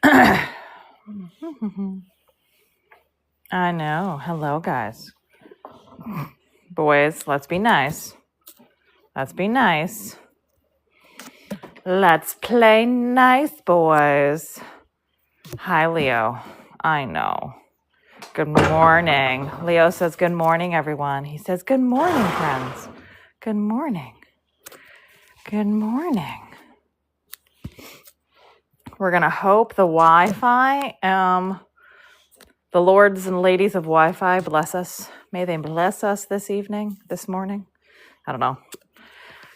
I know. Hello, guys. Boys, let's be nice. Let's be nice. Let's play nice, boys. Hi, Leo. I know. Good morning. Leo says good morning, everyone. He says good morning, friends. Good morning. Good morning. We're going to hope the Wi-Fi, the lords and ladies of Wi-Fi bless us. May they bless us this morning. I don't know.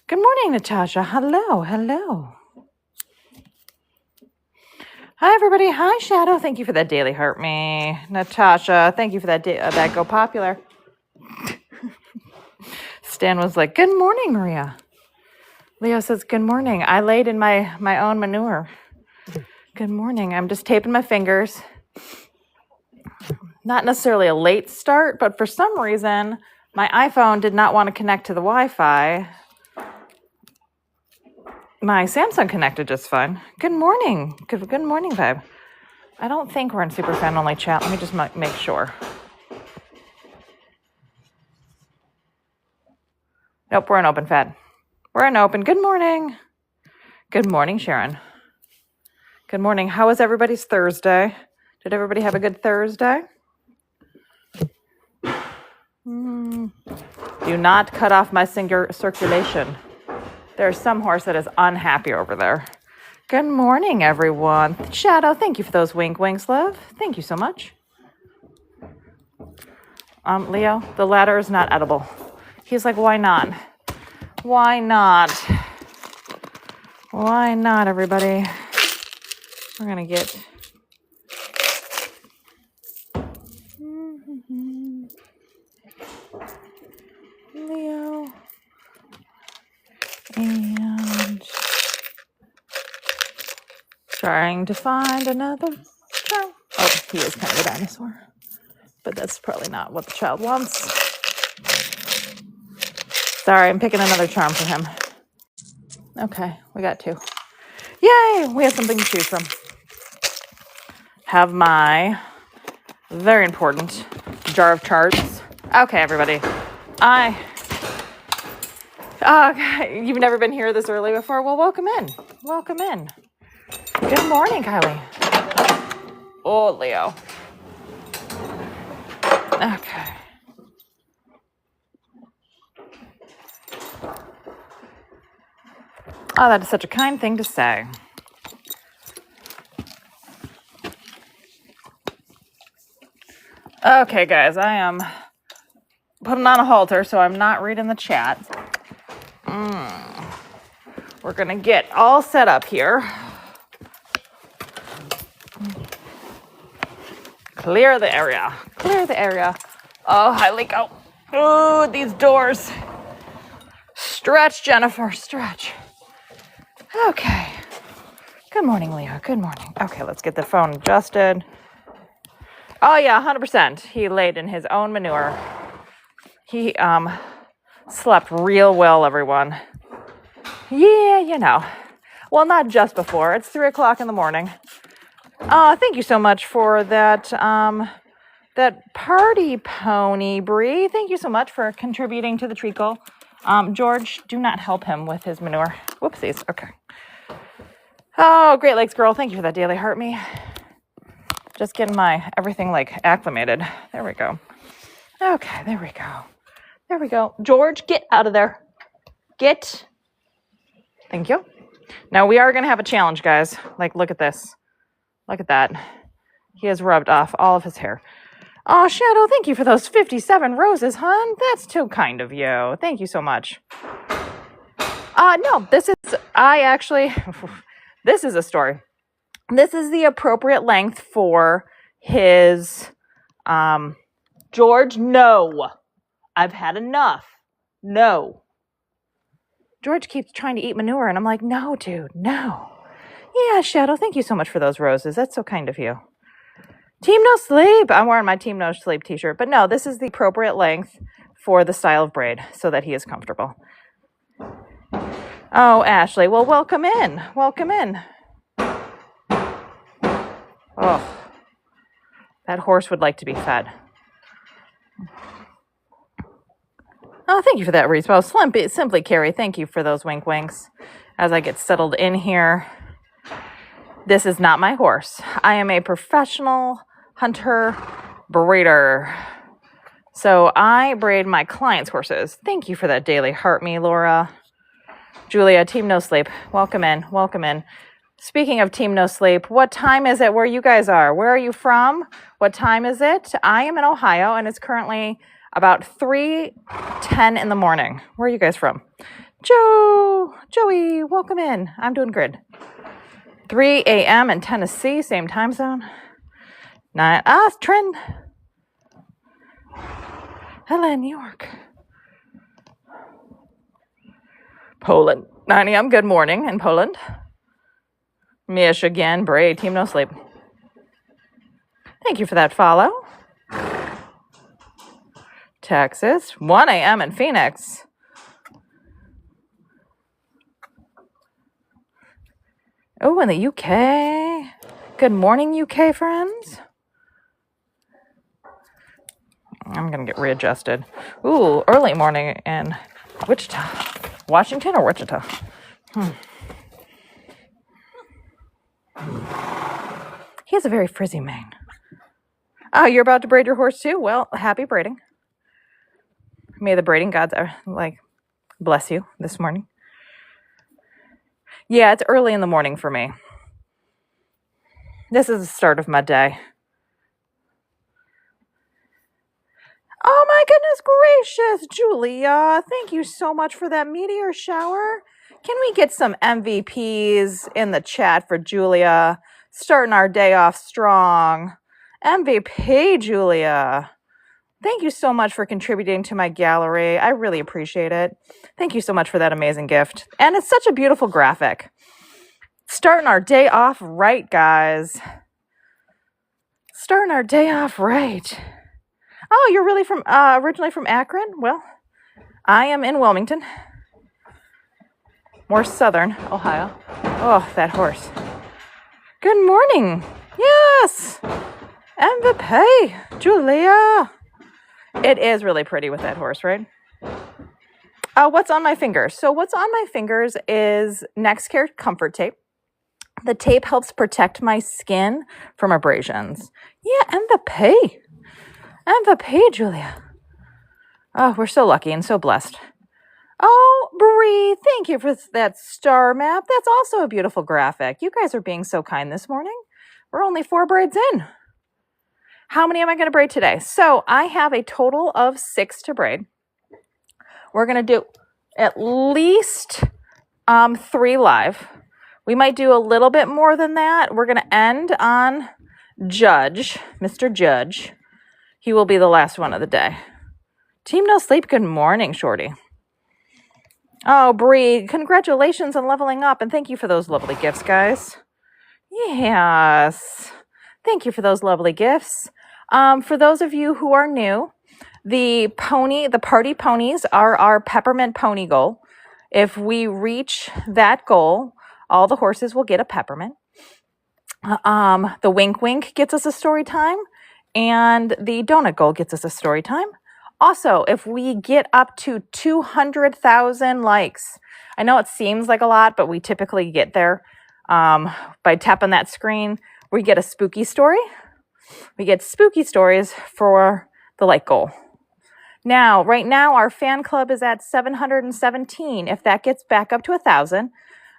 Good morning, Natasha. Hello. Hi, everybody. Hi, Shadow. Thank you for that daily heart me. Natasha, thank you for that that go popular. Stan was like, good morning, Maria. Leo says, good morning. I laid in my own manure. Good morning. I'm just taping my fingers. Not necessarily a late start, but for some reason, my iPhone did not want to connect to the Wi-Fi. My Samsung connected just fine. Good morning. Good morning, vibe. I don't think we're in Superfan only chat. Let me just make sure. Nope, we're in open fed. We're in open. Good morning. Good morning, Sharon. Good morning. How was everybody's Thursday? Did everybody have a good Thursday? Do not cut off my circulation. There's some horse that is unhappy over there. Good morning, everyone. Shadow, thank you for those winks, love. Thank you so much. Leo, the ladder is not edible. He's like, why not? Why not? Why not, everybody? We're going to get... Leo... And trying to find another charm. Oh, he is kind of a dinosaur. But that's probably not what the child wants. Sorry, I'm picking another charm for him. Okay, we got two. Yay! We have something to choose from. Have my very important jar of charts. Okay, everybody. You've never been here this early before? Well, welcome in. Welcome in. Good morning, Kylie. Oh, Leo. Okay. Oh, that is such a kind thing to say. Okay, guys, I am putting on a halter, so I'm not reading the chat. We're going to get all set up here. Clear the area. Clear the area. Oh, hi, Lico. Oh, these doors. Stretch, Jennifer, stretch. Okay. Good morning, Leo. Good morning. Okay, let's get the phone adjusted. Oh, yeah, 100%. He laid in his own manure. He slept real well, everyone. Yeah, you know. Well, not just before. It's 3 o'clock in the morning. Thank you so much for that party pony, Bree. Thank you so much for contributing to the treacle. George, do not help him with his manure. Whoopsies. Okay. Oh, Great Lakes girl. Thank you for that daily heart me. Just getting my everything acclimated. There we go. Okay, there we go. There we go. George, get out of there. Get. Thank you. Now we are going to have a challenge, guys. Look at this. Look at that. He has rubbed off all of his hair. Oh, Shadow, thank you for those 57 roses, hon. That's too kind of you. Thank you so much. No, this is a story. This is the appropriate length for his, George, no. I've had enough. No. George keeps trying to eat manure, and I'm like, no, dude, no. Yeah, Shadow, thank you so much for those roses. That's so kind of you. Team No Sleep. I'm wearing my Team No Sleep t-shirt. But no, this is the appropriate length for the style of braid so that he is comfortable. Oh, Ashley. Well, welcome in. Welcome in. That horse would like to be fed. Oh, thank you for that respo. Simply Carrie, thank you for those wink winks. As I get settled in here, this is not my horse. I am a professional hunter breeder. So I braid my clients' horses. Thank you for that daily heart me, Laura. Julia, Team No Sleep, welcome in, welcome in. Speaking of Team No Sleep, what time is it where you guys are? Where are you from? What time is it? I am in Ohio, and it's currently about 3:10 in the morning. Where are you guys from? Joey, welcome in. I'm doing good. 3 a.m. in Tennessee, same time zone. Trend. Hello, New York. Poland. 9 a.m. Good morning in Poland. Michigan, Bray, Team No Sleep. Thank you for that follow. Texas, 1 a.m. in Phoenix. Oh, in the UK. Good morning, UK friends. I'm going to get readjusted. Ooh, early morning in Wichita. Washington or Wichita? He has a very frizzy mane. Oh, you're about to braid your horse too? Well, happy braiding. May the braiding gods bless you this morning. Yeah, it's early in the morning for me. This is the start of my day. Oh my goodness gracious, Julia. Thank you so much for that meteor shower. Can we get some MVPs in the chat for Julia? Starting our day off strong. MVP, Julia. Thank you so much for contributing to my gallery. I really appreciate it. Thank you so much for that amazing gift. And it's such a beautiful graphic. Starting our day off right, guys. Starting our day off right. Oh, you're really from originally from Akron? Well, I am in Wilmington. More southern Ohio. Oh, that horse. Good morning. Yes. MVP, Julia. It is really pretty with that horse, right? What's on my fingers? So what's on my fingers is NextCare Comfort Tape. The tape helps protect my skin from abrasions. Yeah, MVP. MVP, Julia. Oh, we're so lucky and so blessed. Oh, Bree, thank you for that star map. That's also a beautiful graphic. You guys are being so kind this morning. We're only 4 braids in. How many am I going to braid today? So I have a total of 6 to braid. We're going to do at least 3 live. We might do a little bit more than that. We're going to end on Judge, Mr. Judge. He will be the last one of the day. Team No Sleep, good morning, Shorty. Oh, Bree, congratulations on leveling up, and thank you for those lovely gifts, guys. Yes. Thank you for those lovely gifts. For those of you who are new, the party ponies are our peppermint pony goal. If we reach that goal, all the horses will get a peppermint. The wink wink gets us a story time, and the donut goal gets us a story time. Also, if we get up to 200,000 likes, I know it seems like a lot, but we typically get there by tapping that screen. We get a spooky story. We get spooky stories for the like goal. Now, right now, our fan club is at 717. If that gets back up to 1,000,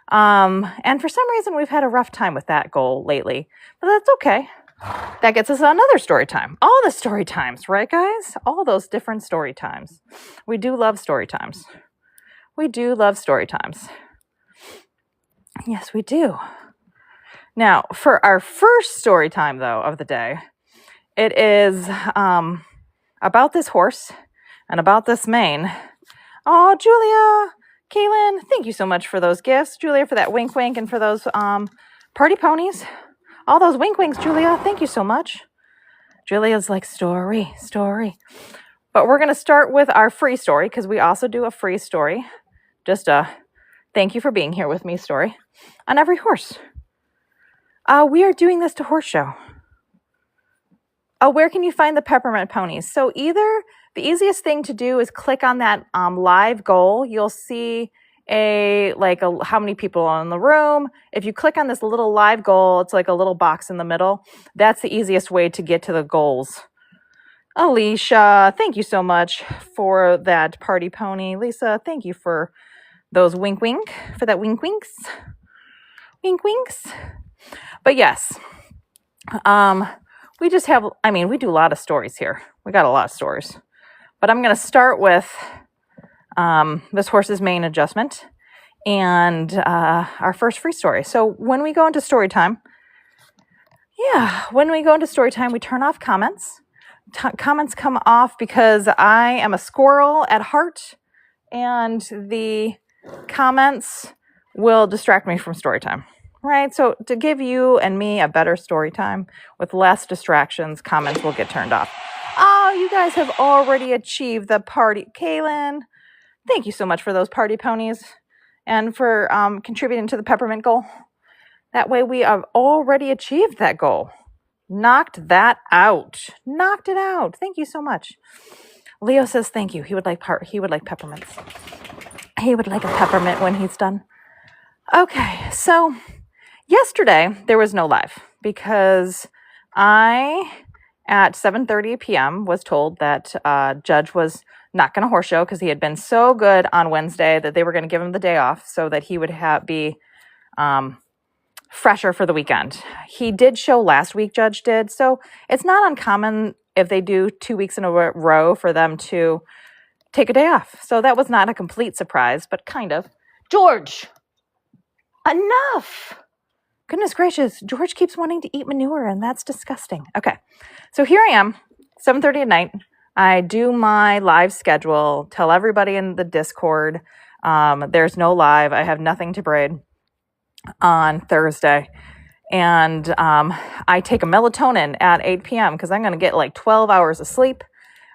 and for some reason, we've had a rough time with that goal lately, but that's okay. That gets us another story time. All the story times, right, guys? All those different story times. We do love story times. We do love story times. Yes, we do. Now, for our first story time, though, of the day, it is about this horse and about this mane. Oh, Julia, Kaylin, thank you so much for those gifts. Julia, for that wink wink, and for those party ponies. All those wink winks, Julia. Thank you so much. Julia's like, story. But we're going to start with our free story, because we also do a free story. Just a thank you for being here with me story on every horse. We are doing this to horse show. Oh, where can you find the peppermint ponies? So either the easiest thing to do is click on that live goal. You'll see how many people are in the room. If you click on this little live goal, it's like a little box in the middle. That's the easiest way to get to the goals. Alicia, thank you so much for that party pony. Lisa, thank you for those wink wink, for that wink winks. Wink winks. But yes, we just have, we do a lot of stories here. We got a lot of stories. But I'm going to start with this horse's mane adjustment and our first free story. So when we go into story time, we turn off comments. Comments come off because I am a squirrel at heart, and the comments will distract me from story time. Right? So to give you and me a better story time with less distractions, comments will get turned off. Oh, you guys have already achieved the party. Kaylin, thank you so much for those party ponies and for contributing to the peppermint goal. That way we have already achieved that goal. Knocked that out. Knocked it out. Thank you so much. Leo says thank you. He would like peppermints. He would like a peppermint when he's done. Okay, so yesterday there was no live because I, at 7:30 p.m., was told that Judge was not going to horse show because he had been so good on Wednesday that they were going to give him the day off so that he would be fresher for the weekend. He did show last week, Judge did, so it's not uncommon if they do 2 weeks in a row for them to take a day off. So that was not a complete surprise, but kind of. George, enough! Goodness gracious, George keeps wanting to eat manure, and that's disgusting. Okay, so here I am, 7:30 at night. I do my live schedule, tell everybody in the Discord there's no live. I have nothing to braid on Thursday. And I take a melatonin at 8 p.m. because I'm going to get like 12 hours of sleep.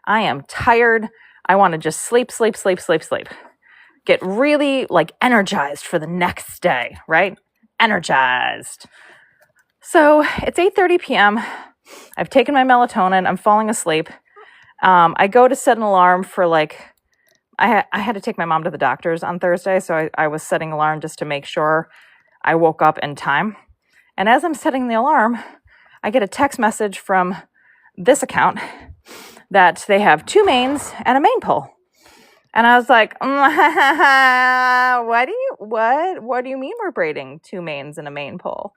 I am tired. I want to just sleep. Get really energized for the next day, right? Energized. So it's 8:30 p.m. I've taken my melatonin. I'm falling asleep. I go to set an alarm for I had to take my mom to the doctor's on Thursday, so I was setting an alarm just to make sure I woke up in time. And as I'm setting the alarm, I get a text message from this account that they have 2 mains and a main pole. And I was like, what do you mean we're braiding 2 mains and a main pole?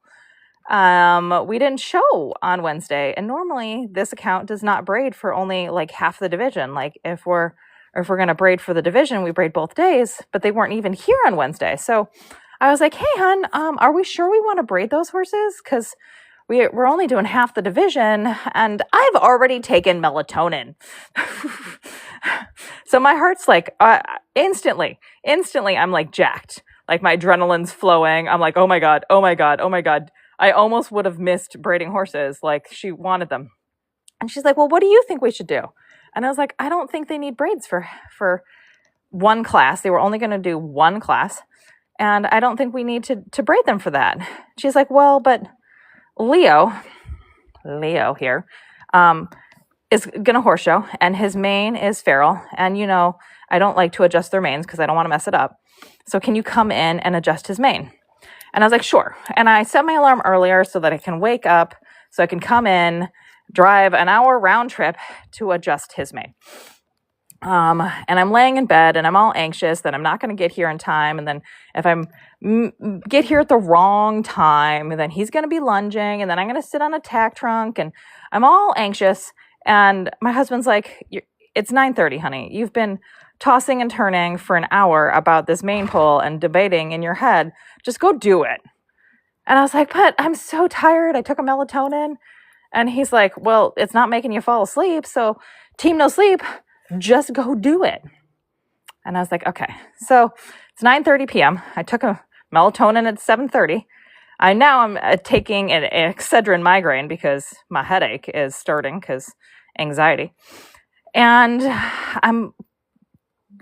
We didn't show on Wednesday, and normally this account does not braid for only half the division. If we're going to braid for the division, we braid both days, but they weren't even here on Wednesday. So I was like, hey, hon, are we sure we want to braid those horses? Because we're only doing half the division, and I've already taken melatonin. So my heart's instantly, I'm jacked. My adrenaline's flowing. I'm like, oh my God. I almost would have missed braiding horses. She wanted them. And she's like, well, what do you think we should do? And I was like, I don't think they need braids for one class. They were only going to do one class. And I don't think we need to braid them for that. She's like, well, but Leo here, is going to horse show, and his mane is feral. And, I don't like to adjust their manes because I don't want to mess it up. So can you come in and adjust his mane? And I was like, sure. And I set my alarm earlier so that I can wake up, so I can come in, drive an hour round trip to adjust his mane. And I'm laying in bed and I'm all anxious that I'm not going to get here in time. And then if I get here at the wrong time, then he's going to be lunging, and then I'm going to sit on a tack trunk, and I'm all anxious. And my husband's like, it's 9:30, honey. You've been tossing and turning for an hour about this main pole and debating in your head. Just go do it. And I was like, but I'm so tired. I took a melatonin. And he's like, well, it's not making you fall asleep. So team no sleep, just go do it. And I was like, okay. So it's 9:30 p.m. I took a melatonin at 7:30. I'm taking an Excedrin migraine because my headache is starting because anxiety. And I'm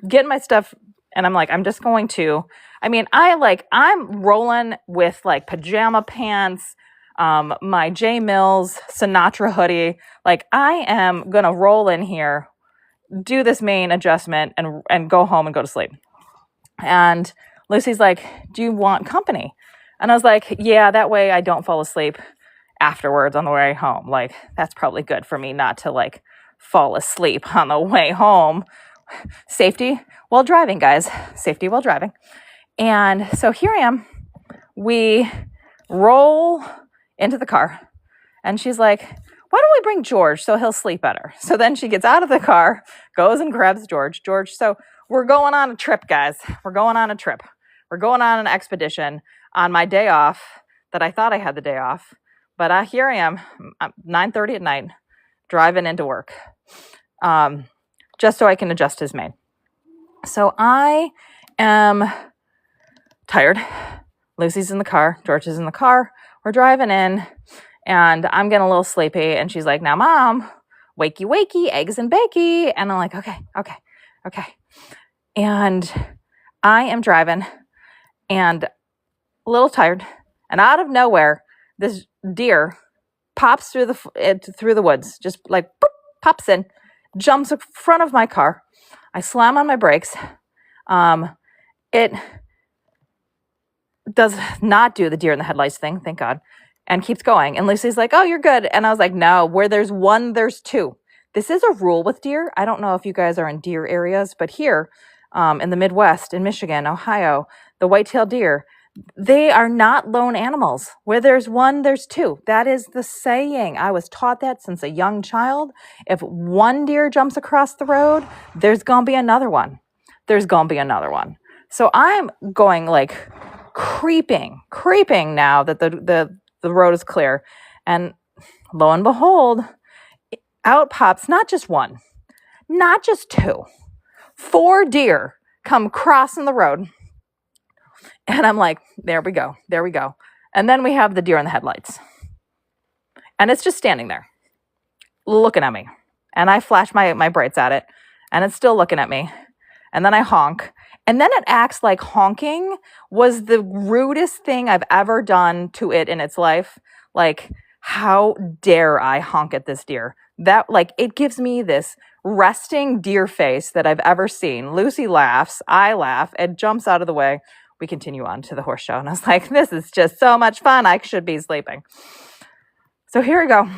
getting my stuff, and I'm like, I'm just going to, I'm rolling with pajama pants, my J Mills Sinatra hoodie. Like, I am going to roll in here, do this main adjustment, and go home and go to sleep. And Lucy's like, do you want company? And I was like, yeah, that way I don't fall asleep afterwards on the way home. Like, that's probably good for me not to like fall asleep on the way home. Safety while driving, guys. Safety while driving. And so here I am. We roll into the car and she's like, why don't we bring George so he'll sleep better? So then she gets out of the car, goes and grabs George. So we're going on a trip, guys. We're going on a trip. We're going on an expedition on my day off that I thought I had the day off. But here I am, 9:30 at night, driving into work, just so I can adjust his mane. So I am tired. Lucy's in the car. George is in the car. We're driving in, and I'm getting a little sleepy. And she's like, now, Mom, wakey, wakey, eggs and bakey. And I'm like, okay. And I am driving and a little tired. And out of nowhere, this deer pops through the woods, just like boop, pops in, jumps in front of my car. I slam on my brakes. It does not do the deer in the headlights thing, thank God, and keeps going. And Lucy's like, oh, you're good. And I was like, no, where there's one, there's two. This is a rule with deer. I don't know if you guys are in deer areas, but here in the Midwest, in Michigan, Ohio, the white-tailed deer, they are not lone animals. Where there's one, there's two. That is the saying. I was taught that since a young child. If one deer jumps across the road, there's going to be another one. There's going to be another one. So I'm going like creeping now that the road is clear. And lo and behold, out pops not just one, not just two, 4 deer come crossing the road. And I'm like, there we go. And then we have the deer in the headlights. And it's just standing there, looking at me. And I flash my brights at it, and it's still looking at me. And then I honk. And then it acts like honking was the rudest thing I've ever done to it in its life. Like, how dare I honk at this deer? That, like, it gives me this resting deer face that I've ever seen. Lucy laughs. I laugh. It jumps out of the way. We continue on to the horse show. And I was like, this is just so much fun. I should be sleeping. So here we go.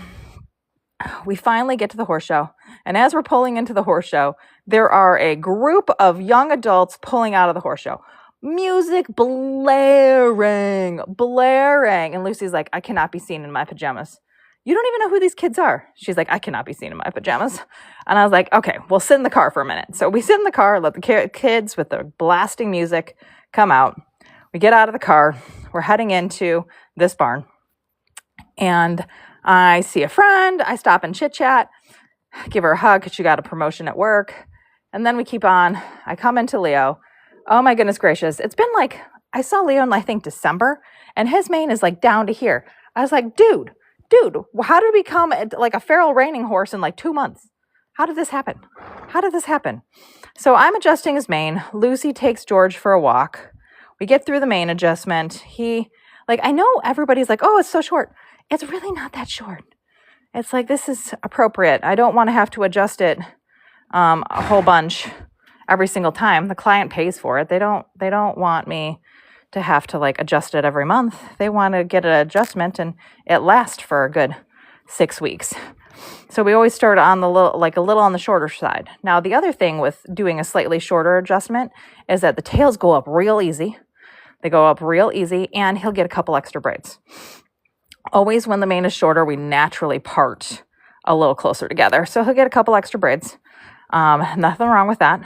We finally get to the horse show. And as we're pulling into the horse show, there are a group of young adults pulling out of the horse show. Music blaring. And Lucy's like, I cannot be seen in my pajamas. You don't even know who these kids are. She's like, I cannot be seen in my pajamas. And I was like, okay, we'll sit in the car for a minute. So we sit in the car, let the kids with the blasting music come out. We get out of the car. We're heading into this barn. And I see a friend. I stop and chit chat, give her a hug because she got a promotion at work. And then we keep on. I come into Leo. Oh my goodness gracious. It's been like, I saw Leo in I think December, and his mane is like down to here. I was like, dude, how did we become like a feral reining horse in like 2 months? How did this happen? So I'm adjusting his mane. Lucy takes George for a walk. We get through the mane adjustment. I know everybody's like, oh, it's so short. It's really not that short. It's like, this is appropriate. I don't want to have to adjust it a whole bunch every single time. The client pays for it. They don't want me to have to like adjust it every month. They want to get an adjustment and it lasts for a good 6 weeks. So we always start on a little on the shorter side. Now, the other thing with doing a slightly shorter adjustment is that the tails go up real easy. They go up real easy, and he'll get a couple extra braids. Always when the mane is shorter, we naturally part a little closer together. So he'll get a couple extra braids. Nothing wrong with that.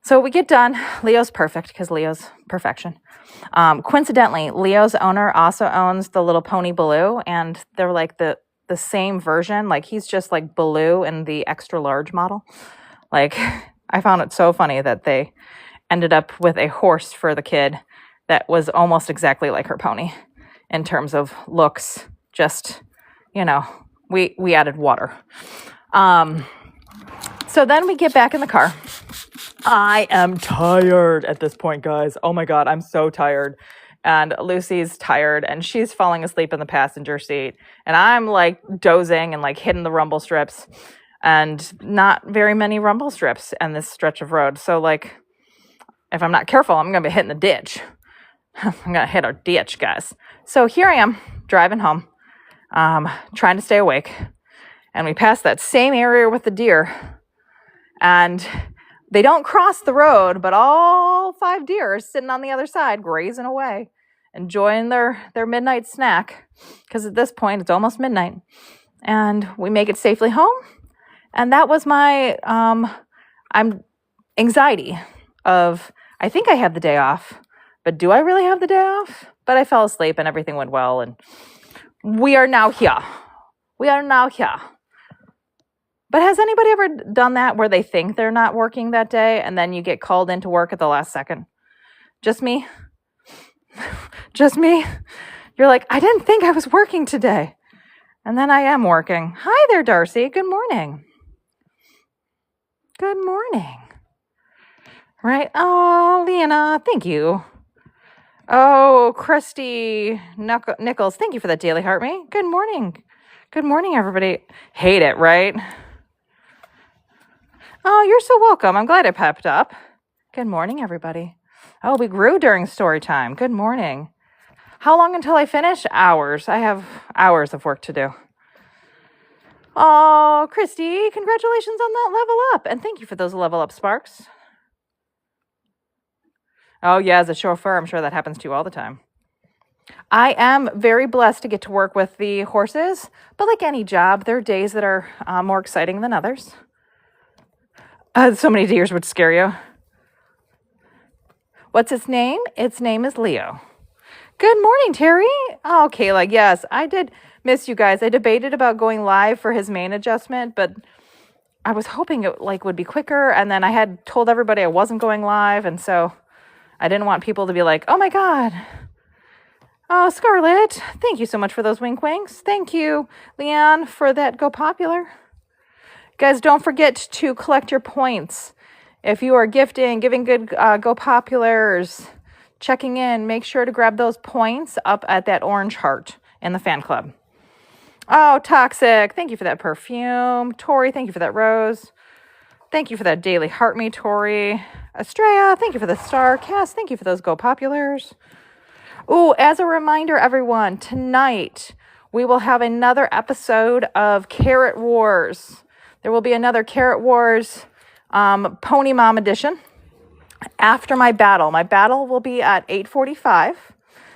So we get done. Leo's perfect because Leo's perfection. Coincidentally, Leo's owner also owns the little pony Baloo, and they're like the same version. Like, he's just like Baloo in the extra large model. Like, I found it so funny that they ended up with a horse for the kid that was almost exactly like her pony in terms of looks. Just, we added water. So then we get back in the car. I am tired at this point, guys. Oh my God, I'm so tired. And Lucy's tired and she's falling asleep in the passenger seat. And I'm like dozing and like hitting the rumble strips, and not very many rumble strips in this stretch of road. So like, if I'm not careful, I'm going to be hitting the ditch. I'm going to hit a ditch, guys. So here I am driving home, trying to stay awake. And we pass that same area with the deer. And they don't cross the road, but all 5 deer are sitting on the other side, grazing away, enjoying their midnight snack. Because at this point, it's almost midnight. And we make it safely home. And that was my anxiety of, I think I have the day off, but do I really have the day off? But I fell asleep and everything went well. And we are now here. But has anybody ever done that where they think they're not working that day and then you get called into work at the last second? Just me? Just me? You're like, I didn't think I was working today. And then I am working. Hi there, Darcy. Good morning. Good morning. Right? Oh, Leanna, thank you. Oh, Christy Nichols, thank you for that daily heart me. Good morning. Good morning, everybody. Hate it, right? Oh, you're so welcome. I'm glad I pepped up. Good morning, everybody. Oh, we grew during story time. Good morning. How long until I finish? Hours. I have hours of work to do. Oh, Christy, congratulations on that level up. And thank you for those level up sparks. Oh, yeah, as a chauffeur, I'm sure that happens to you all the time. I am very blessed to get to work with the horses, but like any job, there are days that are more exciting than others. So many deers would scare you. What's its name? Its name is Leo. Good morning, Terry. Oh, Kayla, yes, I did miss you guys. I debated about going live for his main adjustment, but I was hoping it would be quicker, and then I had told everybody I wasn't going live, and so I didn't want people to be like, oh my God. Oh, Scarlett, thank you so much for those wink winks. Thank you, Leanne, for that Go Popular. Guys, don't forget to collect your points. If you are giving good Go Populars, checking in, make sure to grab those points up at that orange heart in the fan club. Oh, Toxic, thank you for that perfume. Tori, thank you for that rose. Thank you for that daily heart me, Tori. Estrella, thank you for the star. Cass, thank you for those Go Populars. Ooh, as a reminder, everyone, tonight we will have another episode of Carrot Wars. There will be another Carrot Wars Pony Mom edition after my battle. My battle will be at 8:45.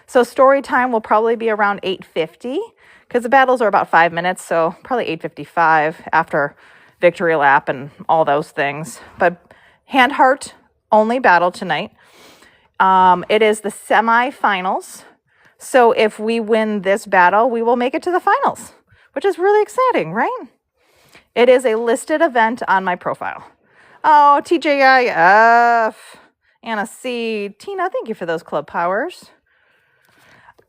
So story time will probably be around 8:50 because the battles are about 5 minutes. So probably 8:55 after victory lap and all those things. But hand heart only battle tonight. It is the semifinals. So if we win this battle, we will make it to the finals, which is really exciting, right? It is a listed event on my profile. Oh, TJIF, Anna C, Tina, thank you for those club powers.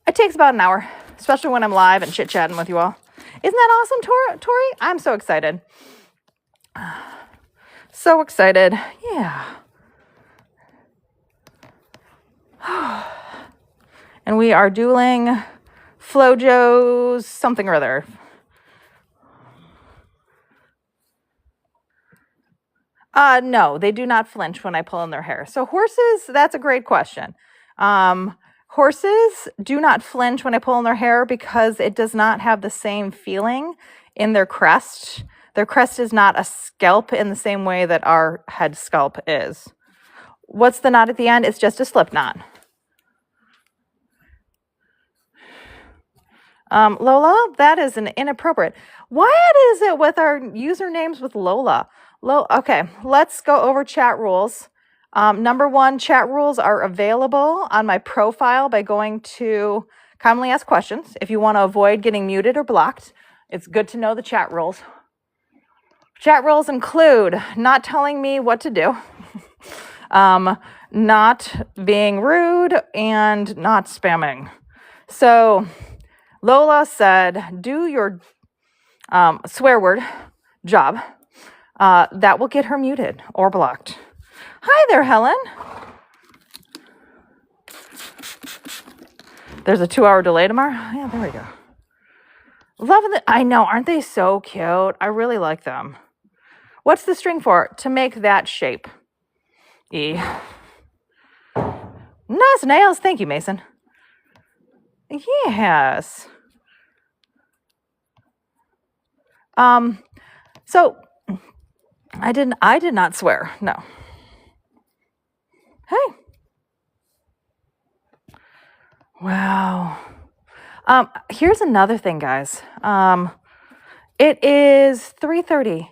It takes about an hour, especially when I'm live and chit-chatting with you all. Isn't that awesome, Tori? I'm so excited. So excited. Yeah. And we are dueling Flojo's something or other. No, they do not flinch when I pull in their hair. So horses, that's a great question. Horses do not flinch when I pull in their hair because it does not have the same feeling in their crest. Their crest is not a scalp in the same way that our head scalp is. What's the knot at the end? It's just a slip knot. Lola, that is an inappropriate. What is it with our usernames with Lola? Okay, let's go over chat rules. Number one, chat rules are available on my profile by going to commonly asked questions. If you want to avoid getting muted or blocked, it's good to know the chat rules. Chat rules include not telling me what to do, not being rude, and not spamming. So Lola said, do your swear word job. That will get her muted or blocked. Hi there, Helen. There's a 2-hour delay tomorrow. Yeah, there we go. Loving it. I know. Aren't they so cute? I really like them. What's the string for? To make that shape. E. Nice nails. Thank you, Mason. Yes. So I did not swear. No. Hey. Wow. Here's another thing, guys. It is 3:30.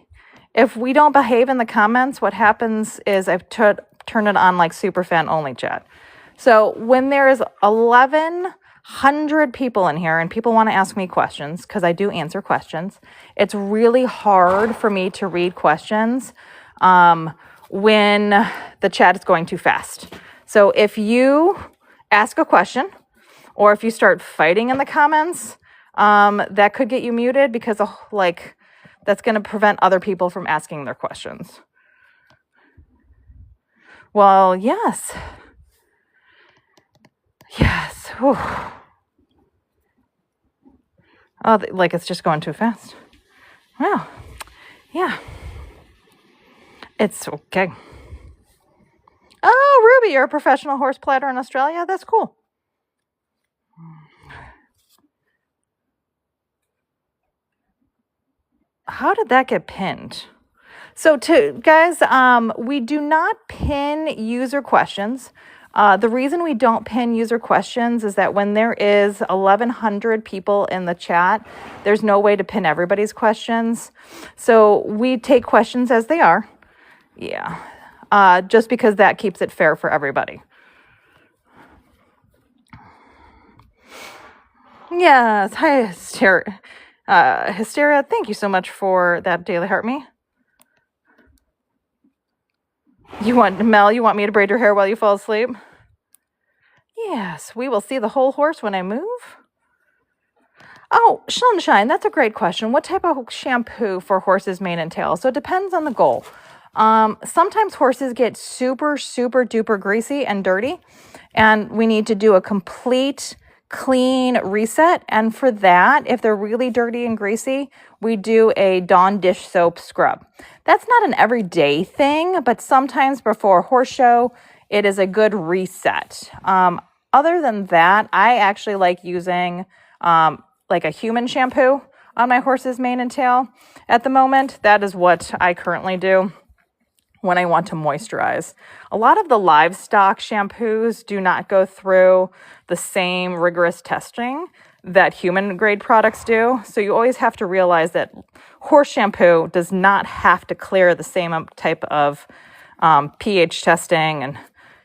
If we don't behave in the comments, what happens is I've turned it on like superfan only chat. So when there is 1,100 people in here and people want to ask me questions, because I do answer questions, it's really hard for me to read questions when the chat is going too fast. So if you ask a question or if you start fighting in the comments, that could get you muted because that's going to prevent other people from asking their questions. Well, yes. Yes. Whew. Oh, like it's just going too fast. Wow. Yeah. It's okay. Oh, Ruby, you're a professional horse platter in Australia? That's cool. How did that get pinned? So guys, we do not pin user questions. The reason we don't pin user questions is that when there is 1,100 people in the chat, there's no way to pin everybody's questions. So we take questions as they are. Yeah. Just because that keeps it fair for everybody. Yes. Hi, Hysteria. Hysteria, thank you so much for that daily heart me. Mel, you want me to braid your hair while you fall asleep? Yes, we will see the whole horse when I move. Oh, Sunshine, that's a great question. What type of shampoo for horses' mane and tail? So it depends on the goal. Sometimes horses get super, super duper greasy and dirty, and we need to do a complete clean reset. And for that, if they're really dirty and greasy, we do a Dawn dish soap scrub. That's not an everyday thing, but sometimes before a horse show, it is a good reset. Other than that, I actually like using like a human shampoo on my horse's mane and tail at the moment. That is what I currently do when I want to moisturize. A lot of the livestock shampoos do not go through the same rigorous testing that human grade products do. So you always have to realize that horse shampoo does not have to clear the same type of pH testing and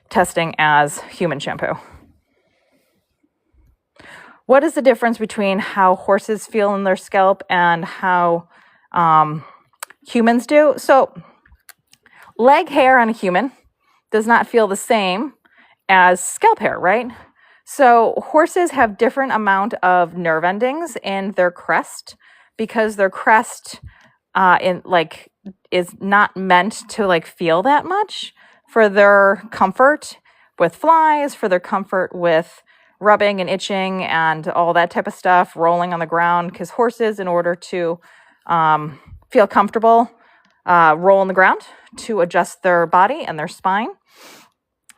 testing as human shampoo. What is the difference between how horses feel in their scalp and how humans do? So leg hair on a human does not feel the same as scalp hair, right? So horses have different amount of nerve endings in their crest because their crest is not meant to feel that much for their comfort with flies, for their comfort with rubbing and itching and all that type of stuff, rolling on the ground, because horses, in order to feel comfortable, roll on the ground to adjust their body and their spine.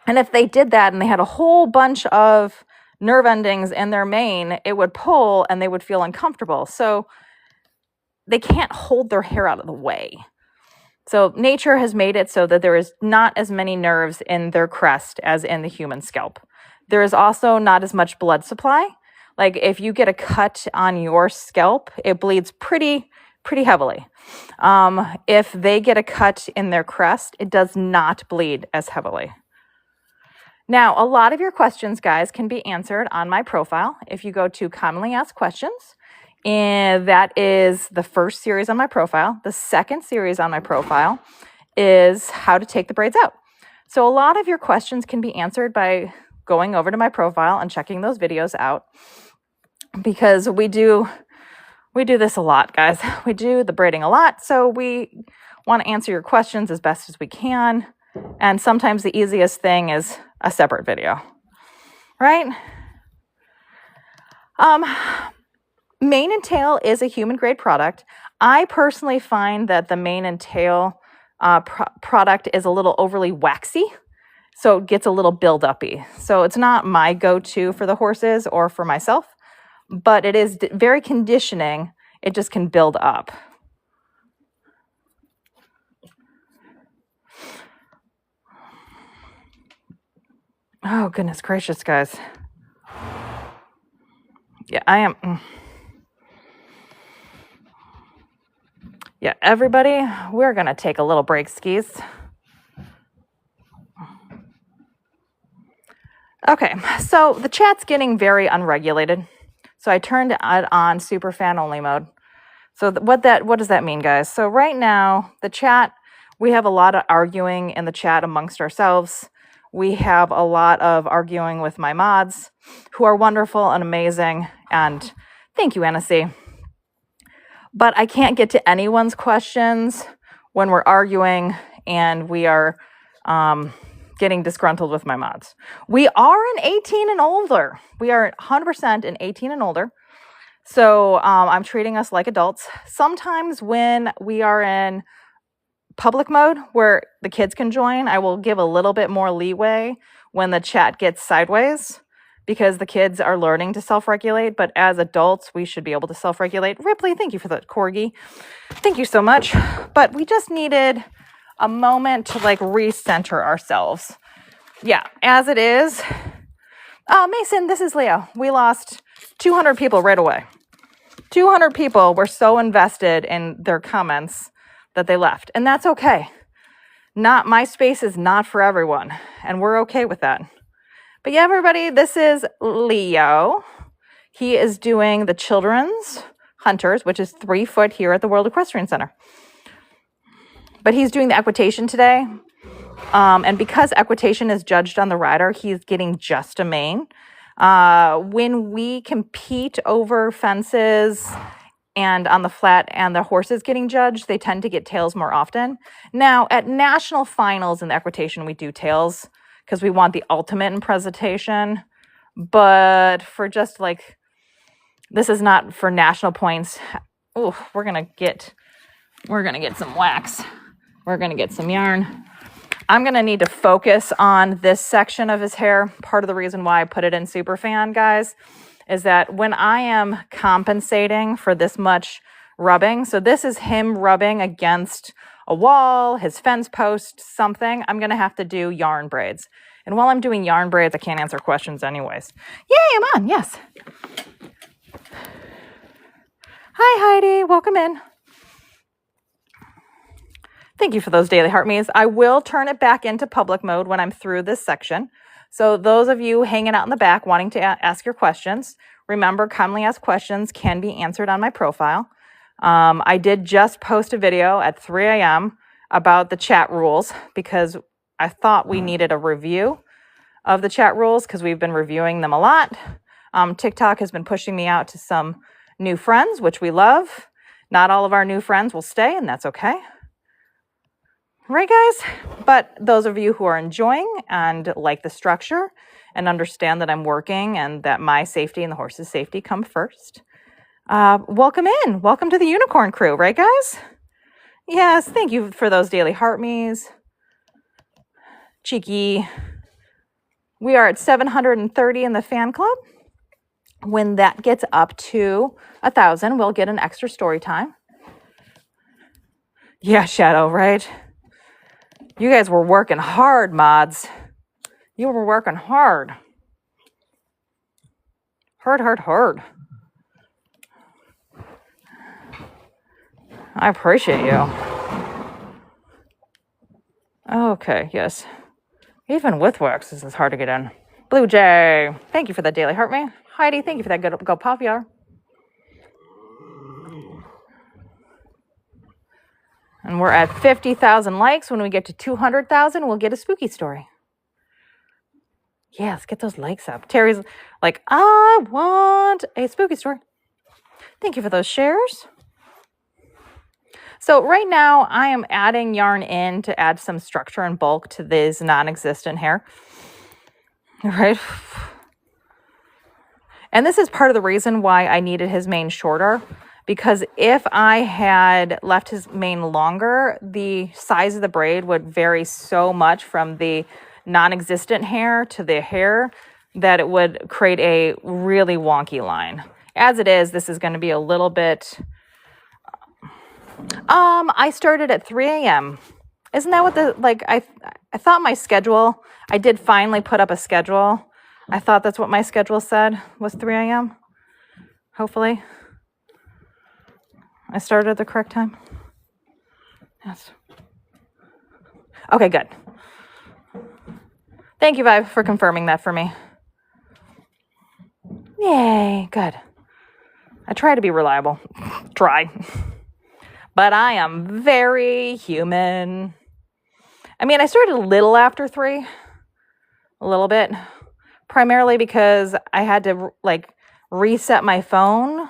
And if they did that and they had a whole bunch of nerve endings in their mane, it would pull and they would feel uncomfortable. So they can't hold their hair out of the way. So nature has made it so that there is not as many nerves in their crest as in the human scalp. There is also not as much blood supply. Like if you get a cut on your scalp, it bleeds pretty heavily. If they get a cut in their crest, it does not bleed as heavily. Now, a lot of your questions, guys, can be answered on my profile. If you go to commonly asked questions, and that is the first series on my profile. The second series on my profile is how to take the braids out. So a lot of your questions can be answered by going over to my profile and checking those videos out, because we do this a lot, guys. We do the braiding a lot, so we want to answer your questions as best as we can. And sometimes the easiest thing is a separate video, right? Um, mane and tail is a human grade product. I personally find that the mane and tail product is a little overly waxy, so it gets a little build-uppy. So it's not my go-to for the horses or for myself, but it is very conditioning. It just can build up. Oh, goodness gracious, guys. Yeah, I am. Yeah, everybody, we're going to take a little break, skis. Okay, so the chat's getting very unregulated. So I turned it on super fan only mode. So what does that mean, guys? So right now, the chat, we have a lot of arguing in the chat amongst ourselves. We have a lot of arguing with my mods, who are wonderful and amazing. And thank you, Anna C. But I can't get to anyone's questions when we're arguing and we are getting disgruntled with my mods. We are an 18 and older. We are 100% an 18 and older. So I'm treating us like adults. Sometimes when we are in public mode where the kids can join, I will give a little bit more leeway when the chat gets sideways because the kids are learning to self-regulate. But as adults, we should be able to self-regulate. Ripley, thank you for that corgi. Thank you so much. But we just needed a moment to like recenter ourselves. Yeah, as it is. Mason, this is Leo. We lost 200 people right away. 200 people were so invested in their comments that they left. And that's okay. My space is not for everyone. And we're okay with that. But yeah, everybody, this is Leo. He is doing the Children's Hunters, which is 3 foot here at the World Equestrian Center. But he's doing the equitation today. And because equitation is judged on the rider, he's getting just a mane. When we compete over fences and on the flat and the horses getting judged, they tend to get tails more often. Now, at national finals in the equitation, we do tails because we want the ultimate in presentation. But for just like, this is not for national points. Oh, we're gonna get some wax. We're gonna get some yarn. I'm going to need to focus on this section of his hair. Part of the reason why I put it in Superfan, guys, is that when I am compensating for this much rubbing, so this is him rubbing against a wall, his fence post, something, I'm going to have to do yarn braids. And while I'm doing yarn braids, I can't answer questions anyways. Yay, I'm on, yes. Hi, Heidi, welcome in. Thank you for those daily heart me's. I will turn it back into public mode when I'm through this section. So those of you hanging out in the back wanting to ask your questions, remember, commonly asked questions can be answered on my profile. I did just post a video at 3 a.m. about the chat rules because I thought we needed a review of the chat rules because we've been reviewing them a lot. TikTok has been pushing me out to some new friends, which we love. Not all of our new friends will stay, and that's okay. Right, guys? But those of you who are enjoying and like the structure and understand that I'm working and that my safety and the horse's safety come first, welcome in. Welcome to the unicorn crew, right, guys? Yes, thank you for those daily heart me's. Cheeky. We are at 730 in the fan club. When that gets up to 1,000, we'll get an extra story time. Yeah, Shadow, right? You guys were working hard, mods. You were working hard. Hard. I appreciate you. Okay, yes. Even with wax, this is hard to get in. Blue Jay, thank you for that daily heart me. Heidi, thank you for that go Paviar. And we're at 50,000 likes. When we get to 200,000, we'll get a spooky story. Yeah, let's get those likes up. Terry's like, I want a spooky story. Thank you for those shares. So right now, I am adding yarn in to add some structure and bulk to this non-existent hair. Right? And this is part of the reason why I needed his mane shorter, because if I had left his mane longer, the size of the braid would vary so much from the non-existent hair to the hair that it would create a really wonky line. As it is, this is going to be a little bit... I started at 3 a.m. Isn't that what I thought my schedule, I did finally put up a schedule. I thought that's what my schedule said was 3 a.m. Hopefully. I started at the correct time. Yes. Okay, good. Thank you, Vibe, for confirming that for me. Yay, good. I try to be reliable. Try. But I am very human. I mean, I started a little after 3. A little bit. Primarily because I had to, reset my phone.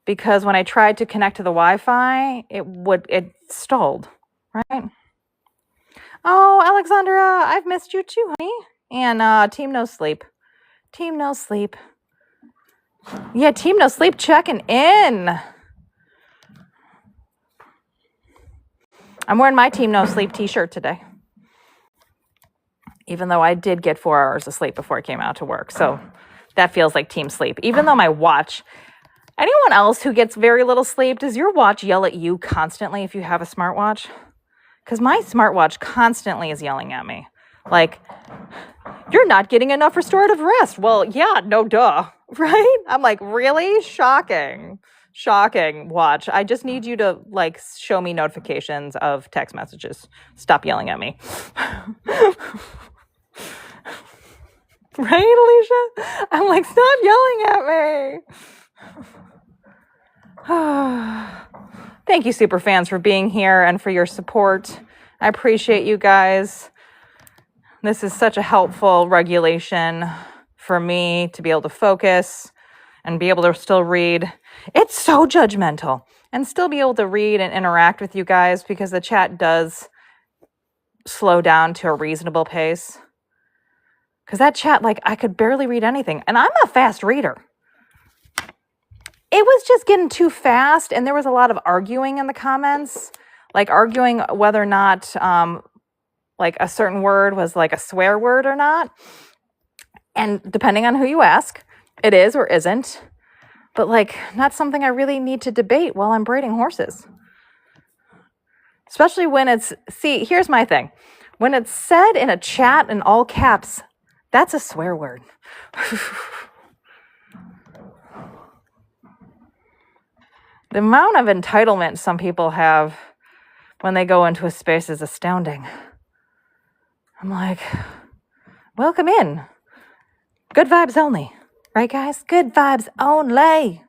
Because when I tried to connect to the Wi-Fi, it stalled, right? Oh, Alexandra, I've missed you too, honey. And Team No Sleep. Team No Sleep. Yeah, Team No Sleep checking in. I'm wearing my Team No Sleep t-shirt today. Even though I did get 4 hours of sleep before I came out to work. So that feels like Team Sleep. Even though my watch... Anyone else who gets very little sleep, does your watch yell at you constantly if you have a smartwatch? Because my smartwatch constantly is yelling at me. Like, you're not getting enough restorative rest. Well, yeah, no duh, right? I'm like, really? Shocking. Shocking, watch. I just need you to, show me notifications of text messages. Stop yelling at me. Right, Alicia? I'm like, stop yelling at me. Thank you, super fans, for being here and for your support. I appreciate you guys. This is such a helpful regulation for me to be able to focus and be able to still read. It's so judgmental, and still be able to read and interact with you guys, because the chat does slow down to a reasonable pace. Because that chat, I could barely read anything, and I'm a fast reader. It was just getting too fast, and there was a lot of arguing in the comments, arguing whether or not, a certain word was a swear word or not. And depending on who you ask, it is or isn't. But, not something I really need to debate while I'm braiding horses. Especially when it's, see, here's my thing. When it's said in a chat in all caps, that's a swear word. The amount of entitlement some people have when they go into a space is astounding. I'm like, welcome in. Good vibes only. Right, guys? Good vibes only.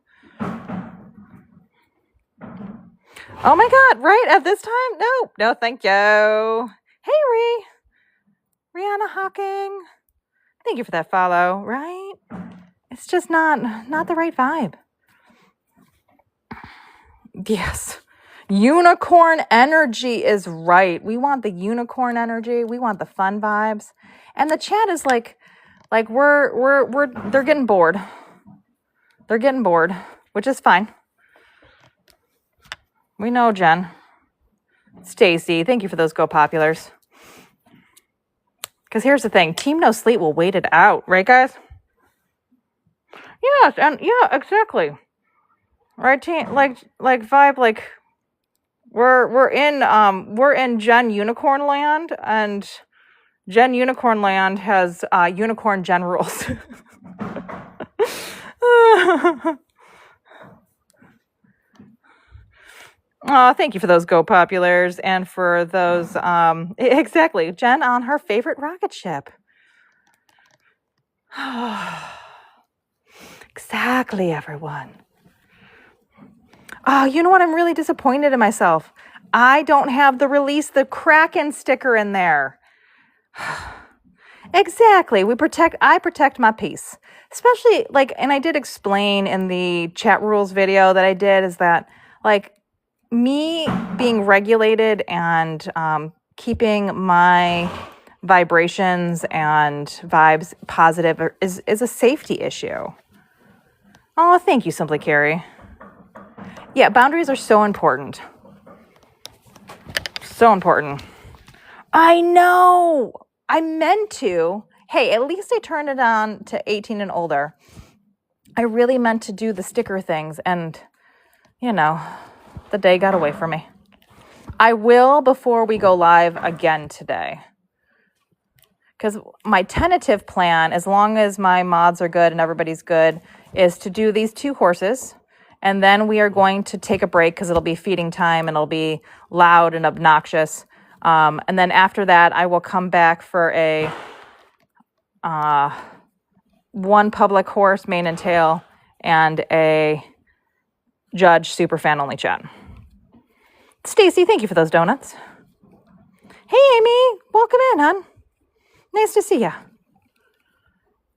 Oh my God, right? At this time? No, thank you. Hey, Rihanna Hawking. Thank you for that follow, right? It's just not the right vibe. Yes. Unicorn energy is right. We want the unicorn energy. We want the fun vibes. And the chat is they're getting bored. They're getting bored, which is fine. We know, Jen. Stacy, thank you for those Go Populars. Because here's the thing. Team No Sleep will wait it out. Right, guys? Yes, and yeah, exactly. Right, team, vibe, we're in Gen Unicorn Land, and Gen Unicorn Land has unicorn gen rules. Oh, thank you for those Go Populars, and for those exactly, Jen on her favorite rocket ship. Exactly, everyone. Oh, you know what? I'm really disappointed in myself. I don't have the release the Kraken sticker in there. Exactly. I protect my peace. Especially, and I did explain in the chat rules video that I did, is that, me being regulated and keeping my vibrations and vibes positive is a safety issue. Oh, thank you, Simply Carrie. Yeah, boundaries are so important. So important. I know. I meant to. Hey, at least I turned it on to 18 and older. I really meant to do the sticker things, and, you know, the day got away from me. I will before we go live again today. Because my tentative plan, as long as my mods are good and everybody's good, is to do these 2 horses. And then we are going to take a break because it'll be feeding time and it'll be loud and obnoxious. And then after that, I will come back for a 1 public horse, mane and tail, and a judge superfan only chat. Stacy, thank you for those donuts. Hey, Amy, welcome in, hon. Nice to see you.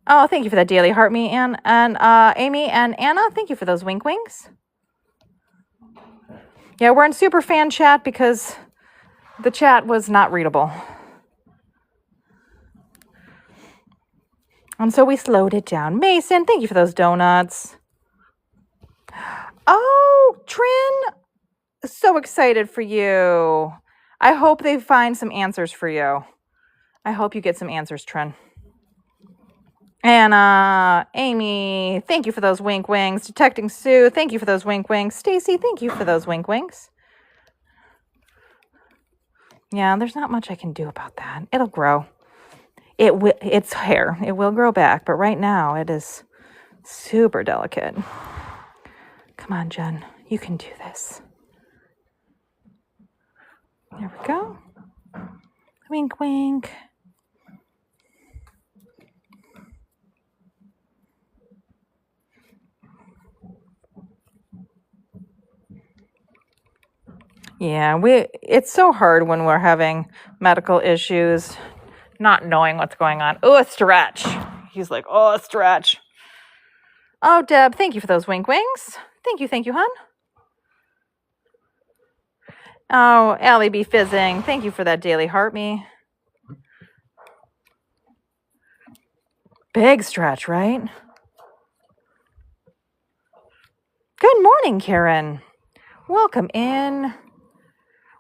Oh, thank you for that daily heart me, and Amy and Anna, thank you for those wink winks. Yeah, we're in super fan chat because the chat was not readable. And so we slowed it down. Mason, thank you for those donuts. Oh, Trin, so excited for you. I hope they find some answers for you. I hope you get some answers, Trin. Anna, Amy, thank you for those wink winks. Detecting Sue, thank you for those wink winks. Stacy, thank you for those wink winks. Yeah, there's not much I can do about that. It'll grow. It's hair. It will grow back, but right now it is super delicate. Come on, Jen. You can do this. There we go. Wink, wink. Yeah, it's so hard when we're having medical issues, not knowing what's going on. Oh, a stretch. He's like, oh, a stretch. Oh, Deb, thank you for those wink wings. Thank you, hon. Oh, Allie B. Fizzing, thank you for that daily heart me. Big stretch, right? Good morning, Karen. Welcome in.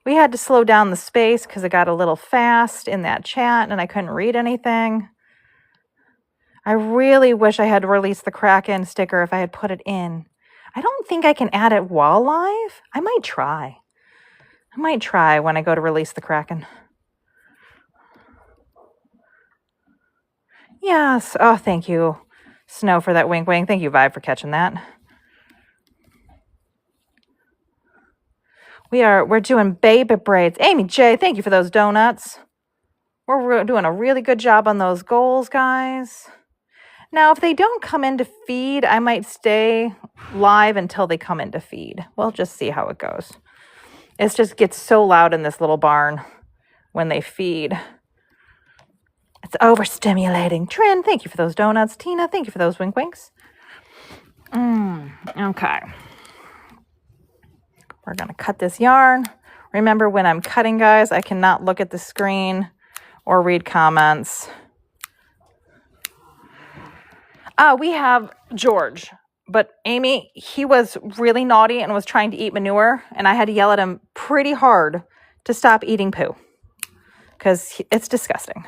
We had to slow down the space because it got a little fast in that chat and I couldn't read anything. I really wish I had released the Kraken sticker if I had put it in. I don't think I can add it while live. I might try. When I go to release the Kraken. Yes. Oh, thank you, Snow, for that wink wink. Thank you, Vibe, for catching that. We're doing baby braids. Amy J, thank you for those donuts. We're doing a really good job on those goals, guys. Now, if they don't come in to feed, I might stay live until they come in to feed. We'll just see how it goes. It just gets so loud in this little barn when they feed. It's overstimulating. Trin, thank you for those donuts. Tina, thank you for those wink winks. Okay. We're going to cut this yarn. Remember, when I'm cutting, guys, I cannot look at the screen or read comments. We have George, but Amy, he was really naughty and was trying to eat manure, and I had to yell at him pretty hard to stop eating poo because it's disgusting.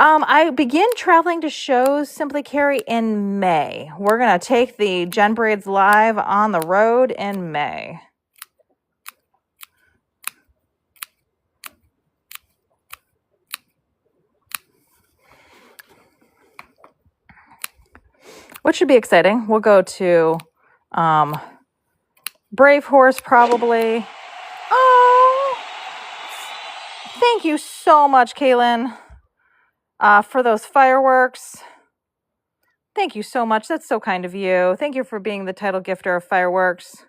I begin traveling to shows, Simply Carrie, in May. We're going to take the Jenbraidslive on the road in May. Which should be exciting. We'll go to Brave Horse probably. Oh, thank you so much, Kaylin, for those fireworks. Thank you so much. That's so kind of you. Thank you for being the title gifter of fireworks.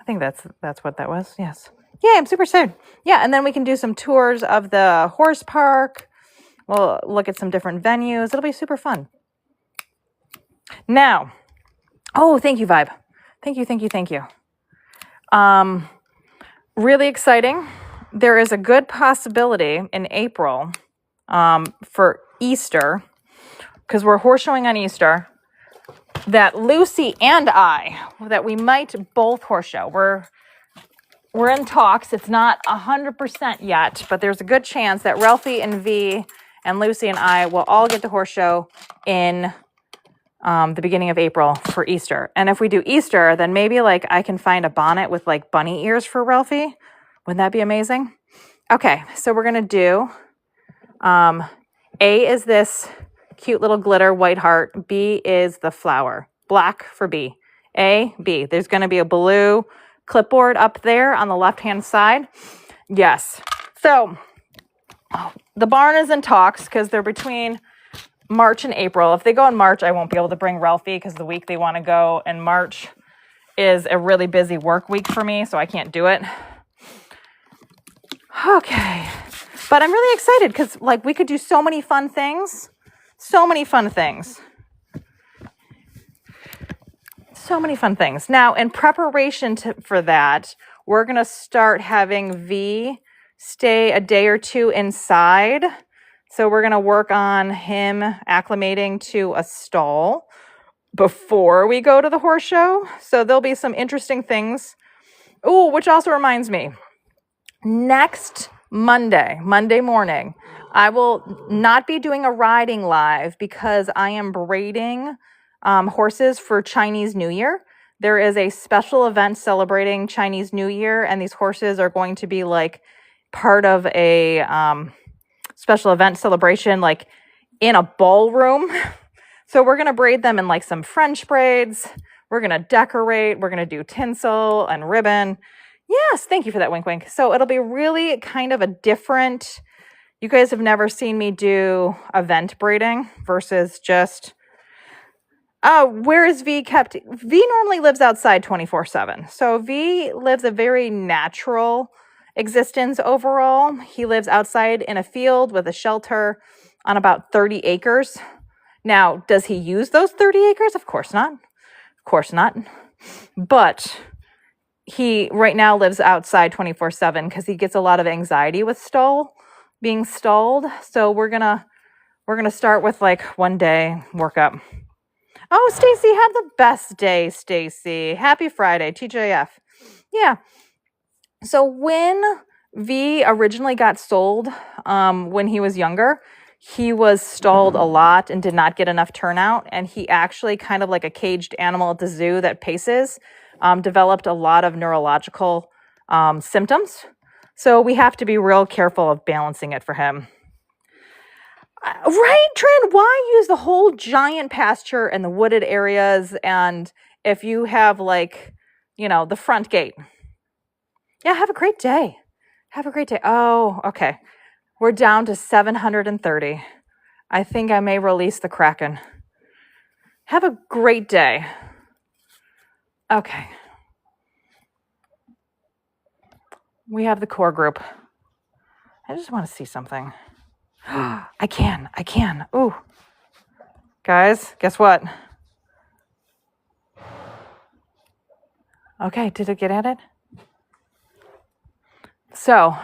I think that's what that was. Yes. Yeah, I'm super excited. Yeah, and then we can do some tours of the horse park. We'll look at some different venues. It'll be super fun. Now, oh, thank you, Vibe. Thank you. Really exciting. There is a good possibility in April for Easter, because we're horse showing on Easter, that Lucy and I, that we might both horse show. We're in talks. It's not 100% yet, but there's a good chance that Ralphie and V and Lucy and I will all get to horse show in the beginning of April for Easter. And if we do Easter, then maybe like I can find a bonnet with like bunny ears for Ralphie. Wouldn't that be amazing? Okay, so we're going to do, A is this cute little glitter white heart. B is the flower. Black for B. A, B. There's going to be a blue clipboard up there on the left-hand side. Yes. So the barn is in talks because they're between March and April. If they go in March, I won't be able to bring Ralphie because the week they want to go in March is a really busy work week for me, so I can't do it. Okay. But I'm really excited because like we could do so many fun things. So many fun things. So many fun things. Now, in preparation for that, we're going to start having V stay a day or two inside. So we're going to work on him acclimating to a stall before we go to the horse show. So there'll be some interesting things. Oh, which also reminds me, next Monday morning, I will not be doing a riding live because I am braiding horses for Chinese New Year. There is a special event celebrating Chinese New Year, and these horses are going to be like part of a special event celebration, like in a ballroom. So we're going to braid them in like some French braids. We're going to decorate. We're going to do tinsel and ribbon. Yes, thank you for that wink wink. So it'll be really kind of a different, you guys have never seen me do event braiding versus just, where is V kept? V normally lives outside 24/7. So V lives a very natural existence overall. He lives outside in a field with a shelter on about 30 acres. Now, does he use those 30 acres? Of course not. Of course not. But he right now lives outside 24/7 because he gets a lot of anxiety with being stalled. So we're gonna start with like one day workup. Oh, Stacy, have the best day, Stacy. Happy Friday, TJF. Yeah. So when V originally got sold, when he was younger, he was stalled a lot and did not get enough turnout. And he actually, kind of like a caged animal at the zoo that paces, developed a lot of neurological symptoms. So we have to be real careful of balancing it for him. Right, Trent? Why use the whole giant pasture and the wooded areas? And if you have like, the front gate. Yeah, have a great day. Have a great day. Oh, okay. We're down to 730. I think I may release the Kraken. Have a great day. Okay. We have the core group. I just want to see something. I can. Ooh. Guys, guess what? Okay, did it get at it? So,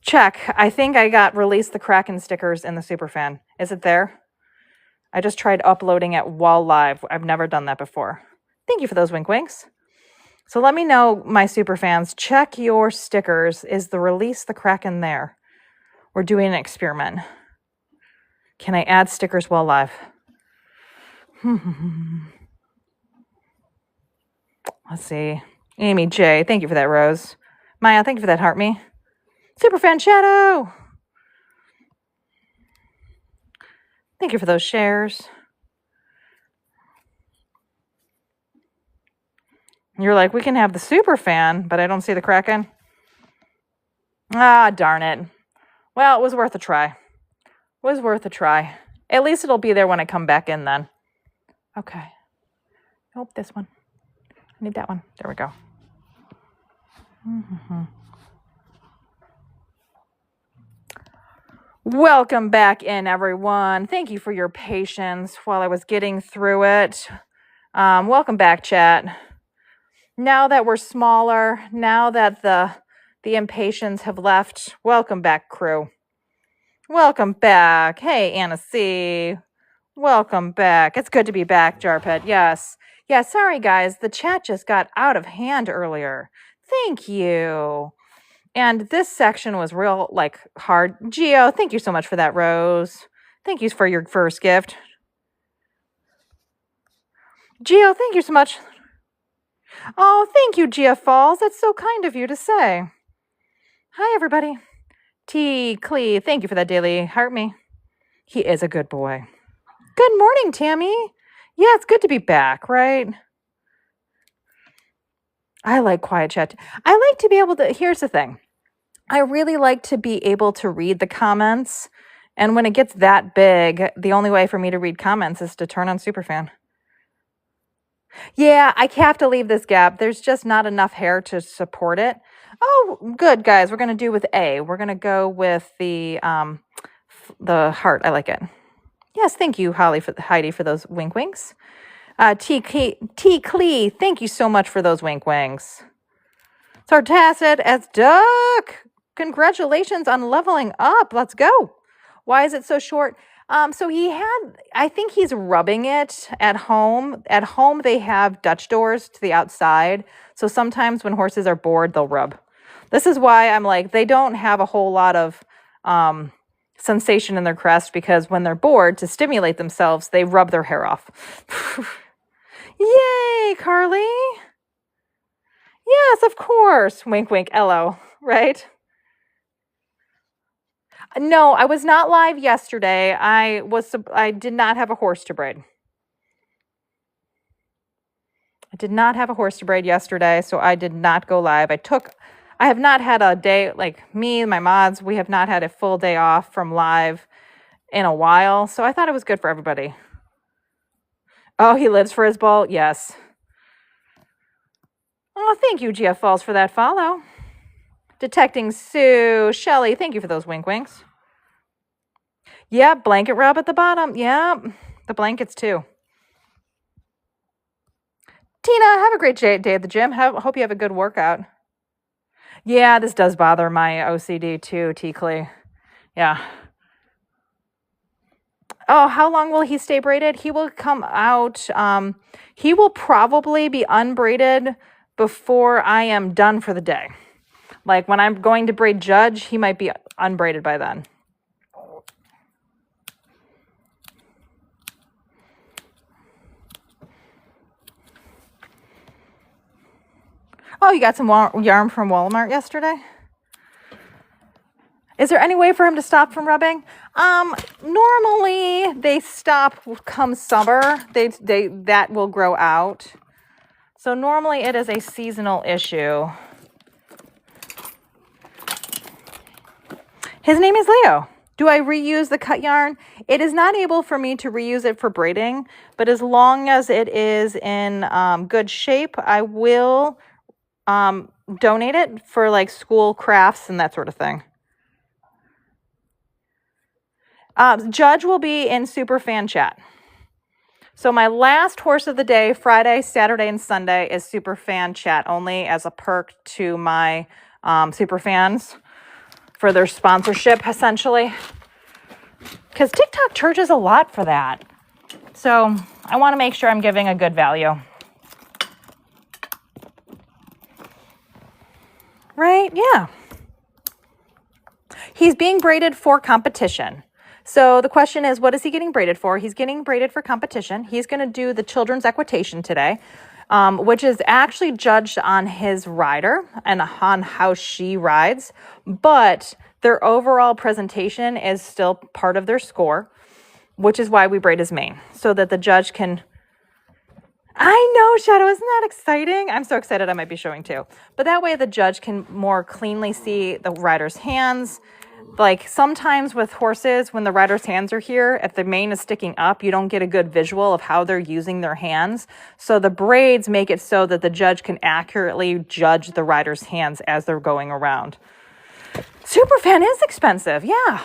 check. I think I got release the Kraken stickers in the Superfan. Is it there? I just tried uploading it while live. I've never done that before. Thank you for those wink winks. So let me know, my Superfans. Check your stickers. Is the release the Kraken there? We're doing an experiment. Can I add stickers while live? Let's see. Amy J, thank you for that rose. Maya, thank you for that heart me. Superfan Shadow. Thank you for those shares. You're like, we can have the Superfan, but I don't see the Kraken. Ah, darn it. Well, it was worth a try. Was worth a try. At least it'll be there when I come back in then. Okay. Nope, this one. I need that one. There we go. Welcome back in, everyone. Thank you for your patience while I was getting through it. Welcome back, chat. Now that we're smaller, now that the impatiens have left, welcome back, crew. Welcome back. Hey, Anna C. Welcome back. It's good to be back, Jarpet. Yes. Yeah, sorry, guys. The chat just got out of hand earlier. Thank you. And this section was real, like, hard. Geo, thank you so much for that, Rose. Thank you for your first gift. Geo, thank you so much. Oh, thank you, Gia Falls. That's so kind of you to say. Hi, everybody. T. Clee, thank you for that daily heart me. He is a good boy. Good morning, Tammy. Yeah, it's good to be back, right? I like quiet chat. I like to be able to, here's the thing. I really like to be able to read the comments. And when it gets that big, the only way for me to read comments is to turn on Superfan. Yeah, I have to leave this gap. There's just not enough hair to support it. Oh, good, guys. We're going to do with A. We're going to go with the heart. I like it. Yes, thank you, Heidi, for those wink winks. T. Clee, thank you so much for those wink winks. Sartasset as Duck. Congratulations on leveling up. Let's go. Why is it so short? So I think he's rubbing it at home. At home, they have Dutch doors to the outside. So sometimes when horses are bored, they'll rub. This is why I'm like, they don't have a whole lot of sensation in their crest, because when they're bored, to stimulate themselves, they rub their hair off. Yay, Carly. Yes, of course. Wink, wink, LO, right? No, I was not live yesterday. I did not have a horse to braid. I did not have a horse to braid yesterday, so I did not go live. I have not had a day, like me and my mods, we have not had a full day off from live in a while, so I thought it was good for everybody. Oh, he lives for his bull? Yes. Oh, thank you, GF Falls, for that follow. Detecting Sue. Shelly, thank you for those wink winks. Yep, blanket rub at the bottom. Yep, the blankets too. Tina, have a great day at the gym. Hope you have a good workout. Yeah, this does bother my OCD too, T. Clee. Yeah. Oh, how long will he stay braided? He will come out. He will probably be unbraided before I am done for the day. Like when I'm going to braid Judge, he might be unbraided by then. Oh, you got some yarn from Walmart yesterday? Is there any way for him to stop from rubbing? Normally they stop come summer. That will grow out. So normally it is a seasonal issue. His name is Leo. Do I reuse the cut yarn? It is not able for me to reuse it for braiding, but as long as it is in good shape, I will donate it for like school crafts and that sort of thing. Judge will be in Superfan chat. So my last horse of the day, Friday, Saturday, and Sunday, is Superfan chat only as a perk to my Superfans for their sponsorship, essentially. Because TikTok charges a lot for that. So I want to make sure I'm giving a good value. Right? Yeah. He's being braided for competition. So the question is, what is he getting braided for? He's getting braided for competition. He's going to do the children's equitation today, which is actually judged on his rider and on how she rides. But their overall presentation is still part of their score, which is why we braid his mane, so that the judge can... I know, Shadow, isn't that exciting? I'm so excited I might be showing too. But that way the judge can more cleanly see the rider's hands. Like sometimes with horses, when the rider's hands are here, if the mane is sticking up, you don't get a good visual of how they're using their hands. So the braids make it so that the judge can accurately judge the rider's hands as they're going around. Superfan is expensive, yeah.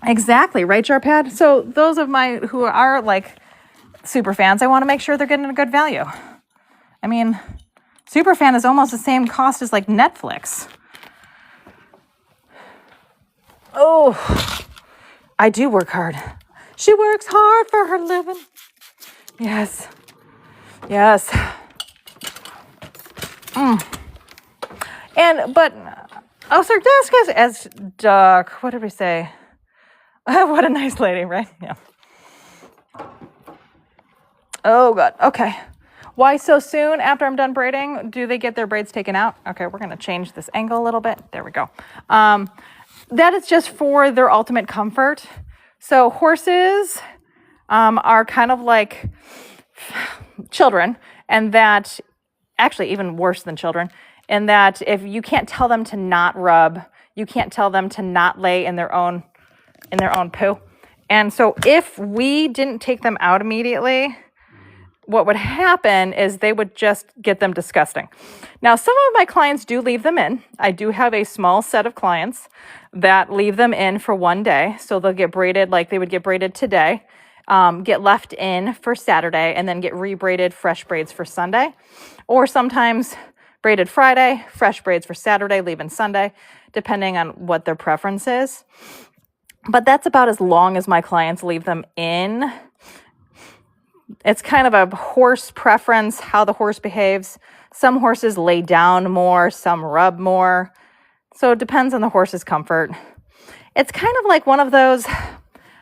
Exactly, right, Jarpad? So those of my who are like super fans, I want to make sure they're getting a good value. I mean, Superfan is almost the same cost as like Netflix. Oh, I do work hard. She works hard for her living. Yes. Yes. But Sardascus as Duck, what did we say? What a nice lady, right? Yeah. Oh, God. Okay. Why so soon after I'm done braiding? Do they get their braids taken out? Okay, we're going to change this angle a little bit. There we go. That is just for their ultimate comfort. So horses are kind of like children, and that actually even worse than children, in that if you can't tell them to not rub, you can't tell them to not lay in their own poo. And so if we didn't take them out immediately, what would happen is they would just get them disgusting. Now, some of my clients do leave them in. I do have a small set of clients that leave them in for one day. So they'll get braided like they would get braided today, get left in for Saturday, and then get rebraided fresh braids for Sunday. Or sometimes braided Friday, fresh braids for Saturday, leaving Sunday, depending on what their preference is. But that's about as long as my clients leave them in. It's kind of a horse preference, how the horse behaves. Some horses lay down more, some rub more. So it depends on the horse's comfort. It's kind of like one of those,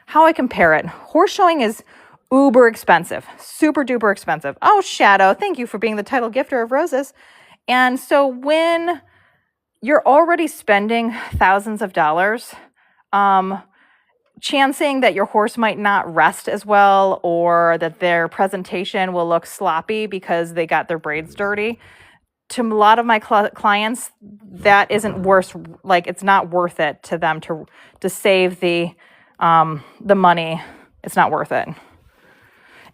how I compare it. Horse showing is uber expensive, super duper expensive. Oh, Shadow, thank you for being the title gifter of roses. And so when you're already spending thousands of dollars, chancing that your horse might not rest as well, or that their presentation will look sloppy because they got their braids dirty, to a lot of my clients, that isn't worth, like, it's not worth it to them to save the money. It's not worth it.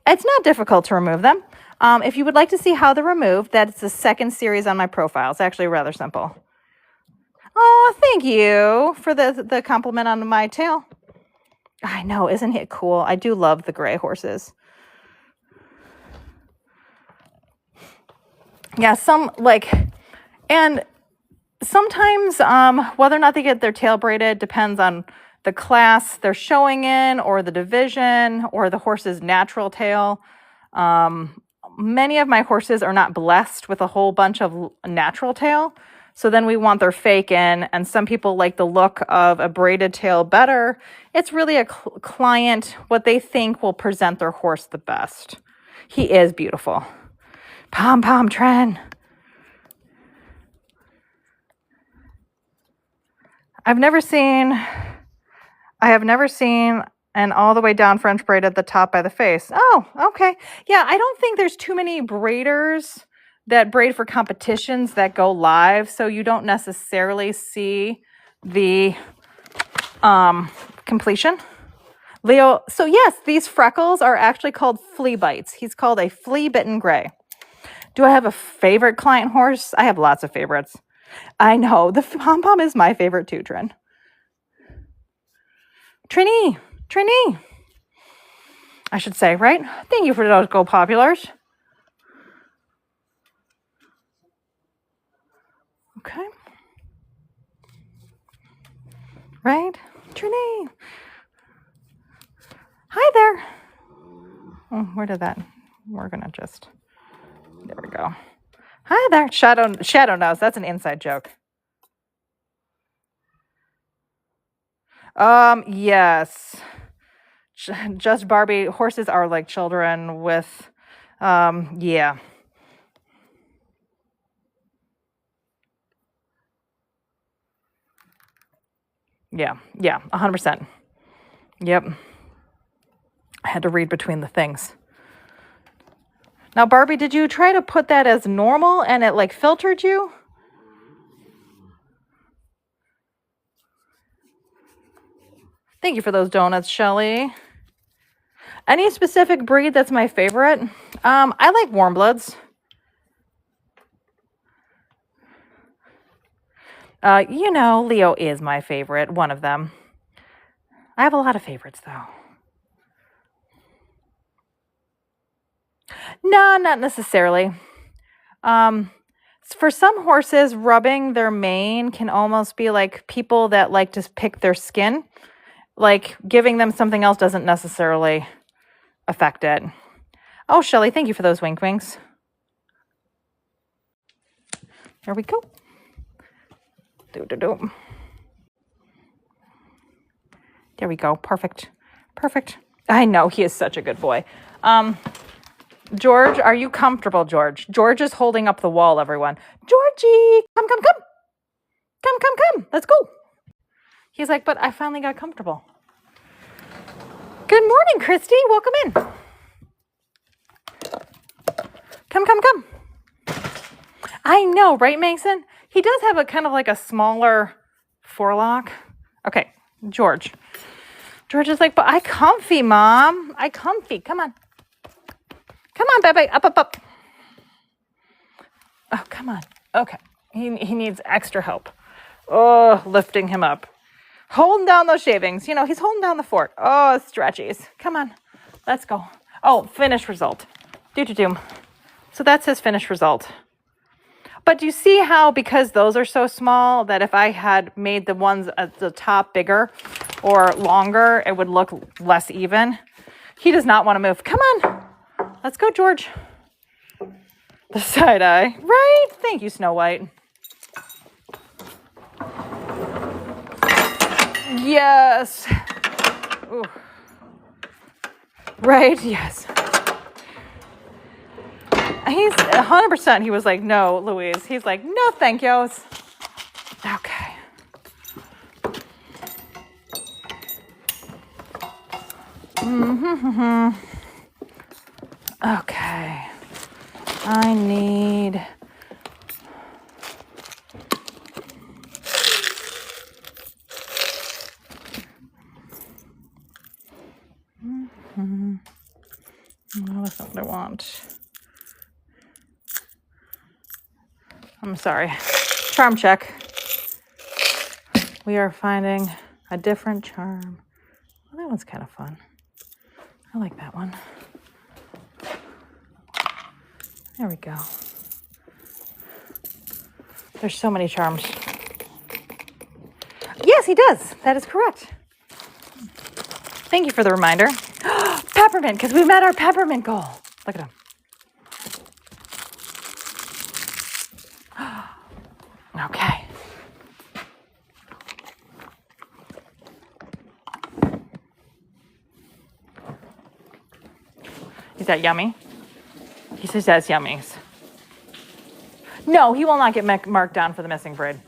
It's not difficult to remove them. If you would like to see how they're removed, that's the second series on my profile. It's actually rather simple. Oh, thank you for the compliment on my tail. I know, isn't it cool? I do love the gray horses. Yeah, and sometimes whether or not they get their tail braided depends on the class they're showing in, or the division, or the horse's natural tail. Many of my horses are not blessed with a whole bunch of natural tail. So then we want their fake in, and some people like the look of a braided tail better. It's really a client, what they think will present their horse the best. He is beautiful. Pom-pom Tren. I have never seen an all the way down French braid at the top by the face. Oh, okay. Yeah, I don't think there's too many braiders that braid for competitions that go live, so you don't necessarily see the completion. Leo, so yes, these freckles are actually called flea bites. He's called a flea-bitten gray. Do I have a favorite client horse? I have lots of favorites. I know, the pom-pom is my favorite too, Trin. Trini, I should say, right? Thank you for those Go Populars. Okay. Right? Trini. Hi there. Oh, where did that? We're going to just, there we go. Hi there. Shadow knows. That's an inside joke. Yes. Just Barbie. Horses are like children with, yeah. Yeah, 100%. Yep. I had to read between the things. Now, Barbie, did you try to put that as normal and it like filtered you? Thank you for those donuts, Shelly. Any specific breed that's my favorite? I like warm bloods. Leo is my favorite, one of them. I have a lot of favorites, though. No, not necessarily. For some horses, rubbing their mane can almost be like people that like to pick their skin. like giving them something else doesn't necessarily affect it. Oh, Shelly, thank you for those wink winks. There we go. Do. There we go. Perfect. I know he is such a good boy. George, are you comfortable, George? George is holding up the wall, everyone. Georgie, come. Come. Let's go. He's like, but I finally got comfortable. Good morning, Christy. Welcome in. Come. I know, right, Mason? He does have a kind of like a smaller forelock. Okay, George. George is like, but I comfy, Mom. I comfy. Come on. Come on, baby. Up. Oh, come on. Okay. He needs extra help. Oh, lifting him up. Holding down those shavings. You know, he's holding down the fort. Oh, stretchies. Come on. Let's go. Oh, finished result. Do. So that's his finished result. But do you see how, because those are so small, that if I had made the ones at the top bigger or longer, it would look less even? He does not want to move. Come on. Let's go, George. The side eye. Right? Thank you, Snow White. Yes. Ooh. Right? Yes. He's 100%. He was like, no, Louise. He's like, no, thank yous. Okay. Okay. I need... No, that's not what I want. I'm sorry. Charm check. We are finding a different charm. Well, that one's kind of fun. I like that one. There we go. There's so many charms. Yes, he does. That is correct. Thank you for the reminder. Peppermint, because we met our peppermint goal. Look at him. Okay. Is that yummy? He says that's yummies. No, he will not get marked down for the missing braid.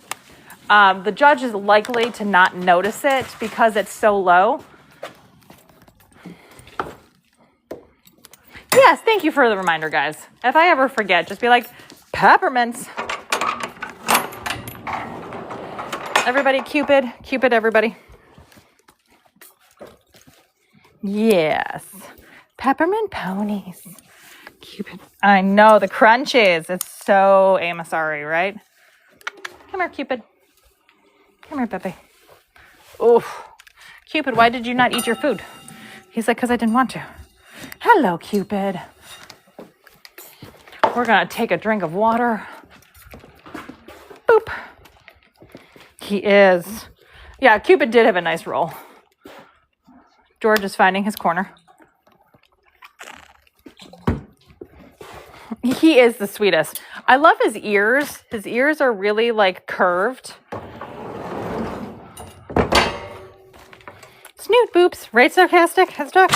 The judge is likely to not notice it because it's so low. Yes, thank you for the reminder, guys. If I ever forget, just be like, peppermints. Everybody, Cupid, everybody. Yes. Peppermint ponies. Cupid. I know, the crunches. It's so Amos-y, right? Come here, Cupid. Come here, Pepe. Oof. Cupid, why did you not eat your food? He's like, because I didn't want to. Hello, Cupid. We're going to take a drink of water. Boop. He is. Yeah, Cupid did have a nice roll. George is finding his corner. He is the sweetest. I love his ears. His ears are really like curved. Snoot boops. Right, sarcastic? His duck.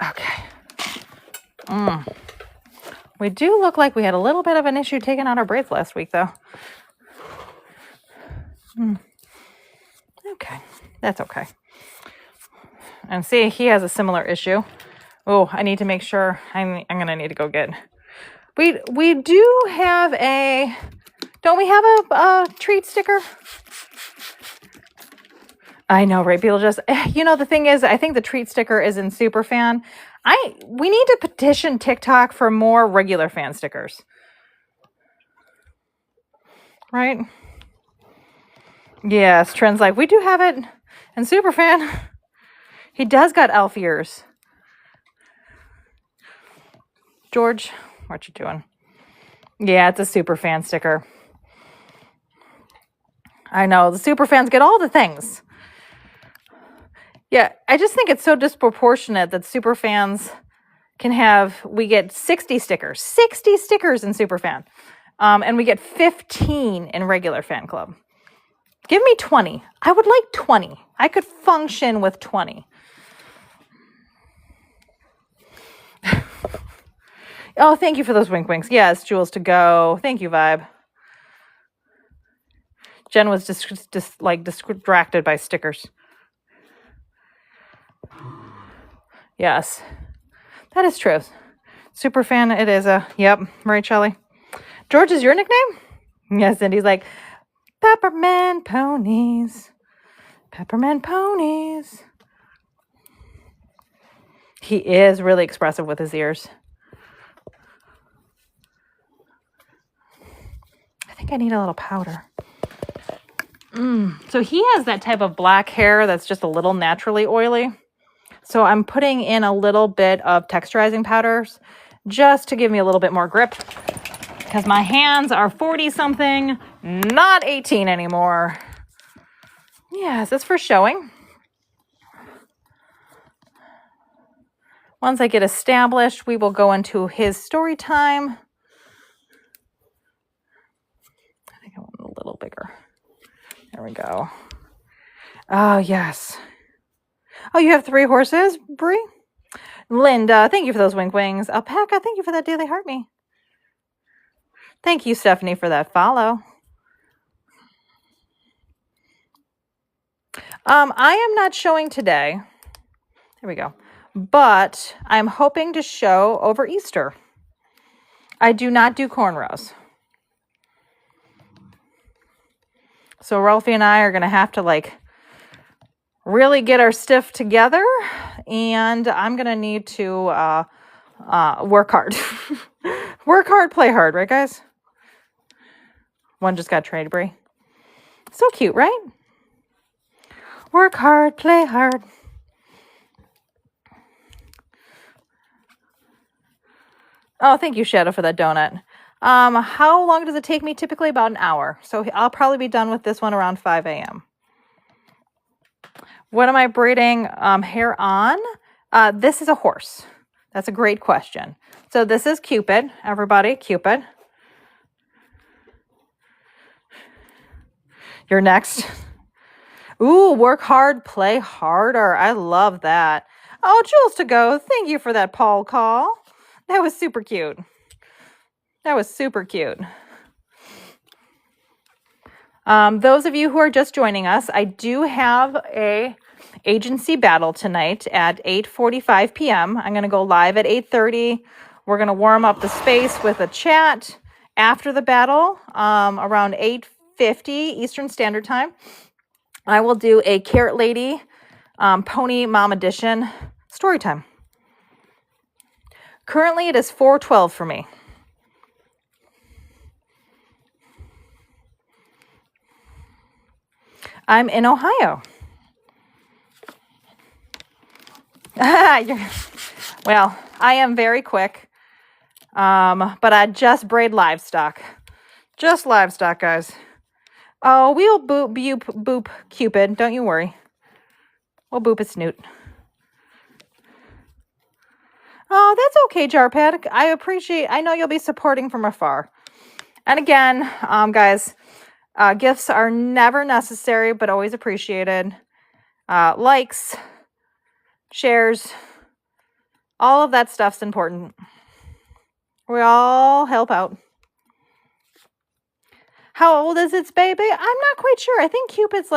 Okay. We do look like we had a little bit of an issue taking out our braids last week, though. Okay. That's okay. And see, he has a similar issue. Oh, I need to make sure. I'm going to need to go get... We do have a... Don't we have a treat sticker? I know, right? People just... You know, the thing is, I think the treat sticker is in Superfan. We need to petition TikTok for more regular fan stickers. Right? Yes, Trend's like, we do have it in Superfan. He does got elf ears. George, what you doing? Yeah, it's a Superfan sticker. I know, the Superfans get all the things. Yeah, I just think it's so disproportionate that superfans we get 60 stickers in superfan, and we get 15 in regular fan club. Give me 20. I would like 20. I could function with 20. Oh, thank you for those wink winks. Yes, Jules to go. Thank you, Vibe. Jen was just distracted by stickers. Yes, that is true. Superfan, it is a, yep, right, Shelley? George is your nickname? Yes, Cindy's like, Peppermint Ponies. Peppermint Ponies. He is really expressive with his ears. I think I need a little powder. So he has that type of black hair that's just a little naturally oily. So I'm putting in a little bit of texturizing powders just to give me a little bit more grip, because my hands are 40-something, not 18 anymore. Yes, it's for showing. Once I get established, we will go into his story time. I think I want it a little bigger. There we go. Oh, yes. Oh, you have 3 horses, Brie? Linda, thank you for those wink wings. Alpaca, thank you for that daily heart me. Thank you, Stephanie, for that follow. I am not showing today. There we go. But I'm hoping to show over Easter. I do not do cornrows. So Ralphie and I are going to have to really get our stiff together, and I'm going to need to work hard. Work hard, play hard, right, guys? One just got traded, Brie. So cute, right? Work hard, play hard. Oh, thank you, Shadow, for that donut. How long does it take me? Typically about an hour. So I'll probably be done with this one around 5 a.m. What am I braiding hair on? This is a horse. That's a great question. So this is Cupid, everybody, Cupid. You're next. Ooh, work hard, play harder. I love that. Oh, Jules to go. Thank you for that Paul call. That was super cute. That was super cute. Those of you who are just joining us, I do have a agency battle tonight at 8:45 p.m. I'm going to go live at 8:30. We're going to warm up the space with a chat after the battle around 8:50 Eastern Standard Time. I will do a Carrot Lady Pony Mom Edition story time. Currently, it is 4:12 for me. I'm in Ohio. Well, I am very quick, but I just braid livestock. Just livestock, guys. Oh, we'll boop Cupid. Don't you worry. We'll boop its snoot. Oh, that's okay, Jarpad. I know you'll be supporting from afar. And again, guys, gifts are never necessary, but always appreciated. Likes, shares, all of that stuff's important. We all help out. How old is its baby? I'm not quite sure. I think Cupid's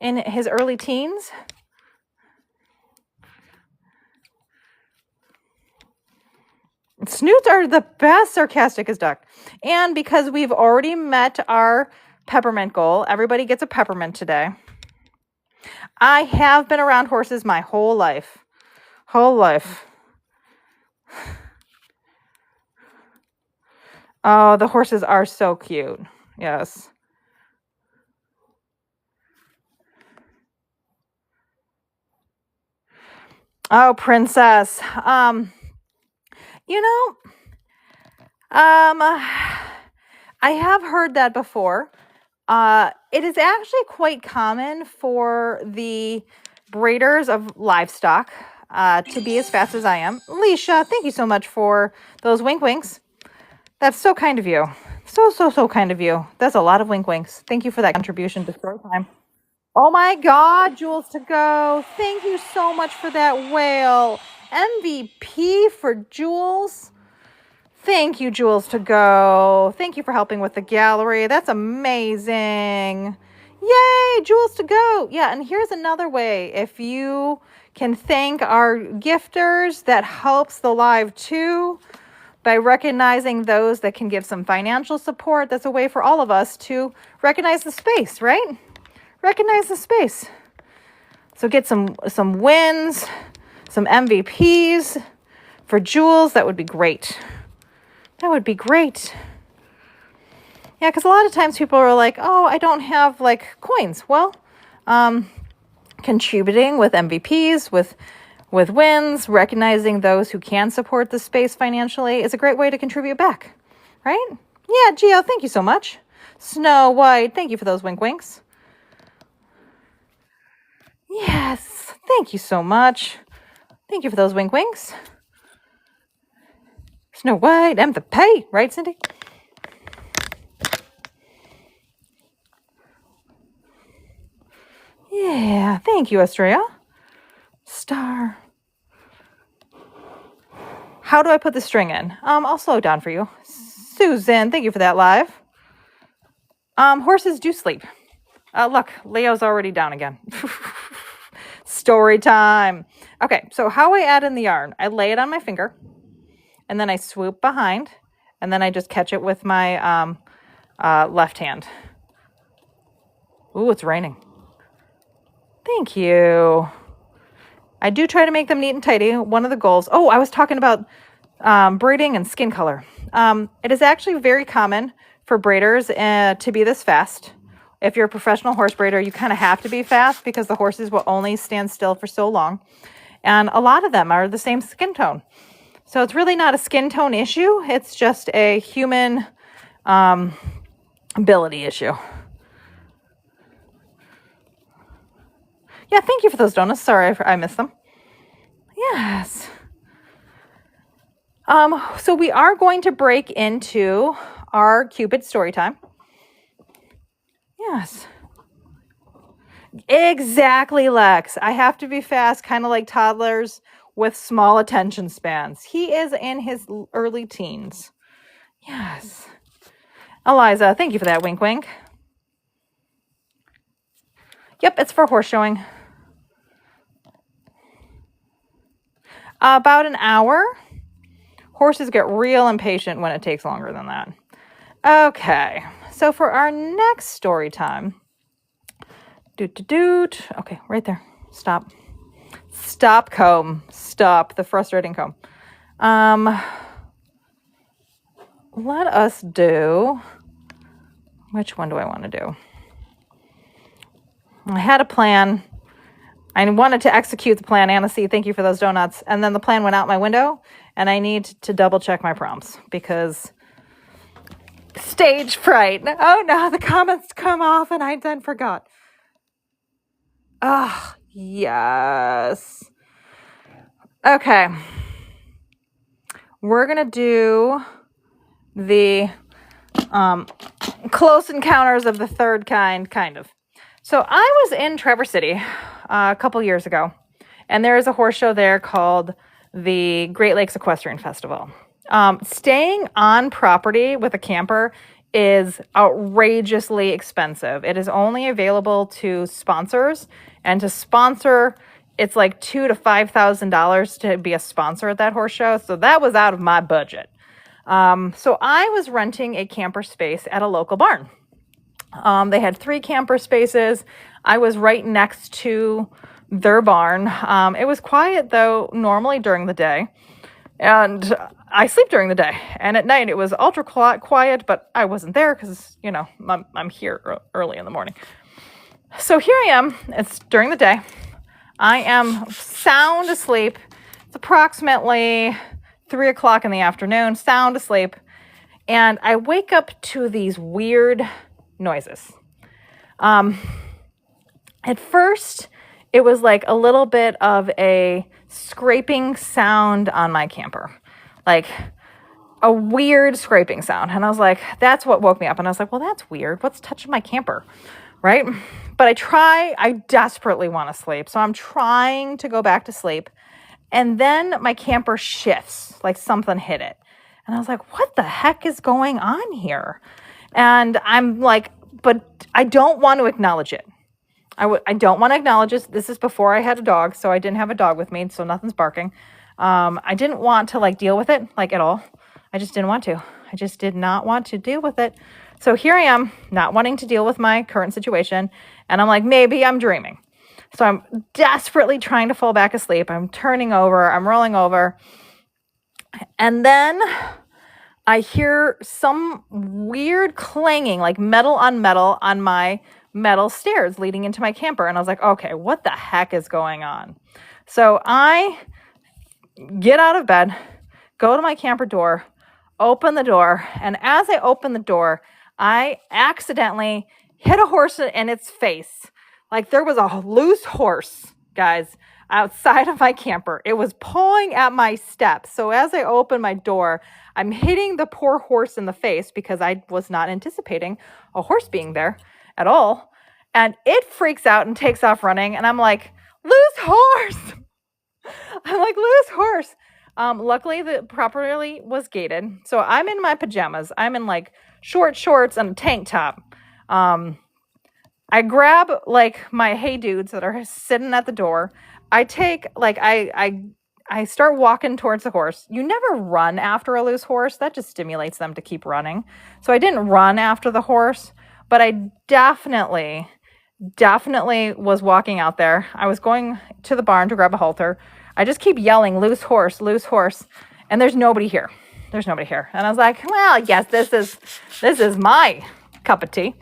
in his early teens. Snoots are the best, sarcastic as duck. And because we've already met our peppermint goal, everybody gets a peppermint today. I have been around horses my whole life. Oh, the horses are so cute. Yes. Oh, princess. I have heard that before. It is actually quite common for the breeders of livestock to be as fast as I am. Alicia, thank you so much for those wink winks. That's so kind of you. So kind of you. That's a lot of wink winks. Thank you for that contribution to story time. Oh my God, Jules to go. Thank you so much for that whale. MVP for Jules. Thank you, Jules to go. Thank you for helping with the gallery. That's amazing. Yay, Jules to go. Yeah, and here's another way. If you can thank our gifters, that helps the live too. By recognizing those that can give some financial support, that's a way for all of us to recognize the space, right? Recognize the space. So get some wins, some MVPs for Jules. That would be great. That would be great. Yeah, because a lot of times people are like, oh, I don't have like coins. Well, contributing with MVPs, with wins, recognizing those who can support the space financially is a great way to contribute back, right? Yeah, Gio, thank you so much. Snow White, thank you for those wink winks. Yes, thank you so much. Thank you for those wink winks. Snow White, MVP, right, Cindy? Yeah, thank you, Estrella. Star. How do I put the string in? I'll slow down for you. Susan, thank you for that live. Horses do sleep. Look, Leo's already down again. Story time. Okay, so how I add in the yarn. I lay it on my finger, and then I swoop behind, and then I just catch it with my left hand. Ooh, it's raining. Thank you. I do try to make them neat and tidy. One of the goals. Oh, I was talking about braiding and skin color. It is actually very common for braiders to be this fast. If you're a professional horse braider, you kind of have to be fast because the horses will only stand still for so long. And a lot of them are the same skin tone. So it's really not a skin tone issue. It's just a human ability issue. Yeah, thank you for those donuts. Sorry, I missed them. Yes. So we are going to break into our Cupid story time. Yes. Exactly, Lex. I have to be fast, kind of like toddlers with small attention spans. He is in his early teens. Yes. Eliza, thank you for that wink wink. Yep, it's for horse showing. About an hour. Horses get real impatient when it takes longer than that. Okay, so for our next story time, okay, right there. Stop. Stop comb. Stop the frustrating comb. Let us do, which one do I want to do? I had a plan. I wanted to execute the plan. Anna C., thank you for those donuts. And then the plan went out my window, and I need to double check my prompts because stage fright. Oh no, the comments come off and I then forgot. Oh, yes. Okay. We're going to do the Close Encounters of the Third Kind, kind of. So I was in Traverse City a couple years ago, and there is a horse show there called the Great Lakes Equestrian Festival. Staying on property with a camper is outrageously expensive. It is only available to sponsors, and to sponsor, it's like $2,000 to $5,000 to be a sponsor at that horse show. So that was out of my budget. So I was renting a camper space at a local barn. They had 3 camper spaces. I was right next to their barn. It was quiet though, normally during the day. And I sleep during the day. And at night it was ultra quiet, but I wasn't there because, you know, I'm here early in the morning. So here I am. It's during the day. I am sound asleep. It's approximately 3 o'clock in the afternoon, sound asleep. And I wake up to these weird noises. At first, it was like a little bit of a scraping sound on my camper, like a weird scraping sound. And I was like, that's what woke me up. And I was like, well, that's weird. What's touching my camper? Right? But I desperately want to sleep. So I'm trying to go back to sleep. And then my camper shifts, like something hit it. And I was like, what the heck is going on here? And I'm like, but I don't want to acknowledge it. I don't want to acknowledge it. This is before I had a dog, so I didn't have a dog with me, so nothing's barking. I didn't want to like deal with it like at all. I just didn't want to. I just did not want to deal with it. So here I am, not wanting to deal with my current situation. And I'm like, maybe I'm dreaming. So I'm desperately trying to fall back asleep. I'm turning over, I'm rolling over. And then I hear some weird clanging, like metal on my metal stairs leading into my camper. And I was like, okay, what the heck is going on? So I get out of bed, go to my camper door, open the door. And as I open the door, I accidentally hit a horse in its face. Like there was a loose horse, guys, outside of my camper. It was pulling at my steps. So as I open my door, I'm hitting the poor horse in the face because I was not anticipating a horse being there at all. And it freaks out and takes off running. And I'm like, loose horse. I'm like, loose horse. Luckily, the property was gated. So I'm in my pajamas. I'm in like short shorts and a tank top. I grab like my hey dudes that are sitting at the door. I take like, I start walking towards the horse. You never run after a loose horse. That just stimulates them to keep running. So I didn't run after the horse, but I definitely was walking out there. I was going to the barn to grab a halter. I just keep yelling, loose horse, and there's nobody here. And I was like, well, yes, this is my cup of tea.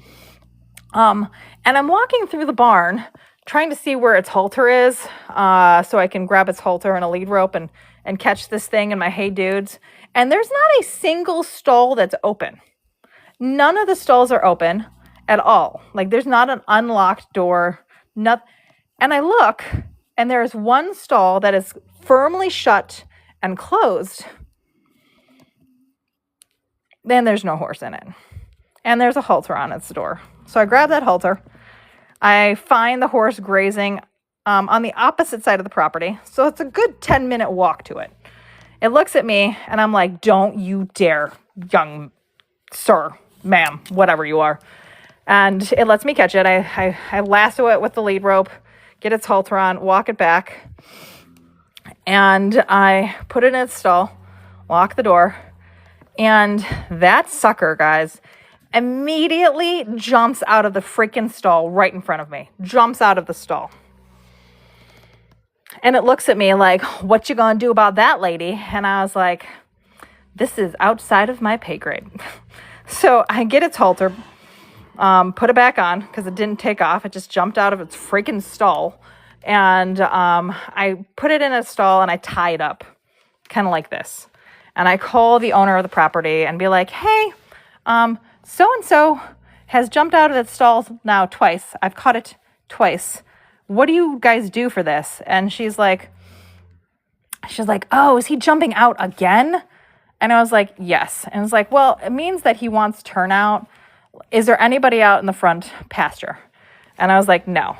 And I'm walking through the barn trying to see where its halter is, so I can grab its halter and a lead rope and catch this thing in my hay dudes. And there's not a single stall that's open. None of the stalls are open at all. Like there's not an unlocked door. And I look, and there's one stall that is firmly shut and closed. Then there's no horse in it. And there's a halter on its door. So I grab that halter. I find the horse grazing on the opposite side of the property. So it's a good 10-minute walk to it. It looks at me, and I'm like, don't you dare, young sir, ma'am, whatever you are. And it lets me catch it. I lasso it with the lead rope, get its halter on, walk it back. And I put it in its stall, lock the door. And that sucker, guys, immediately jumps out of the freaking stall right in front of me. Jumps out of the stall. And it looks at me like, what you gonna do about that, lady? And I was like, this is outside of my pay grade. So I get its halter, put it back on because it didn't take off. It just jumped out of its freaking stall. And I put it in a stall and I tie it up kind of like this. And I call the owner of the property and be like, hey, so-and-so has jumped out of its stall now twice. I've caught it twice. What do you guys do for this? And she's like, oh, is he jumping out again? And I was like, yes. And it's like, well, it means that he wants turnout. Is there anybody out in the front pasture? And I was like, no.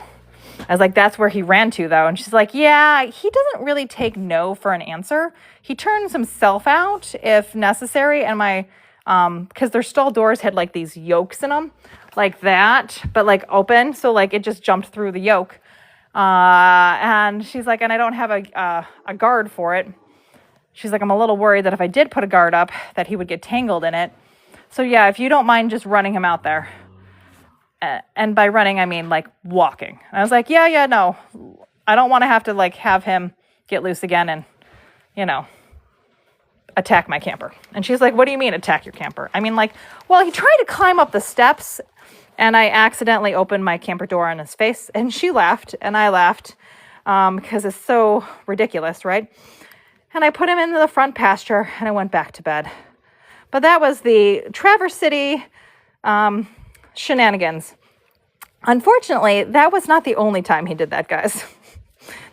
I was like, that's where he ran to, though. And she's like, yeah, he doesn't really take no for an answer. He turns himself out if necessary. And my, because their stall doors had like these yokes in them, like that, but like open. So like it just jumped through the yoke. And she's like, and I don't have a guard for it. She's like, I'm a little worried that if I did put a guard up, that he would get tangled in it. So yeah, if you don't mind just running him out there. And by running, I mean like walking. And I was like, yeah, no. I don't want to have to like have him get loose again and, attack my camper. And she's like, what do you mean attack your camper? I mean like, well, he tried to climb up the steps and I accidentally opened my camper door on his face. And she laughed and I laughed because it's so ridiculous, right? And I put him into the front pasture and I went back to bed. But that was the Traverse City shenanigans. Unfortunately, that was not the only time he did that, guys.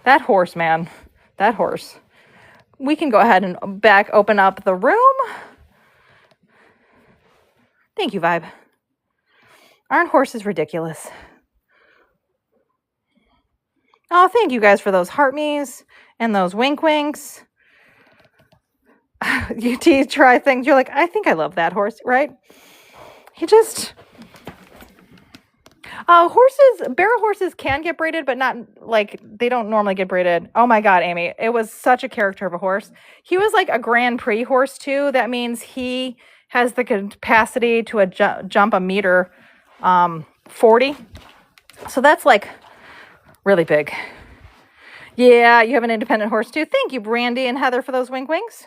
That horse, man. That horse. We can go ahead and open up the room. Thank you, Vibe. Aren't horses ridiculous? Oh, thank you guys for those heart me's and those wink winks. You try things. You're like, I think I love that horse, right? He just... barrel horses can get braided, but not like they don't normally get braided. Oh my God, Amy, it was such a character of a horse. He was like a Grand Prix horse too. That means he has the capacity to jump a meter 40. So that's like really big. Yeah, you have an independent horse too. Thank you, Brandy and Heather, for those wink winks.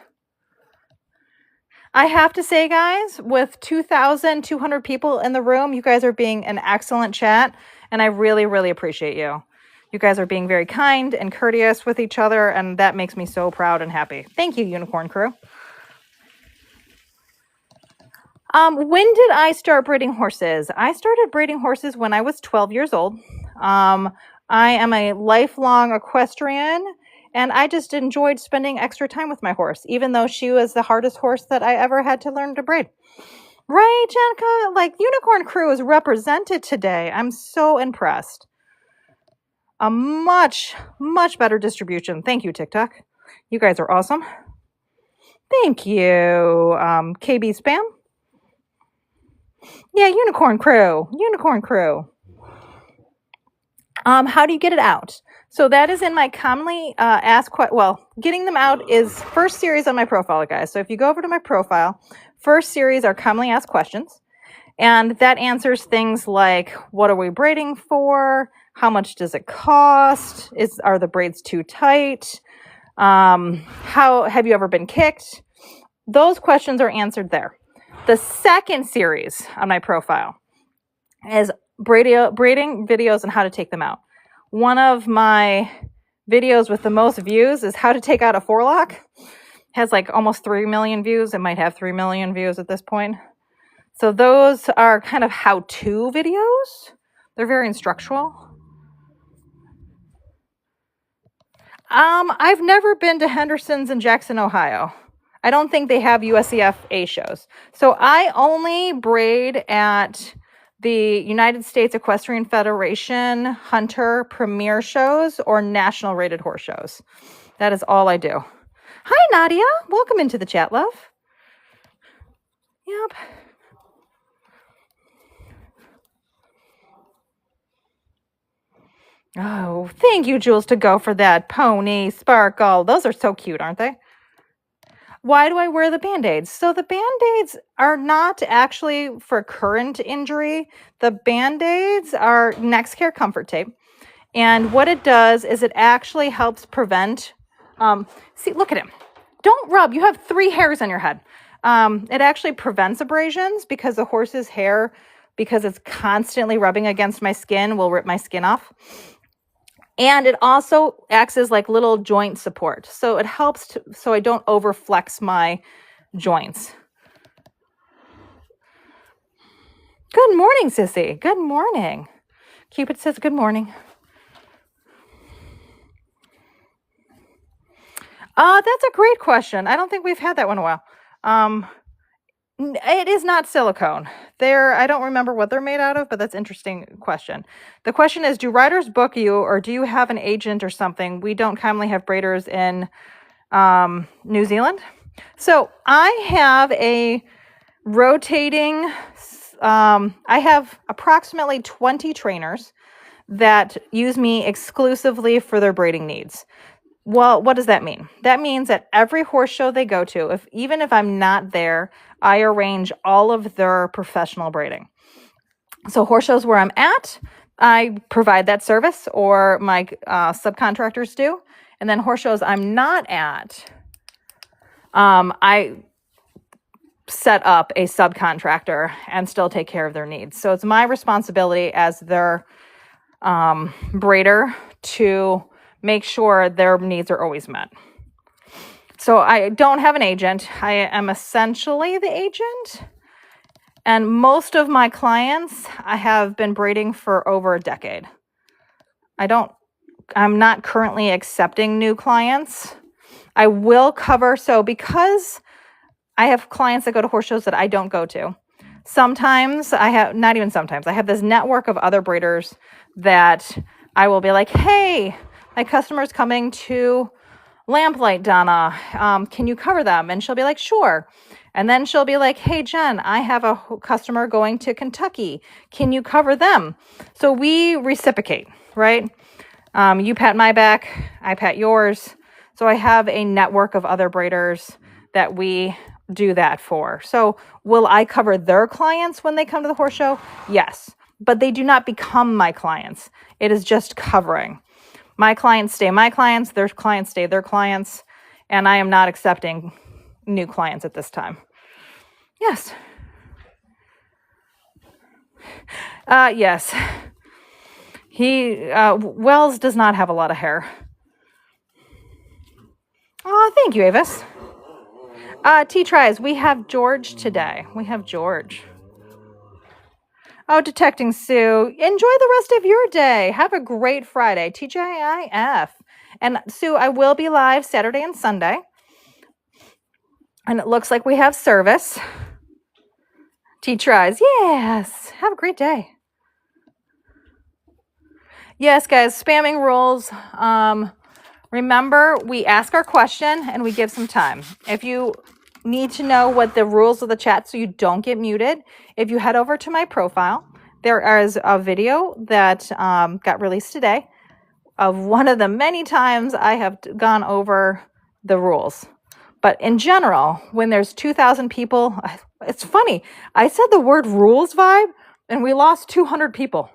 I have to say, guys, with 2,200 people in the room, you guys are being an excellent chat, and I really, really appreciate you. You guys are being very kind and courteous with each other, and that makes me so proud and happy. Thank you, Unicorn Crew. When did I start breeding horses? I started breeding horses when I was 12 years old. I am a lifelong equestrian, and I just enjoyed spending extra time with my horse, even though she was the hardest horse that I ever had to learn to braid. Right, Jenica? Like, Unicorn Crew is represented today. I'm so impressed. A much, much better distribution. Thank you, TikTok. You guys are awesome. Thank you, KB Spam. Yeah, Unicorn Crew. Unicorn Crew. How do you get it out? So that is in my commonly asked getting them out is first series on my profile, guys. So if you go over to my profile, first series are commonly asked questions. And that answers things like, what are we braiding for? How much does it cost? Are the braids too tight? How have you ever been kicked? Those questions are answered there. The second series on my profile is braiding videos and how to take them out. One of my videos with the most views is how to take out a forelock. Has like almost 3 million views. It might have 3 million views at this point. So those are kind of how-to videos. They're very instructional. I've never been to Henderson's in Jackson, Ohio. I don't think they have USEF A shows. So I only braid at the United States Equestrian Federation Hunter Premier shows or national rated horse shows. That is all I do. Hi, Nadia. Welcome into the chat, love. Yep. Oh, thank you, Jules, to go for that. Pony, Sparkle. Those are so cute, aren't they? Why do I wear the Band-Aids? So the Band-Aids are not actually for current injury. The Band-Aids are Next Care Comfort Tape. And what it does is it actually helps prevent, see, look at him. Don't rub. You have 3 hairs on your head. It actually prevents abrasions because the horse's hair, because it's constantly rubbing against my skin, will rip my skin off. And it also acts as like little joint support. So it helps so I don't overflex my joints. Good morning, Sissy. Good morning. Cupid says good morning. That's a great question. I don't think we've had that one in a while. It is not silicone. I don't remember what they're made out of, but that's an interesting question. The question is, do riders book you or do you have an agent or something? We don't commonly have braiders in New Zealand. So I have a rotating, I have approximately 20 trainers that use me exclusively for their braiding needs. Well, what does that mean? That means that every horse show they go to, even if I'm not there, I arrange all of their professional braiding. So horse shows where I'm at, I provide that service, or my subcontractors do. And then horse shows I'm not at, I set up a subcontractor and still take care of their needs. So it's my responsibility as their braider to make sure their needs are always met. So I don't have an agent. I am essentially the agent. And most of my clients I have been braiding for over a decade. I don't I'm not currently accepting new clients. I will cover, so because I have clients that go to horse shows that I don't go to. Sometimes I have, not even sometimes, I have this network of other breeders that I will be like, hey, my customer's coming to Lamplight, Donna. Can you cover them? And she'll be like, sure. And then she'll be like, hey, Jen, I have a customer going to Kentucky. Can you cover them? So we reciprocate, right? You pat my back, I pat yours. So I have a network of other breeders that we do that for. So will I cover their clients when they come to the horse show? Yes, but they do not become my clients. It is just covering. My clients stay my clients, their clients stay their clients, and I am not accepting new clients at this time. Yes. Yes. Wells does not have a lot of hair. Oh, thank you, Avis. T-Tries, we have George today. We have George. Oh, Detecting Sue. Enjoy the rest of your day. Have a great Friday. TGIF. And Sue, I will be live Saturday and Sunday. And it looks like we have service. T-Tries. Yes. Have a great day. Yes, guys, spamming rules. Remember, we ask our question and we give some time. If you need to know what the rules of the chat so you don't get muted, if you head over to my profile, there is a video that got released today of one of the many times I have gone over the rules. But in general, when there's 2,000 people, it's funny. I said the word rules vibe and we lost 200 people.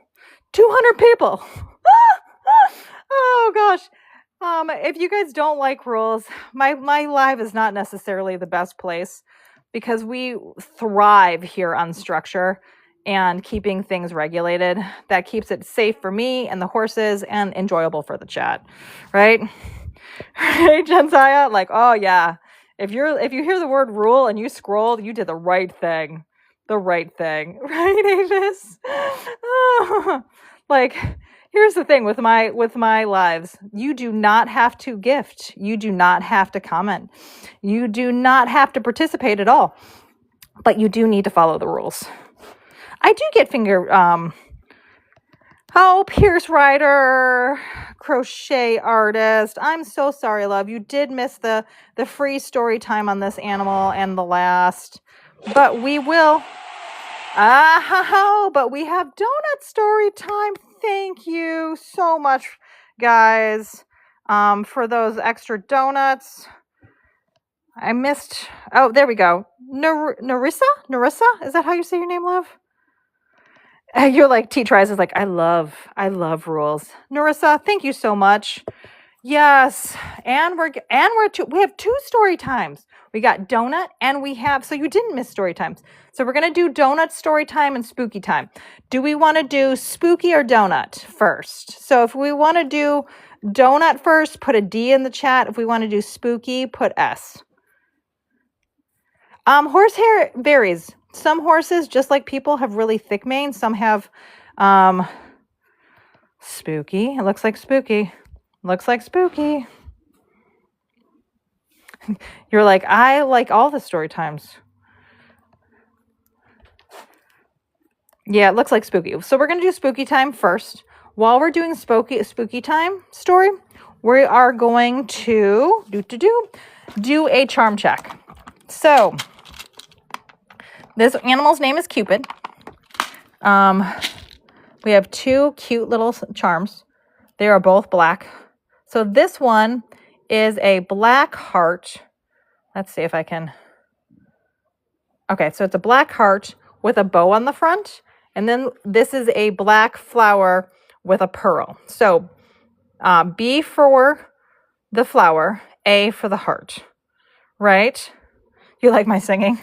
200 people. Oh gosh. If you guys don't like rules, my live is not necessarily the best place because we thrive here on structure and keeping things regulated. That keeps it safe for me and the horses and enjoyable for the chat, right? Right, Jensaya? Like, oh yeah. If you hear the word rule and you scroll, you did the right thing. The right thing. Right, Avis? Oh, like, here's the thing with my lives. You do not have to gift. You do not have to comment. You do not have to participate at all. But you do need to follow the rules. I do get Pierce Rider, crochet artist. I'm so sorry, love. You did miss the free story time on this animal and the last. But we will. But we have donut story time. Thank you so much, guys, for those extra donuts. I missed. Oh, there we go. Narissa? Is that how you say your name, love? You're like, T-Tries is like, I love rules. Narissa, thank you so much. Yes, and we have two story times. We got donut and we have, so you didn't miss story times. So we're going to do donut story time and spooky time. Do we want to do spooky or donut first? So if we want to do donut first, put a D in the chat. If we want to do spooky, put S. Horsehair varies. Some horses, just like people, have really thick mane. Some have spooky. It looks like spooky. Looks like spooky. You're like, I like all the story times. Yeah, it looks like spooky. So we're going to do spooky time first. While we're doing spooky time story, we are going to do a charm check. So this animal's name is Cupid. We have two cute little charms. They are both black. So this one is a black heart. Let's see if I can. Okay, so it's a black heart with a bow on the front. And then this is a black flower with a pearl. So B for the flower, A for the heart. Right? You like my singing?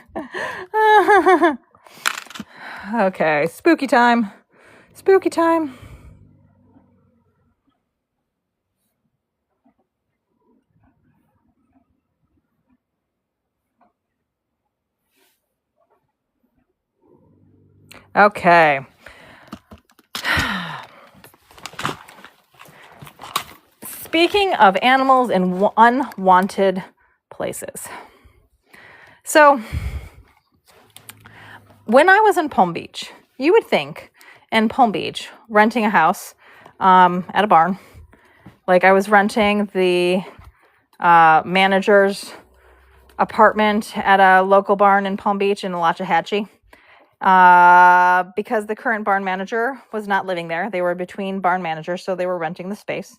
Okay, spooky time. Spooky time. Okay. Speaking of animals in unwanted places. So when I was in Palm Beach, you would think in Palm Beach, renting a house at a barn, like I was renting the manager's apartment at a local barn in Palm Beach in Waxahachie, because the current barn manager was not living there. They were between barn managers, so they were renting the space.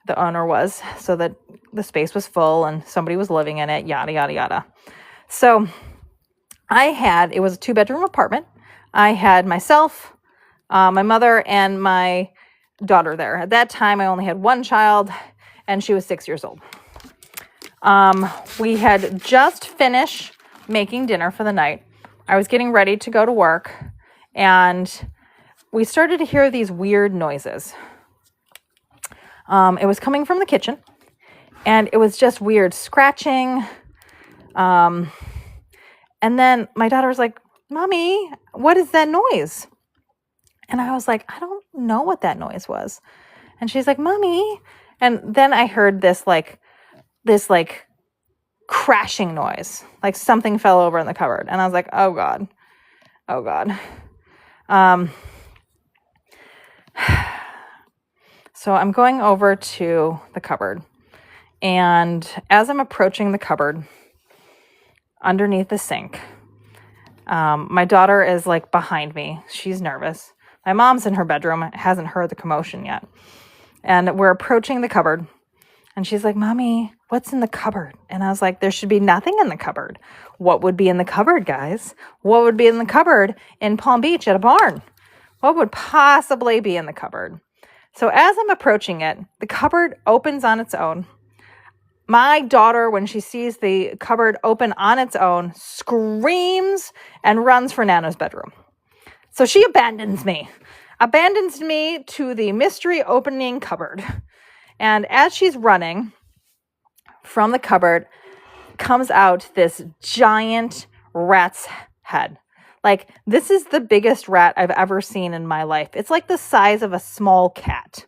The owner was, so that the space was full and somebody was living in it, yada, yada, yada. So it was a 2-bedroom apartment. I had myself, my mother, and my daughter there. At that time, I only had one child, and she was 6 years old. We had just finished making dinner for the night. I was getting ready to go to work, and we started to hear these weird noises. It was coming from the kitchen, and it was just weird scratching. And then my daughter was like, "Mommy, what is that noise?" And I was like, "I don't know what that noise was." And she's like, "Mommy." And then I heard this crashing noise, like something fell over in the cupboard. And I was like, oh God. So I'm going over to the cupboard. And as I'm approaching the cupboard, underneath the sink, my daughter is like behind me. She's nervous. My mom's in her bedroom, hasn't heard the commotion yet. And we're approaching the cupboard. And she's like, "Mommy, what's in the cupboard?" And I was like, there should be nothing in the cupboard. What would be in the cupboard, guys? What would be in the cupboard in Palm Beach at a barn? What would possibly be in the cupboard? So as I'm approaching it, the cupboard opens on its own. My daughter, when she sees the cupboard open on its own, screams and runs for Nana's bedroom. So she abandons me to the mystery opening cupboard. And as she's running from the cupboard, comes out this giant rat's head. Like, this is the biggest rat I've ever seen in my life. It's like the size of a small cat,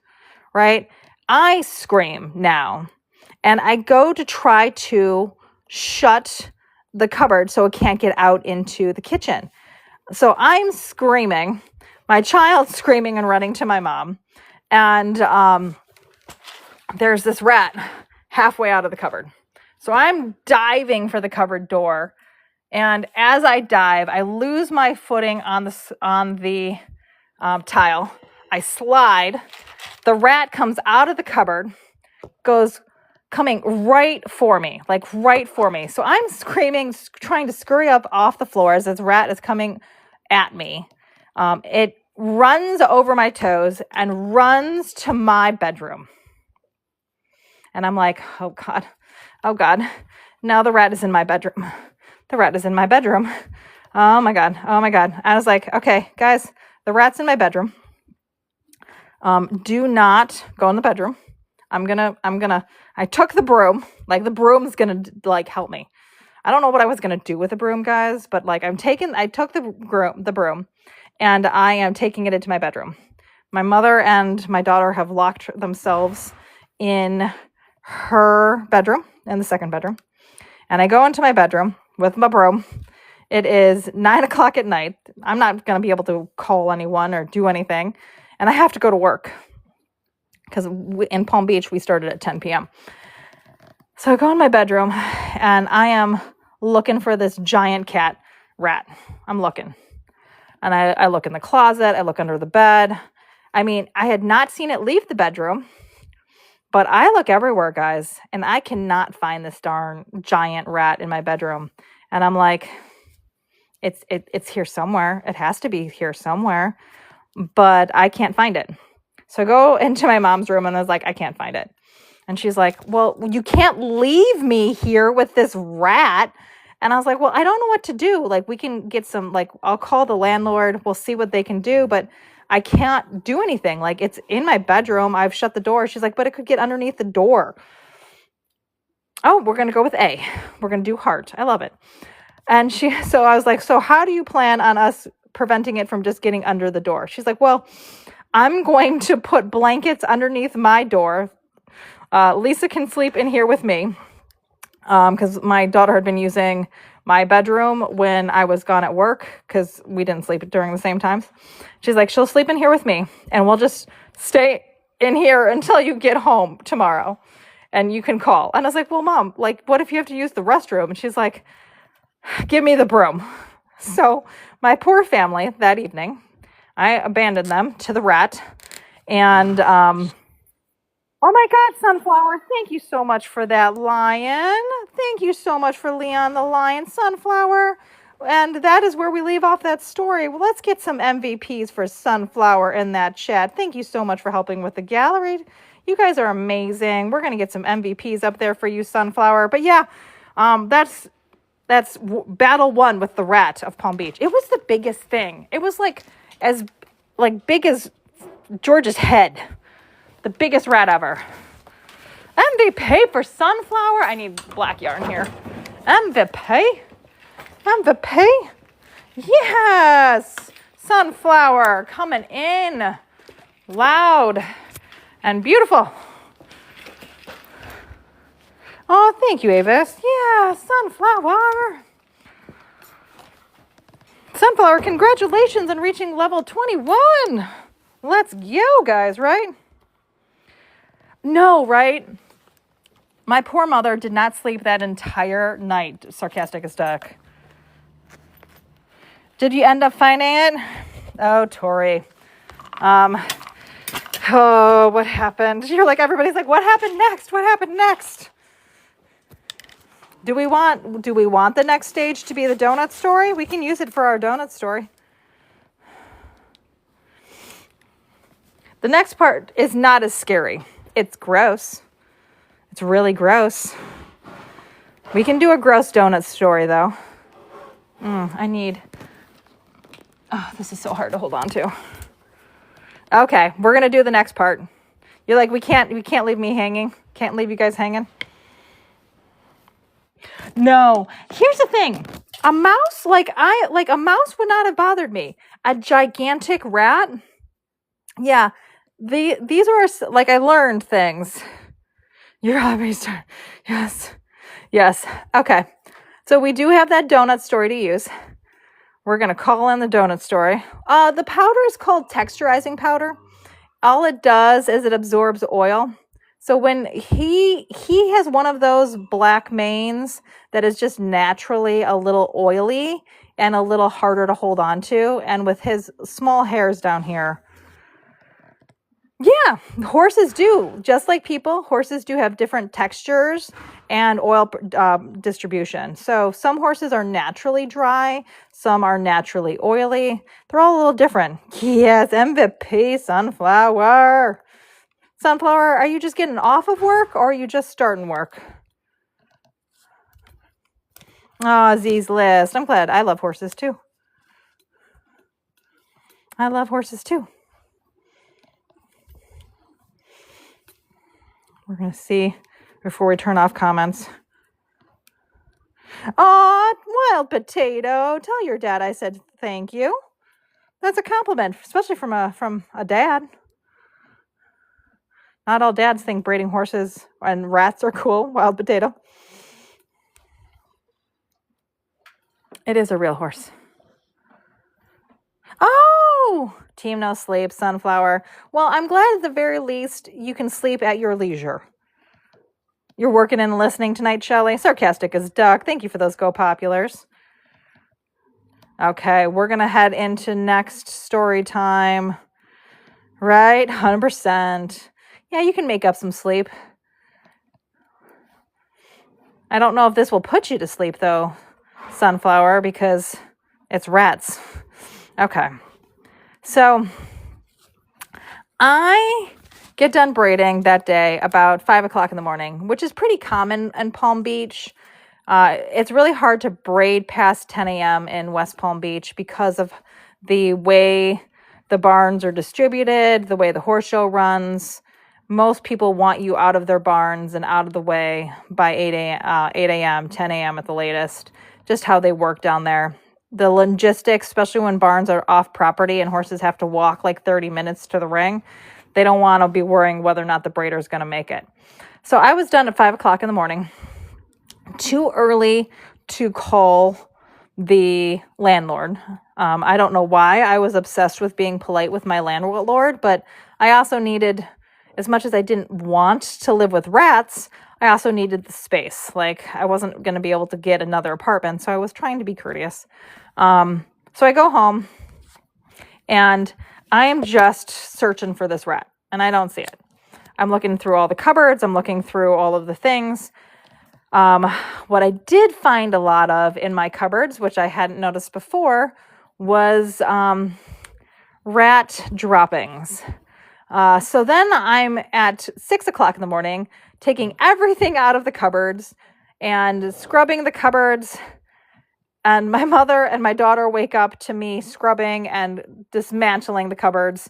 right? I scream now. And I go to try to shut the cupboard so it can't get out into the kitchen. So I'm screaming, my child's screaming and running to my mom. And there's this rat halfway out of the cupboard. So I'm diving for the cupboard door. And as I dive, I lose my footing on the tile. I slide. The rat comes out of the cupboard, coming right for me. So I'm screaming, trying to scurry up off the floor as this rat is coming at me. It runs over my toes and runs to my bedroom. And I'm like, oh God. Now the rat is in my bedroom. Oh my God. I was like, okay, guys, the rat's in my bedroom. Do not go in the bedroom. I took the broom, like the broom's gonna like help me. I don't know what I was gonna do with the broom, guys, but like I took the broom and I am taking it into my bedroom. My mother and my daughter have locked themselves in her bedroom, in the second bedroom. And I go into my bedroom with my broom. It is 9:00 at night. I'm not going to be able to call anyone or do anything. And I have to go to work because in Palm Beach, we started at 10 p.m. So I go in my bedroom and I am looking for this giant rat. I'm looking. And I look in the closet. I look under the bed. I mean, I had not seen it leave the bedroom. But I look everywhere, guys, and I cannot find this darn giant rat in my bedroom. And I'm like, it's here somewhere. It has to be here somewhere, but I can't find it. So I go into my mom's room and I was like, I can't find it. And she's like, well, you can't leave me here with this rat. And I was like, well, I don't know what to do. Like, we can get some, like, I'll call the landlord. We'll see what they can do. But I can't do anything. Like, it's in my bedroom. I've shut the door. She's like, but it could get underneath the door. Oh, we're going to go with A. We're going to do heart. I love it. And so I was like, so how do you plan on us preventing it from just getting under the door? She's like, well, I'm going to put blankets underneath my door. Lisa can sleep in here with me because my daughter had been using my bedroom when I was gone at work because we didn't sleep during the same times. She's like, she'll sleep in here with me and we'll just stay in here until you get home tomorrow and you can call. And I was like, well, Mom, like, what if you have to use the restroom? And she's like, give me the broom. So my poor family that evening, I abandoned them to the rat. And, oh my God, Sunflower, thank you so much for that lion. Thank you so much for Leon the lion, Sunflower. And that is where we leave off that story. Well, let's get some MVPs for Sunflower in that chat. Thank you so much for helping with the gallery. You guys are amazing. We're going to get some MVPs up there for you, Sunflower. But yeah, that's battle one with the rat of Palm Beach. It was the biggest thing. It was like big as George's head. The biggest rat ever. MVP for Sunflower. I need black yarn here. MVP. Yes. Sunflower coming in loud and beautiful. Oh, thank you, Avis. Yeah, Sunflower. Sunflower, congratulations on reaching level 21. Let's go, guys, right? No, right? My poor mother did not sleep that entire night. Sarcastic as duck. Did you end up finding it? Oh, Tori. Oh, what happened? You're like, everybody's like, what happened next? What happened next? Do we want the next stage to be the donut story? We can use it for our donut story. The next part is not as scary. It's gross. It's really gross. We can do a gross donut story, though. Oh, this is so hard to hold on to. Okay, we're going to do the next part. You're like, we can't leave me hanging. Can't leave you guys hanging. No, here's the thing. A mouse, a mouse would not have bothered me. A gigantic rat. Yeah, these are, like, I learned things. Your hobbies. Yes. Okay. So we do have that donut story to use. We're going to call in the donut story. The powder is called texturizing powder. All it does is it absorbs oil. So when he has one of those black manes that is just naturally a little oily and a little harder to hold on to. And with his small hairs down here. Yeah, horses do. Just like people, horses do have different textures and oil distribution. So some horses are naturally dry. Some are naturally oily. They're all a little different. Yes, MVP, Sunflower. Sunflower, are you just getting off of work or are you just starting work? Oh, Z's list. I'm glad. I love horses too. We're going to see before we turn off comments. Oh, Wild Potato. Tell your dad I said thank you. That's a compliment, especially from a dad. Not all dads think breeding horses and rats are cool. Wild Potato. It is a real horse. Oh, team no sleep, Sunflower. Well, I'm glad at the very least you can sleep at your leisure. You're working and listening tonight, Shelley. Sarcastic as duck. Thank you for those Go Populars. Okay, we're going to head into next story time. Right? 100%. Yeah, you can make up some sleep. I don't know if this will put you to sleep, though, Sunflower, because it's rats. Okay. So I get done braiding that day about 5 o'clock in the morning, which is pretty common in Palm Beach. It's really hard to braid past 10 a.m. in West Palm Beach because of the way the barns are distributed, the way the horse show runs. Most people want you out of their barns and out of the way by 8 a.m., 10 a.m. at the latest, just how they work down there. The logistics, especially when barns are off property and horses have to walk like 30 minutes to the ring, they don't want to be worrying whether or not the braider is going to make it. So I was done at 5 o'clock in the morning, too early to call the landlord. I don't know why I was obsessed with being polite with my landlord, but I also needed, as much as I didn't want to live with rats, I also needed the space. Like, I wasn't going to be able to get another apartment, so I was trying to be courteous. So I go home, and I am just searching for this rat, and I don't see it. I'm looking through all the cupboards. I'm looking through all of the things. What I did find a lot of in my cupboards, which I hadn't noticed before, was rat droppings. So then I'm at 6 o'clock in the morning, taking everything out of the cupboards and scrubbing the cupboards. And my mother and my daughter wake up to me scrubbing and dismantling the cupboards,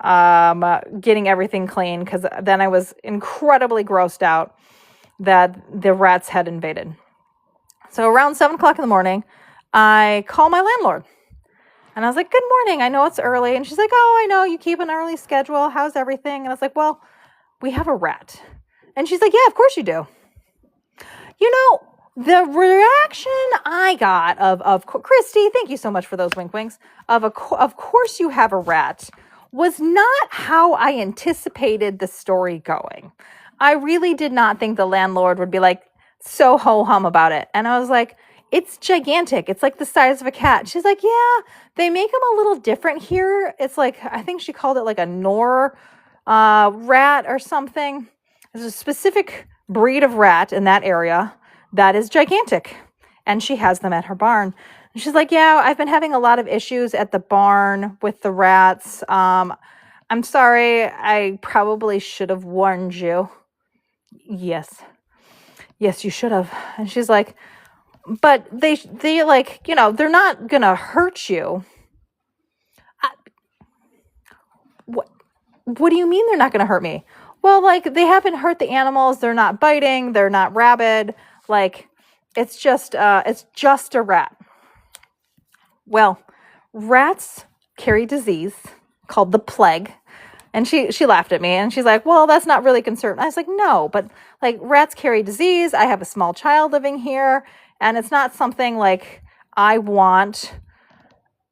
getting everything clean, because then I was incredibly grossed out that the rats had invaded. So around 7 o'clock in the morning, I call my landlord. And I was like, good morning. I know it's early. And she's like, oh, I know you keep an early schedule. How's everything? And I was like, well, we have a rat. And she's like, yeah, of course you do. You know, the reaction I got of Christy, thank you so much for those wink winks, of course you have a rat, was not how I anticipated the story going. I really did not think the landlord would be like so ho-hum about it. And I was like, it's gigantic. It's like the size of a cat. She's like, yeah, they make them a little different here. It's like, I think she called it like a Nor rat or something. There's a specific breed of rat in that area that is gigantic. And she has them at her barn. And she's like, yeah, I've been having a lot of issues at the barn with the rats. I'm sorry. I probably should have warned you. Yes, you should have. And she's like, but they like, you know, they're not going to hurt you. What do you mean they're not going to hurt me? Well, like, they haven't hurt the animals. They're not biting. They're not rabid. Like, it's just a rat. Well, rats carry disease called the plague. And she laughed at me and she's like, well, that's not really concerned. I was like, no, but like, rats carry disease. I have a small child living here, and it's not something like I want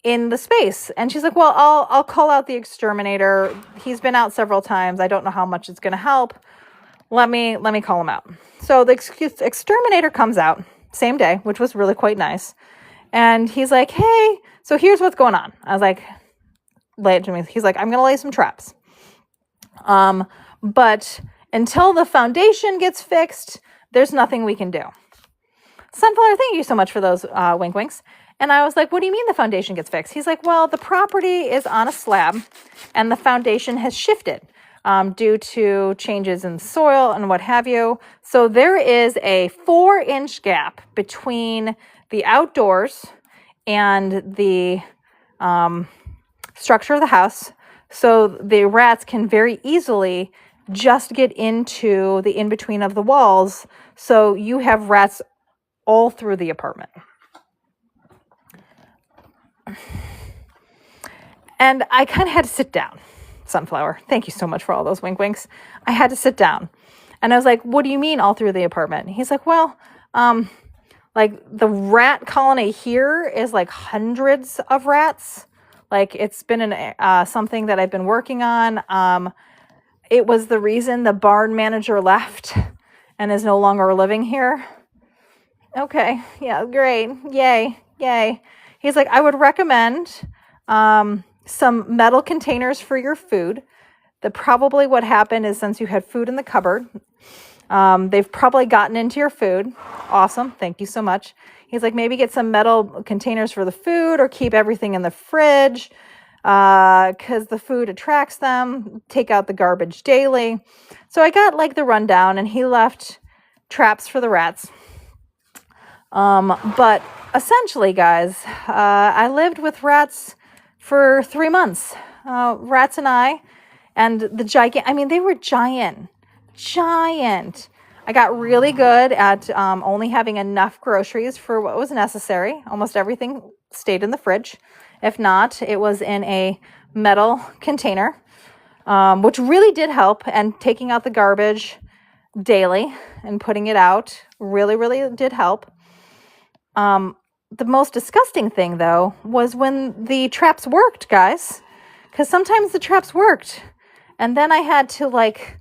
in the space. And she's like, well, I'll call out the exterminator. He's been out several times. I don't know how much it's going to help. Let me call him out. So the exterminator comes out same day, which was really quite nice. And he's like, hey, so here's what's going on. I was like, lay it to me. He's like, I'm going to lay some traps. But until the foundation gets fixed, there's nothing we can do. Sunflower, thank you so much for those wink winks. And I was like, what do you mean the foundation gets fixed? He's like, well, the property is on a slab and the foundation has shifted due to changes in soil and what have you. So there is a 4-inch gap between the outdoors and the structure of the house. So the rats can very easily just get into the in-between of the walls. So you have rats all through the apartment. And I kind of had to sit down. Sunflower, thank you so much for all those wink winks. I had to sit down. And I was like, what do you mean all through the apartment? He's like, well, like the rat colony here is like hundreds of rats. Like, it's been something that I've been working on. It was the reason the barn manager left and is no longer living here. Okay, yeah, great. Yay. He's like, I would recommend some metal containers for your food. Probably what happened is, since you had food in the cupboard, they've probably gotten into your food. Awesome. Thank you so much. He's like, maybe get some metal containers for the food, or keep everything in the fridge because the food attracts them. Take out the garbage daily. So I got like the rundown, and he left traps for the rats. But essentially, guys, I lived with rats for 3 months. Rats and I, and they were giant. I got really good at only having enough groceries for what was necessary. Almost everything stayed in the fridge. If not, it was in a metal container, which really did help. And taking out the garbage daily and putting it out really, really did help. The most disgusting thing, though, was when the traps worked, guys. Because sometimes the traps worked. And then I had to, like,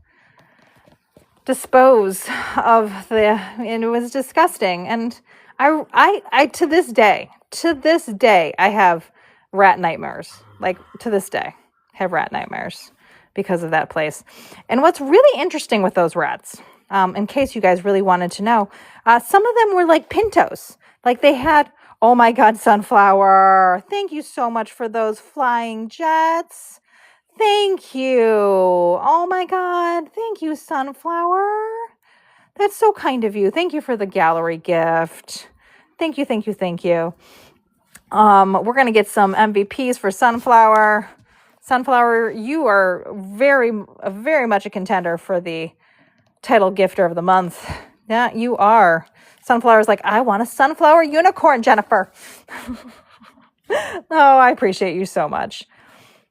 dispose of and it was disgusting. And I to this day, I have rat nightmares. Like, to this day, have rat nightmares because of that place. And what's really interesting with those rats, in case you guys really wanted to know, some of them were like pintos. Like they had, oh my God, Sunflower. Thank you so much for those flying jets. Thank you. Oh my God. Thank you, Sunflower. That's so kind of you. Thank you for the gallery gift. Thank you, thank you, thank you. We're going to get some MVPs for Sunflower. Sunflower, you are very much a contender for the title gifter of the month. Yeah, you are. Sunflower's like, I want a sunflower unicorn, Jennifer. Oh, I appreciate you so much.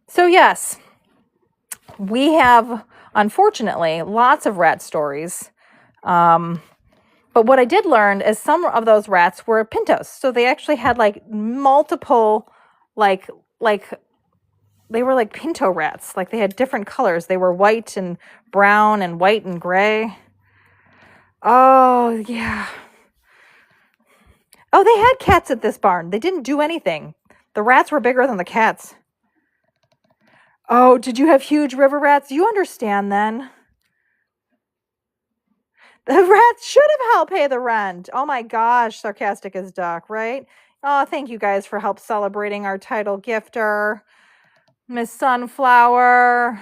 So yes, we have, unfortunately, lots of rat stories. But what I did learn is some of those rats were pintos. So they actually had like multiple, like they were like pinto rats. Like they had different colors. They were white and brown and white and gray. Oh, yeah. Oh, they had cats at this barn. They didn't do anything. The rats were bigger than the cats. Oh, did you have huge river rats? You understand then. The rats should have helped pay the rent. Oh my gosh, sarcastic as duck, right? Oh, thank you guys for help celebrating our title gifter, Miss Sunflower.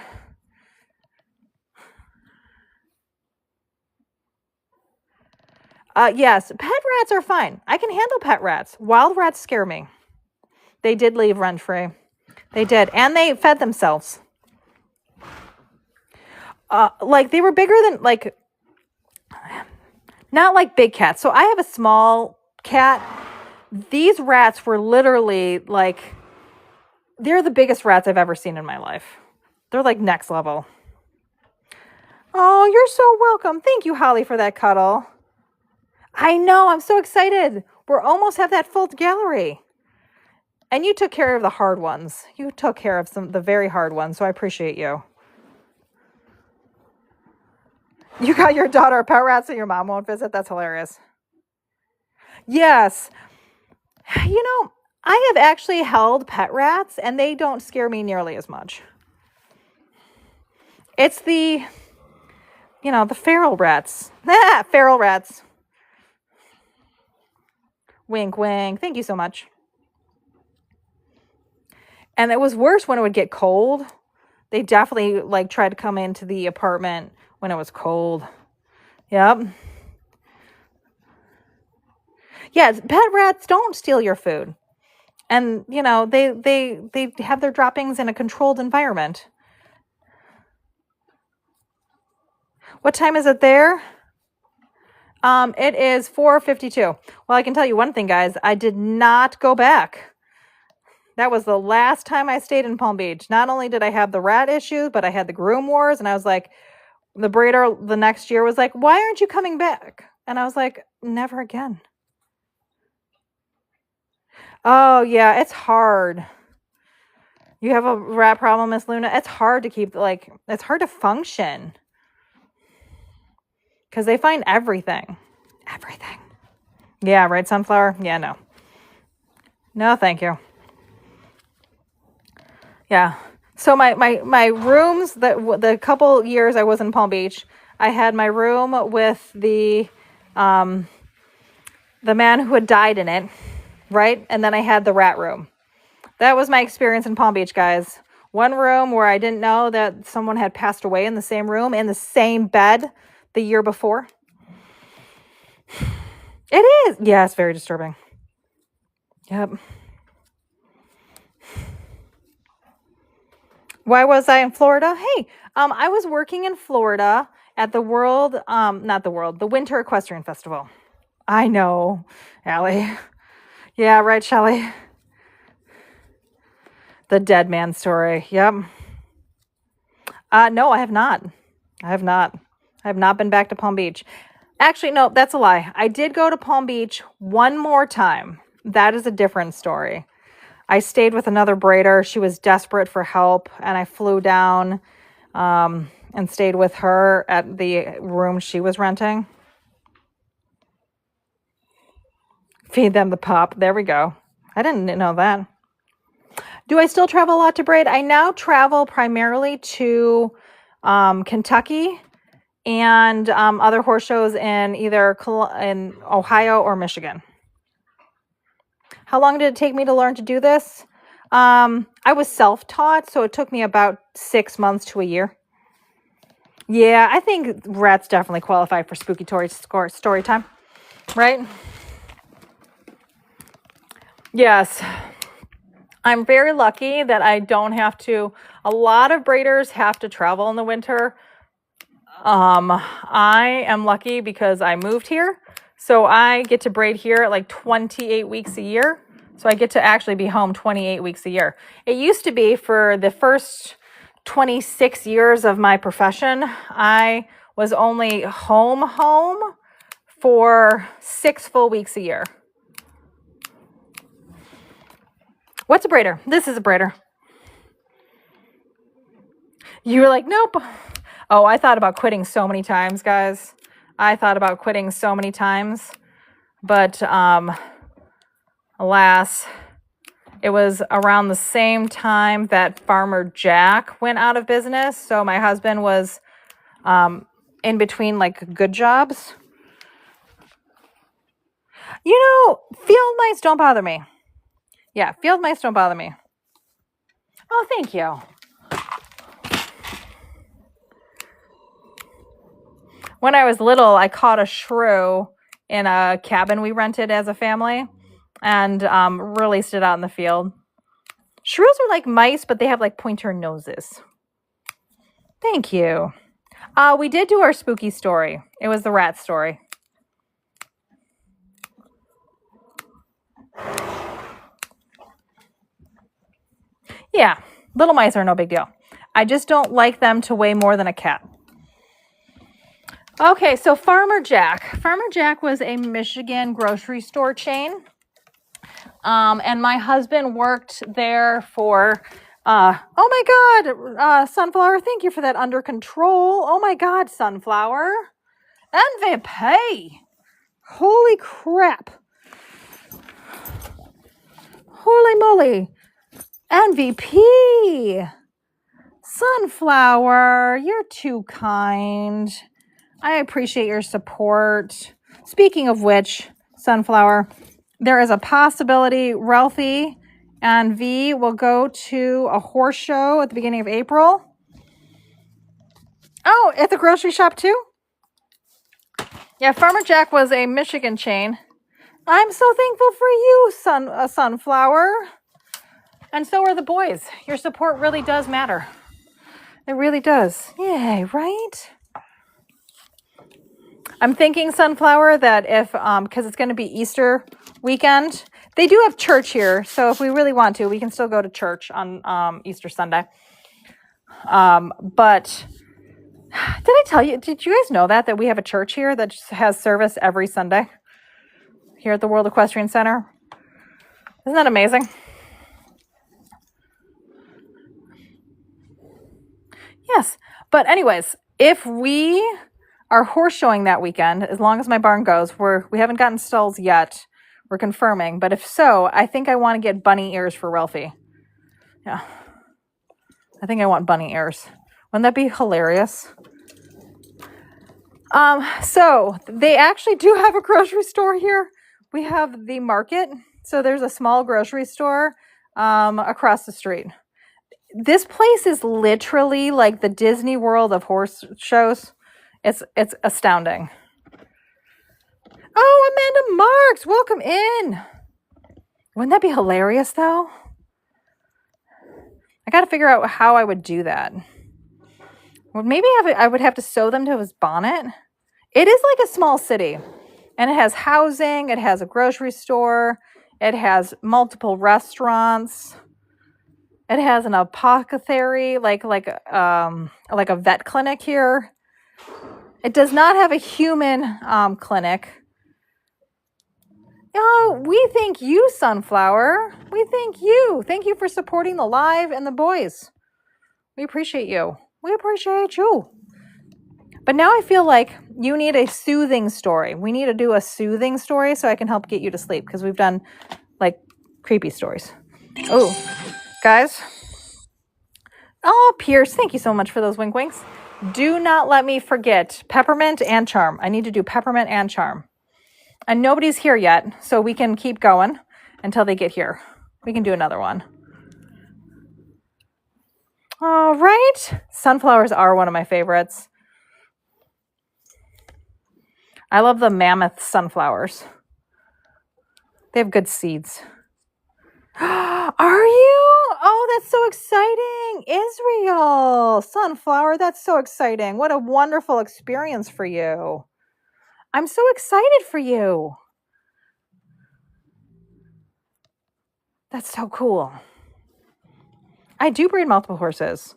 Yes, pet rats are fine. I can handle pet rats. Wild rats scare me. They did leave rent-free. They did. And they fed themselves. Like, they were bigger than, like, not like big cats. So I have a small cat. These rats were literally, like, they're the biggest rats I've ever seen in my life. They're, like, next level. Oh, you're so welcome. Thank you, Holly, for that cuddle. I know. I'm so excited. We're almost have that full gallery. And you took care of the hard ones. You took care of the very hard ones, so I appreciate you. You got your daughter a pet rat so your mom won't visit? That's hilarious. Yes. You know, I have actually held pet rats, and they don't scare me nearly as much. It's the, the feral rats. Feral rats. Wink, wink. Thank you so much. And it was worse when it would get cold. They definitely, like, tried to come into the apartment when it was cold. Yep. Yeah, pet rats don't steal your food. And, they have their droppings in a controlled environment. What time is it there? It is 4:52. Well, I can tell you one thing, guys. I did not go back. That was the last time I stayed in Palm Beach. Not only did I have the rat issue, but I had the groom wars. And I was like, the breeder the next year was like, why aren't you coming back? And I was like, never again. Oh, yeah, it's hard. You have a rat problem, Miss Luna? It's hard to keep, it's hard to function. Because they find everything. Everything. Yeah, right, Sunflower? Yeah, no. No, thank you. Yeah. So my rooms, the couple years I was in Palm Beach, I had my room with the man who had died in it, right? And then I had the rat room. That was my experience in Palm Beach, guys. One room where I didn't know that someone had passed away in the same room, in the same bed the year before. It is. Yeah, it's very disturbing. Yep. Why was I in Florida? Hey, I was working in Florida at the the Winter Equestrian Festival. I know, Allie. Yeah, right, Shelley. The dead man story. Yep. No, I have not. I have not been back to Palm Beach. Actually, no, that's a lie. I did go to Palm Beach one more time. That is a different story. I stayed with another braider. She was desperate for help, and I flew down and stayed with her at the room she was renting. Feed them the pup. There we go. I didn't know that. Do I still travel a lot to braid? I now travel primarily to Kentucky and other horse shows in either in Ohio or Michigan. How long did it take me to learn to do this? I was self-taught, so it took me about 6 months to a year. Yeah, I think rats definitely qualify for spooky story time, right? Yes. I'm very lucky that I don't have to. A lot of braiders have to travel in the winter. I am lucky because I moved here. So I get to braid here like 28 weeks a year. So I get to actually be home 28 weeks a year. It used to be for the first 26 years of my profession, I was only home for 6 full weeks a year. What's a braider? This is a braider. You were like, nope. Oh, I thought about quitting so many times, guys. I thought about quitting so many times. But alas, it was around the same time that Farmer Jack went out of business. So my husband was in between like good jobs. Field mice don't bother me. Yeah, field mice don't bother me. Oh, thank you. When I was little, I caught a shrew in a cabin we rented as a family and released it out in the field. Shrews are like mice, but they have like pointer noses. Thank you. We did do our spooky story. It was the rat story. Yeah, little mice are no big deal. I just don't like them to weigh more than a cat. Okay, so Farmer Jack. Farmer Jack was a Michigan grocery store chain. And my husband worked there for, oh my God, Sunflower, thank you for that under control. Oh my God, Sunflower. MVP. Holy crap. Holy moly. MVP. Sunflower, you're too kind. I appreciate your support. Speaking of which, Sunflower, there is a possibility Ralphie and V will go to a horse show at the beginning of April. Oh, at the grocery shop too? Yeah, Farmer Jack was a Michigan chain. I'm so thankful for you, Sunflower. And so are the boys. Your support really does matter. It really does. Yay, right? I'm thinking, Sunflower, that if, because it's going to be Easter weekend, they do have church here. So if we really want to, we can still go to church on Easter Sunday. But did I tell you, did you guys know that we have a church here that has service every Sunday here at the World Equestrian Center? Isn't that amazing? Yes. But anyways, if we are horse showing that weekend, as long as my barn goes, we haven't gotten stalls yet. We're confirming. But if so, I think I want to get bunny ears for Ralphie. Yeah. I think I want bunny ears. Wouldn't that be hilarious? So they actually do have a grocery store here. We have the market. So there's a small grocery store across the street. This place is literally like the Disney World of horse shows. It's astounding. Oh, Amanda Marks, welcome in. Wouldn't that be hilarious, though? I got to figure out how I would do that. Well, maybe I would have to sew them to his bonnet. It is like a small city, and it has housing. It has a grocery store. It has multiple restaurants. It has an apothecary, like a vet clinic here. It does not have a human clinic. Oh, we thank you, Sunflower. We thank you. Thank you for supporting the live and the boys. We appreciate you. We appreciate you. But now I feel like you need a soothing story. We need to do a soothing story so I can help get you to sleep because we've done like creepy stories. Oh, guys. Oh, Pierce, thank you so much for those wink winks. Do not let me forget peppermint and charm. I need to do peppermint and charm. And nobody's here yet, so we can keep going until they get here. We can do another one. All right. Sunflowers are one of my favorites. I love the mammoth sunflowers. They have good seeds. Are you? Oh, that's so exciting. Israel. Sunflower, that's so exciting. What a wonderful experience for you. I'm so excited for you. That's so cool. I do breed multiple horses.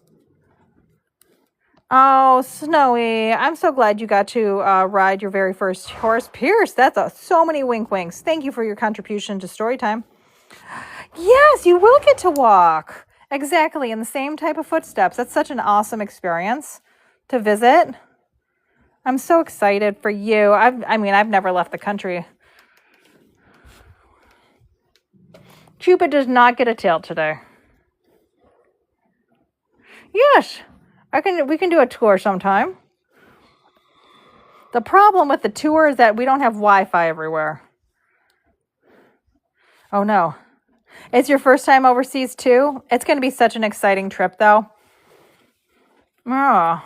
Oh, Snowy, I'm so glad you got to ride your very first horse. Pierce, that's so many wink winks. Thank you for your contribution to Storytime. Yes, you will get to walk. Exactly, in the same type of footsteps. That's such an awesome experience to visit. I'm so excited for you. I've never left the country. Cupid does not get a tail today. Yes, we can do a tour sometime. The problem with the tour is that we don't have Wi-Fi everywhere. Oh no. It's your first time overseas too? It's going to be such an exciting trip though. Oh.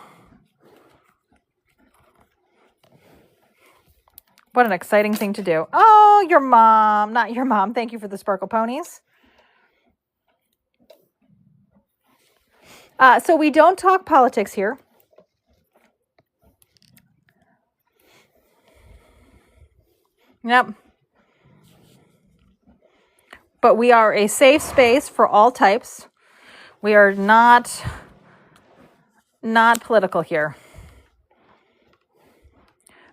What an exciting thing to do. Oh, your mom. Not your mom. Thank you for the sparkle ponies. So we don't talk politics here. Yep. But we are a safe space for all types. We are not political here.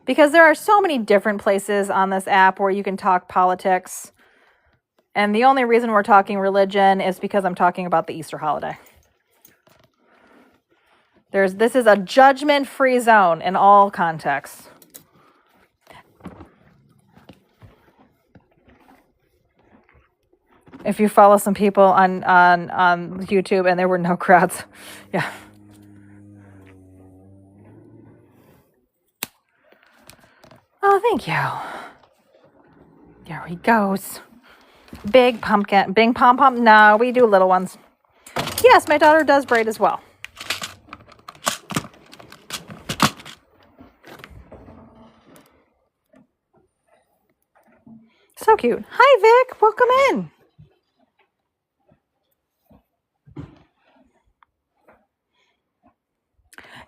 Because there are so many different places on this app where you can talk politics. And the only reason we're talking religion is because I'm talking about the Easter holiday. This is a judgment-free zone in all contexts. If you follow some people on YouTube and there were no crowds. Yeah. Oh, thank you. There he goes. Big pumpkin. Big pom-pom. No, we do little ones. Yes, my daughter does braid as well. So cute. Hi, Vic. Welcome in.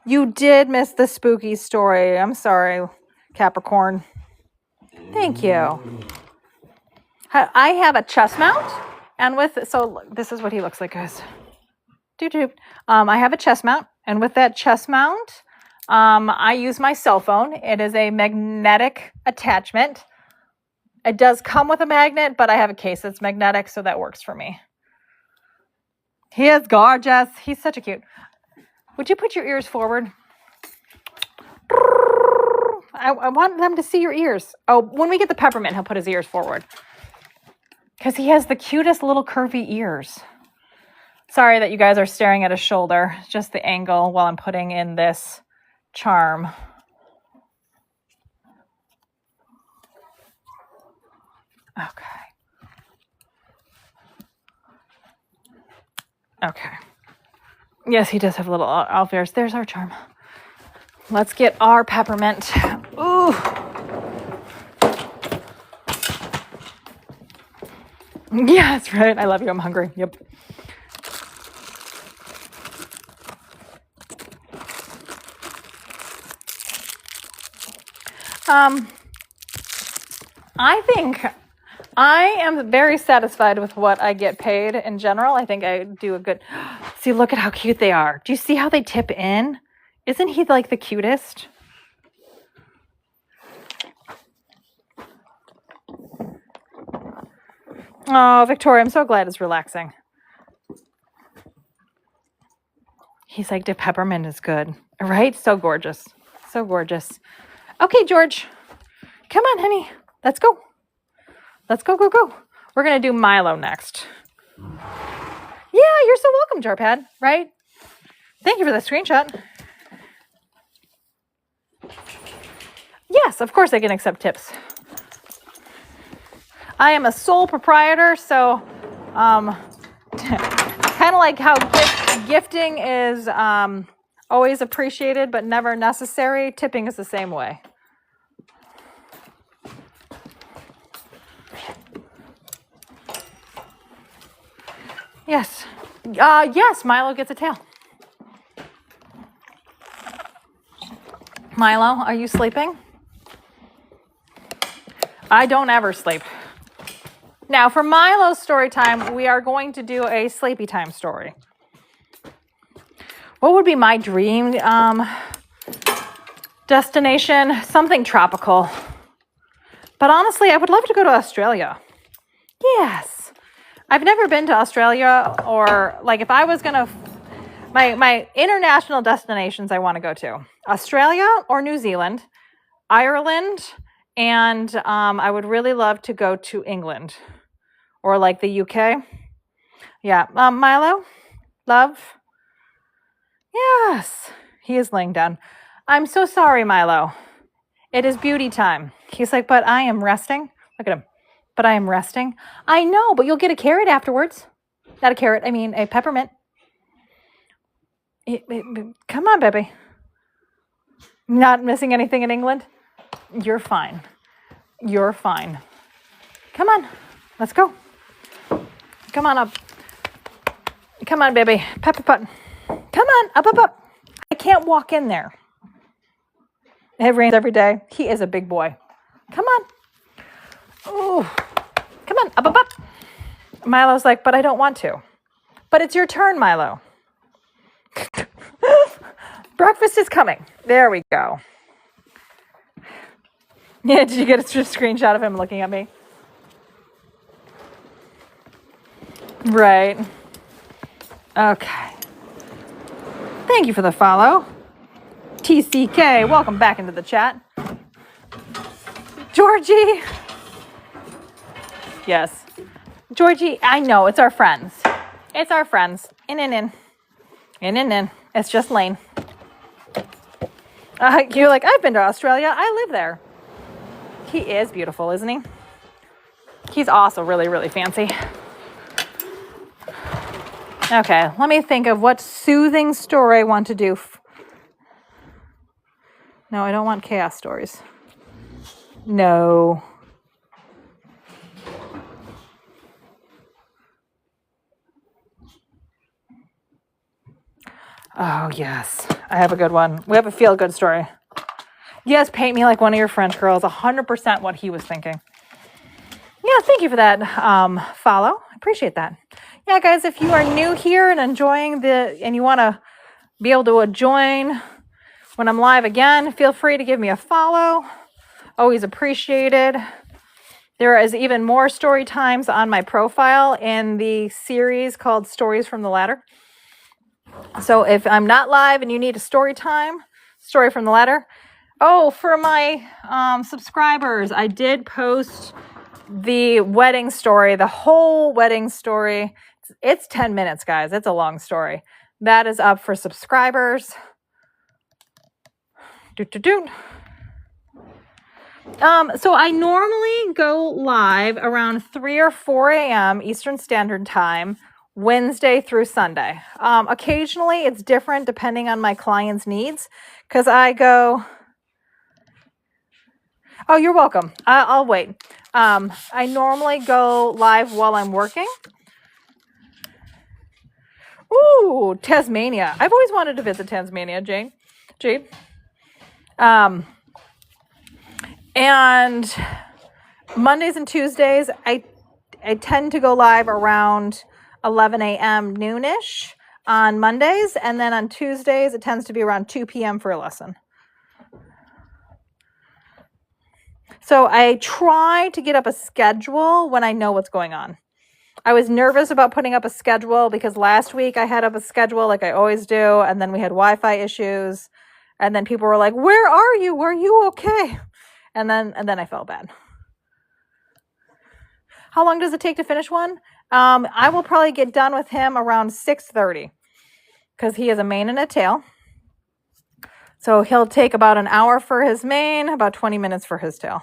You did miss the spooky story. I'm sorry, Capricorn. Thank you. I have a chest mount, and so this is what he looks like, guys. I have a chest mount, and with that chest mount, I use my cell phone. It is a magnetic attachment. It does come with a magnet, but I have a case that's magnetic, so that works for me. He is gorgeous. He's such a cute. Would you put your ears forward? I want them to see your ears. Oh, when we get the peppermint, he'll put his ears forward. Because he has the cutest little curvy ears. Sorry that you guys are staring at his shoulder. Just the angle while I'm putting in this charm. Okay. Okay. Yes, he does have little elf ears. There's our charm. Let's get our peppermint. Ooh. Yes, right. I love you. I'm hungry. Yep. I think I am very satisfied with what I get paid in general. I think I do a good... See, look at how cute they are. Do you see how they tip in? Isn't he like the cutest? Oh, Victoria, I'm so glad it's relaxing. He's like, the peppermint is good. Right? So gorgeous. So gorgeous. Okay, George. Come on, honey. Let's go. Let's go, go, go. We're going to do Milo next. Yeah, you're so welcome, Jarpad. Right? Thank you for the screenshot. Yes, of course I can accept tips. I am a sole proprietor, so kind of like how gifting is always appreciated but never necessary, tipping is the same way. Yes. Yes, Milo gets a tail. Milo, are you sleeping? I don't ever sleep. Now, for Milo's story time, we are going to do a sleepy time story. What would be my dream destination? Something tropical. But honestly, I would love to go to Australia. Yes. I've never been to Australia, or like if I was going to, my international destinations I want to go to. Australia or New Zealand, Ireland, and I would really love to go to England or like the UK. Yeah. Milo, love. Yes. He is laying down. I'm so sorry, Milo. It is beauty time. He's like, but I am resting. Look at him. But I am resting. I know, but you'll get a carrot afterwards. Not a carrot, I mean a peppermint. Come on, baby. Not missing anything in England? You're fine. You're fine. Come on. Let's go. Come on up. Come on, baby. Pepper button. Come on. Up, up, up. I can't walk in there. It rains every day. He is a big boy. Come on. Oh, come on. Up, up, up. Milo's like, but I don't want to. But it's your turn, Milo. Breakfast is coming. There we go. Yeah, did you get a screenshot of him looking at me? Right. Okay. Thank you for the follow. TCK, welcome back into the chat. Georgie. Yes. Georgie, I know, it's our friends. It's our friends. In. It's just Lane. You're like, I've been to Australia. I live there. He is beautiful, isn't he? He's also really, really fancy. Okay, let me think of what soothing story I want to do. No, I don't want chaos stories. No. Oh, yes. I have a good one. We have a feel-good story. Yes, paint me like one of your French girls. 100% what he was thinking. Yeah, thank you for that follow. I appreciate that. Yeah, guys, if you are new here and enjoying and you want to be able to join when I'm live again, feel free to give me a follow. Always appreciated. There is even more story times on my profile in the series called Stories from the Ladder. So if I'm not live and you need a story time, story from the ladder. Oh, for my subscribers, I did post the wedding story, the whole wedding story. It's 10 minutes, guys. It's a long story. That is up for subscribers. So I normally go live around 3 or 4 a.m. Eastern Standard Time, Wednesday through Sunday. Occasionally it's different depending on my client's needs, because I go... Oh, you're welcome. I'll wait. I normally go live while I'm working. Ooh, Tasmania. I've always wanted to visit Tasmania, Jade. And Mondays and Tuesdays, I tend to go live around 11 a.m. noonish on Mondays. And then on Tuesdays, it tends to be around 2 p.m. for a lesson. So I try to get up a schedule when I know what's going on. I was nervous about putting up a schedule because last week I had up a schedule like I always do, and then we had Wi-Fi issues, and then people were like, "Where are you? Are you okay?" And then I felt bad. How long does it take to finish one? I will probably get done with him around 6:30 because he has a mane and a tail. So he'll take about an hour for his mane, about 20 minutes for his tail.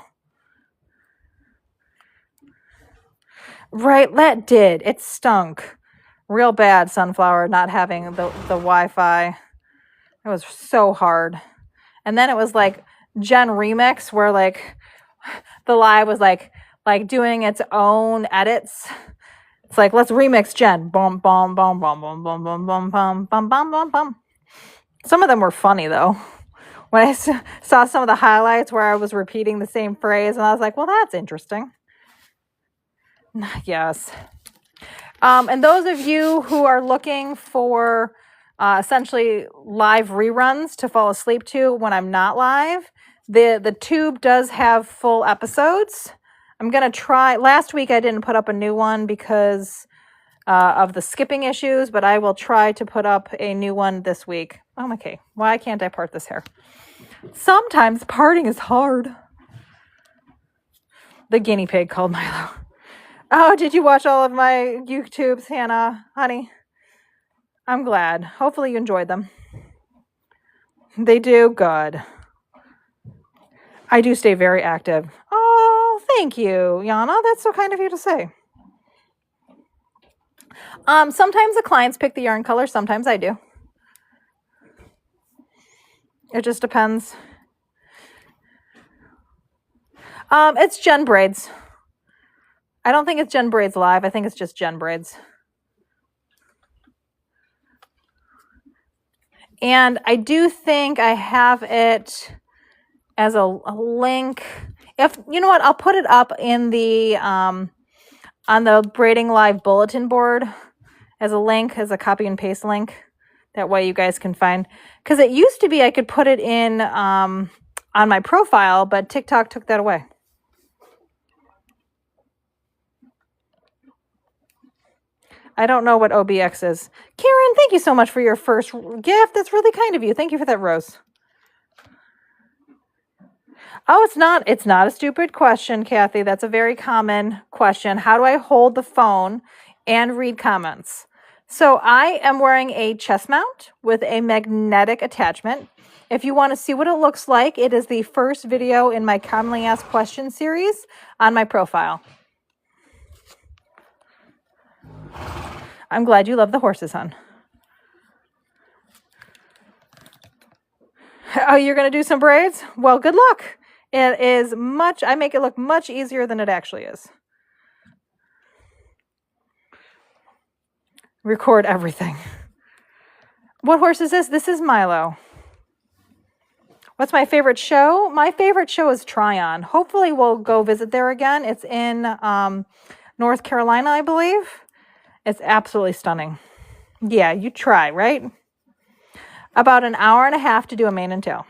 Right, that did. It stunk real bad, Sunflower, not having the Wi-Fi. It was so hard. And then it was like Jen Remix, where like the live was like doing its own edits. It's like, let's remix Jen. Boom, boom, boom, boom, boom, boom, boom, boom, boom, boom, boom, boom, boom. Some of them were funny though. When I saw some of the highlights where I was repeating the same phrase, and I was like, well, that's interesting. Yes. And those of you who are looking for essentially live reruns to fall asleep to when I'm not live, the tube does have full episodes. I'm going to try. Last week I didn't put up a new one because of the skipping issues, but I will try to put up a new one this week. Oh, okay. Why can't I part this hair? Sometimes parting is hard. The guinea pig called Milo. Oh, did you watch all of my YouTubes, Hannah? Honey, I'm glad. Hopefully you enjoyed them. They do good. I do stay very active. Oh, thank you, Yana. That's so kind of you to say. Sometimes the clients pick the yarn color. Sometimes I do. It just depends. It's Jen Braids. I don't think it's Jenbraidslive. I think it's just Jen Braids. And I do think I have it as a link. If you know what, I'll put it up in the on the Braiding Live bulletin board as a link, as a copy and paste link. That way you guys can find. Because it used to be I could put it in on my profile, but TikTok took that away. I don't know what OBX is. Karen, thank you so much for your first gift. That's really kind of you. Thank you for that rose. Oh, it's not a stupid question, Kathy. That's a very common question. How do I hold the phone and read comments? So I am wearing a chest mount with a magnetic attachment. If you want to see what it looks like, it is the first video in my commonly asked questions series on my profile. I'm glad you love the horses, hon. Oh, you're going to do some braids? Well, good luck. It is I make it look much easier than it actually is. Record everything. What horse is this? This is Milo. What's my favorite show? My favorite show is Tryon. Hopefully we'll go visit there again. It's in North Carolina, I believe. It's absolutely stunning. Yeah, you try, right? About an hour and a half to do a mane and tail.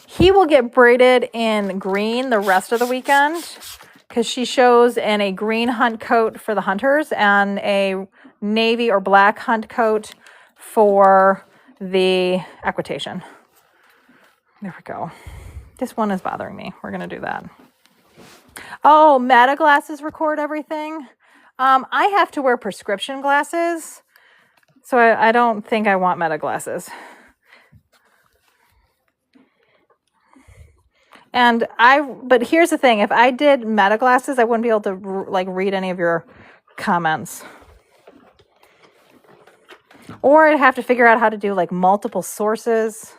He will get braided in green the rest of the weekend because she shows in a green hunt coat for the hunters and a navy or black hunt coat for the equitation. There we go. This one is bothering me. We're going to do that. Oh, Meta glasses record everything. I have to wear prescription glasses, so I don't think I want Meta glasses. But here's the thing: if I did Meta glasses, I wouldn't be able to read any of your comments, or I'd have to figure out how to do multiple sources.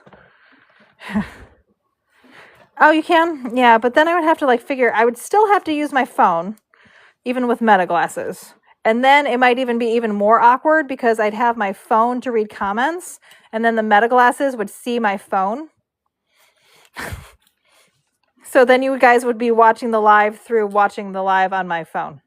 Oh, you can? Yeah, but then I would have to I would still have to use my phone, even with Meta glasses. And then it might even be even more awkward because I'd have my phone to read comments, and then the Meta glasses would see my phone. So then you guys would be watching the live through watching the live on my phone.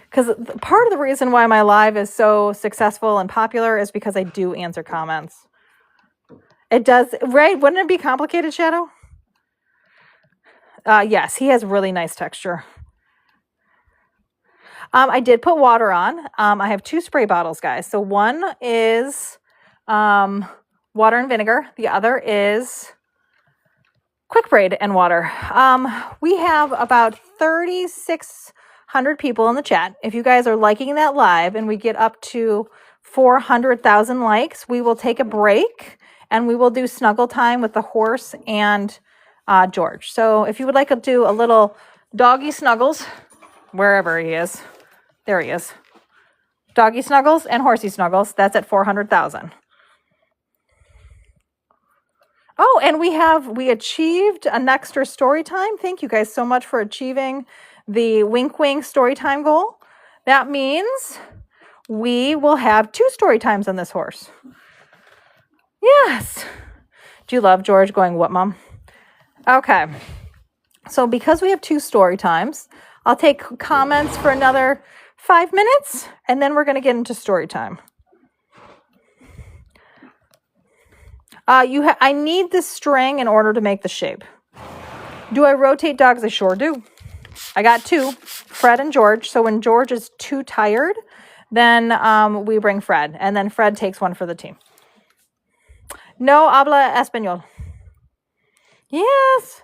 Because part of the reason why my live is so successful and popular is because I do answer comments. It does, right? Wouldn't it be complicated, Shadow? Yes, he has really nice texture. I did put water on. I have 2 spray bottles, guys. So one is water and vinegar. The other is quick braid and water. We have about 3,600 people in the chat. If you guys are liking that live and we get up to 400,000 likes, we will take a break and we will do snuggle time with the horse and George. So if you would like to do a little doggy snuggles, wherever he is, there he is. Doggy snuggles and horsey snuggles, that's at 400,000. Oh, and we achieved an extra story time. Thank you guys so much for achieving the wink wink story time goal. That means we will have 2 story times on this horse. Yes. Do you love George going, what, Mom? Okay. So because we have 2 story times, I'll take comments for another 5 minutes, and then we're going to get into story time. I need this string in order to make the shape. Do I rotate dogs? I sure do. I got 2, Fred and George. So when George is too tired, then we bring Fred, and then Fred takes one for the team. No habla español. Yes.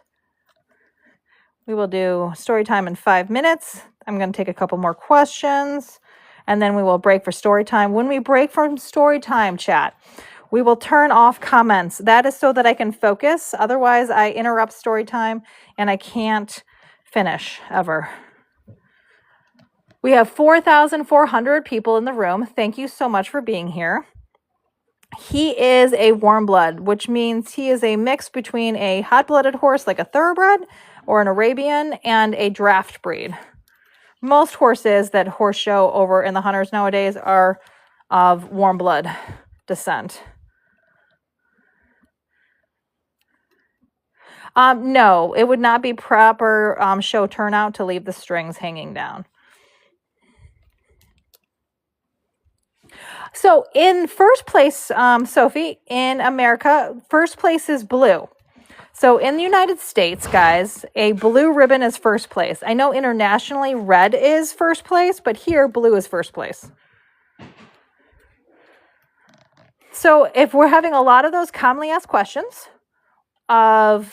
We will do story time in 5 minutes. I'm going to take a couple more questions, and then we will break for story time. When we break from story time, chat, we will turn off comments. That is so that I can focus. Otherwise, I interrupt story time and I can't finish ever. We have 4,400 people in the room. Thank you so much for being here. He is a warm blood, which means he is a mix between a hot-blooded horse like a thoroughbred or an Arabian and a draft breed. Most horses that horse show over in the hunters nowadays are of warm blood descent. No, it would not be proper show turnout to leave the strings hanging down. So in first place, Sophie, in America, first place is blue. So in the United States, guys, a blue ribbon is first place. I know internationally red is first place, but here blue is first place. So if we're having a lot of those commonly asked questions of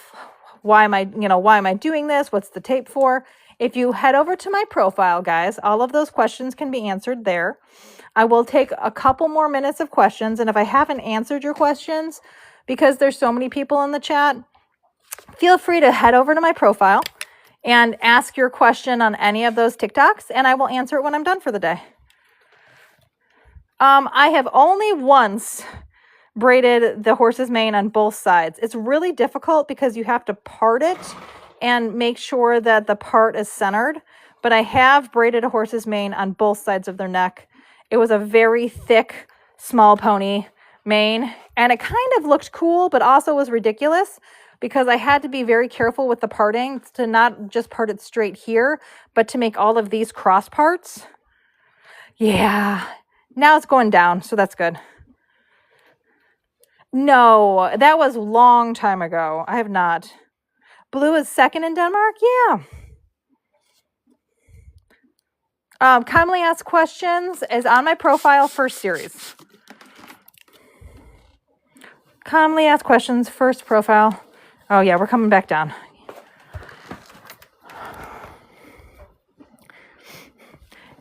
why am I doing this? What's the tape for? If you head over to my profile, guys, all of those questions can be answered there. I will take a couple more minutes of questions, and if I haven't answered your questions, because there's so many people in the chat, feel free to head over to my profile and ask your question on any of those TikToks, and I will answer it when I'm done for the day. I have only once braided the horse's mane on both sides. It's really difficult because you have to part it and make sure that the part is centered, but I have braided a horse's mane on both sides of their neck. It was a very thick, small pony mane, and it kind of looked cool, but also was ridiculous because I had to be very careful with the parting to not just part it straight here, but to make all of these cross parts. Yeah, now it's going down, so that's good. No, that was a long time ago. I have not. Blue is second in Denmark? Yeah. Commonly asked questions is on my profile, first series. Commonly asked questions, first profile. Oh yeah, we're coming back down.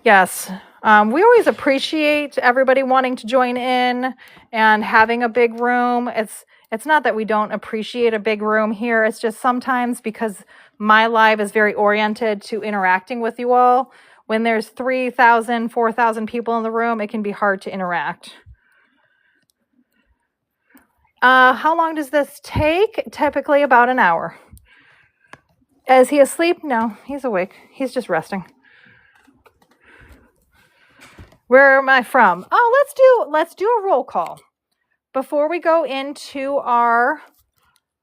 Yes. We always appreciate everybody wanting to join in and having a big room. It's not that we don't appreciate a big room here. It's just sometimes because my live is very oriented to interacting with you all. When there's 3,000, 4,000 people in the room, it can be hard to interact. How long does this take? Typically about an hour. Is he asleep? No, he's awake. He's just resting. Where am I from? Oh, let's do a roll call. Before we go into our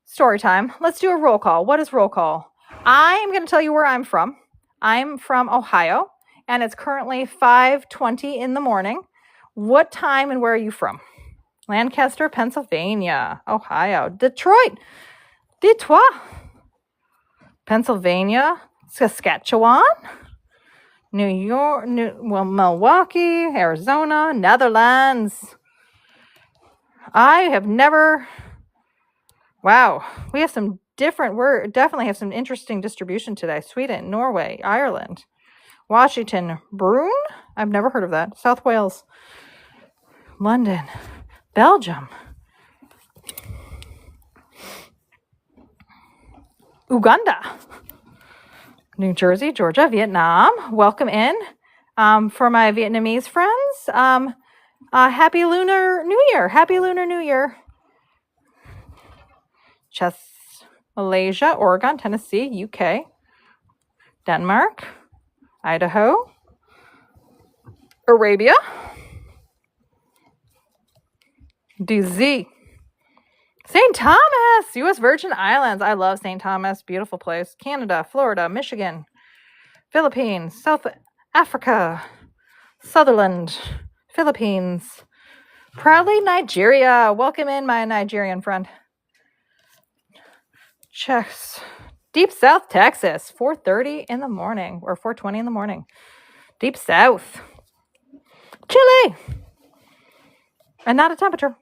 story time, let's do a roll call. What is roll call? I'm going to tell you where I'm from. I'm from Ohio, and it's currently 5:20 in the morning. What time and where are you from? Lancaster, Pennsylvania. Ohio. Detroit. Pennsylvania. Saskatchewan. New York. Milwaukee. Arizona. Netherlands. I have never... Wow. We have some different... We definitely have some interesting distribution today. Sweden. Norway. Ireland. Washington. Brune? I've never heard of that. South Wales. London. Belgium. Uganda. New Jersey, Georgia, Vietnam. Welcome in. For my Vietnamese friends, Happy Lunar New Year. Happy Lunar New Year. Malaysia, Oregon, Tennessee, UK, Denmark, Idaho, Arabia, DZ, St. Thomas, U.S. Virgin Islands. I love St. Thomas. Beautiful place. Canada, Florida, Michigan, Philippines, South Africa, Sutherland, Philippines. Proudly Nigeria. Welcome in, my Nigerian friend. Checks. Deep South Texas, 4:30 in the morning or 4:20 in the morning. Deep South. Chile. And not a temperature.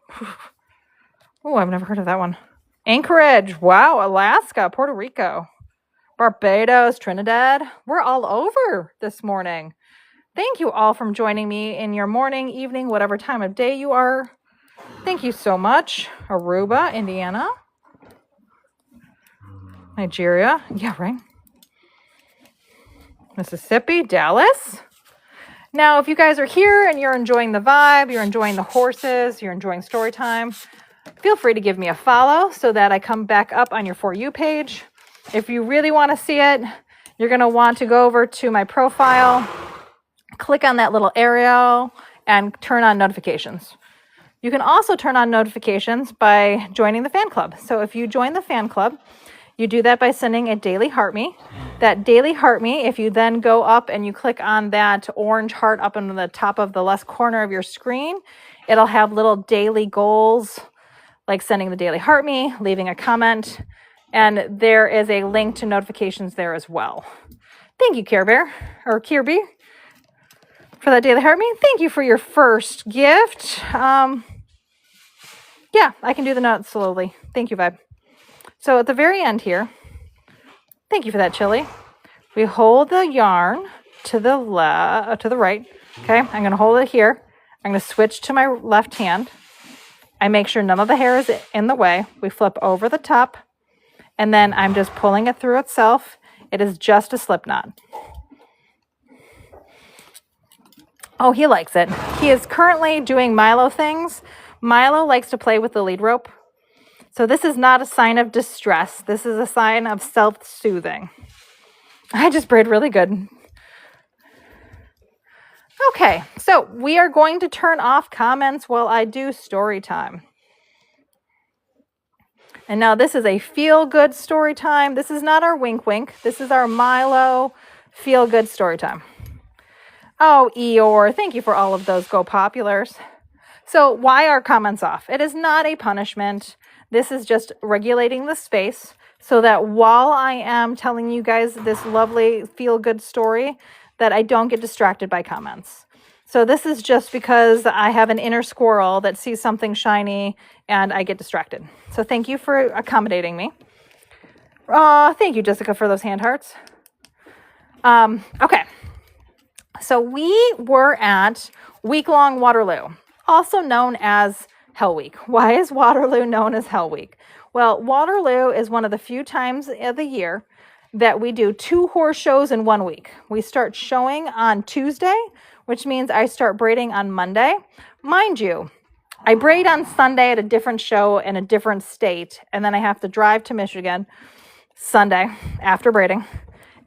Oh, I've never heard of that one. Anchorage. Wow. Alaska, Puerto Rico, Barbados, Trinidad. We're all over this morning. Thank you all for joining me in your morning, evening, whatever time of day you are. Thank you so much. Aruba, Indiana. Nigeria. Yeah, right. Mississippi, Dallas. Now, if you guys are here and you're enjoying the vibe, you're enjoying the horses, you're enjoying story time, feel free to give me a follow so that I come back up on your For You page. If you really want to see it, you're going to want to go over to my profile, click on that little arrow, and turn on notifications. You can also turn on notifications by joining the fan club. So if you join the fan club, you do that by sending a daily heart me. That daily heart me, if you then go up and you click on that orange heart up in the top of the left corner of your screen, it'll have little daily goals like sending the daily heart me, leaving a comment, and there is a link to notifications there as well. Thank you, Care Bear, or Kirby, for that daily heart me. Thank you for your first gift. Yeah, I can do the notes slowly. Thank you, Vibe. So at the very end here, thank you for that, Chili. We hold the yarn to the right. Okay, I'm going to hold it here. I'm going to switch to my left hand. I make sure none of the hair is in the way. We flip over the top, and then I'm just pulling it through itself. It is just a slip knot. Oh, he likes it. He is currently doing Milo things. Milo likes to play with the lead rope. So this is not a sign of distress. This is a sign of self-soothing. I just braid really good. Okay, so we are going to turn off comments while I do story time. And now this is a feel-good story time. This is not our wink-wink. This is our Milo feel-good story time. Oh, Eeyore, thank you for all of those Go Populars. So why are comments off? It is not a punishment. This is just regulating the space so that while I am telling you guys this lovely feel-good story, that I don't get distracted by comments. So this is just because I have an inner squirrel that sees something shiny and I get distracted. So thank you for accommodating me. Thank you, Jessica, for those hand hearts. Okay. So we were at week-long Waterloo, also known as Hell Week. Why is Waterloo known as Hell Week? Well, Waterloo is one of the few times of the year that we do 2 horse shows in 1 week. We start showing on Tuesday, which means I start braiding on Monday. Mind you, I braid on Sunday at a different show in a different state, and then I have to drive to Michigan Sunday after braiding,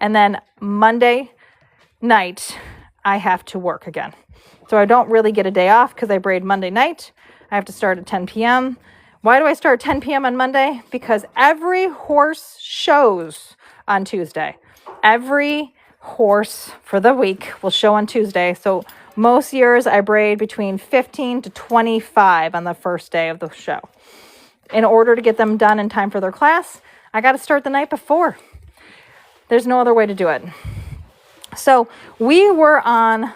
and then Monday night I have to work again. So I don't really get a day off because I braid Monday night. I have to start at 10 p.m. Why do I start 10 p.m. on Monday? Because every horse shows on Tuesday. Every horse for the week will show on Tuesday. So Most years I braid between 15 to 25 on the first day of the show. In order to get them done in time for their class, I got to start the night before. There's no other way to do it. So we were on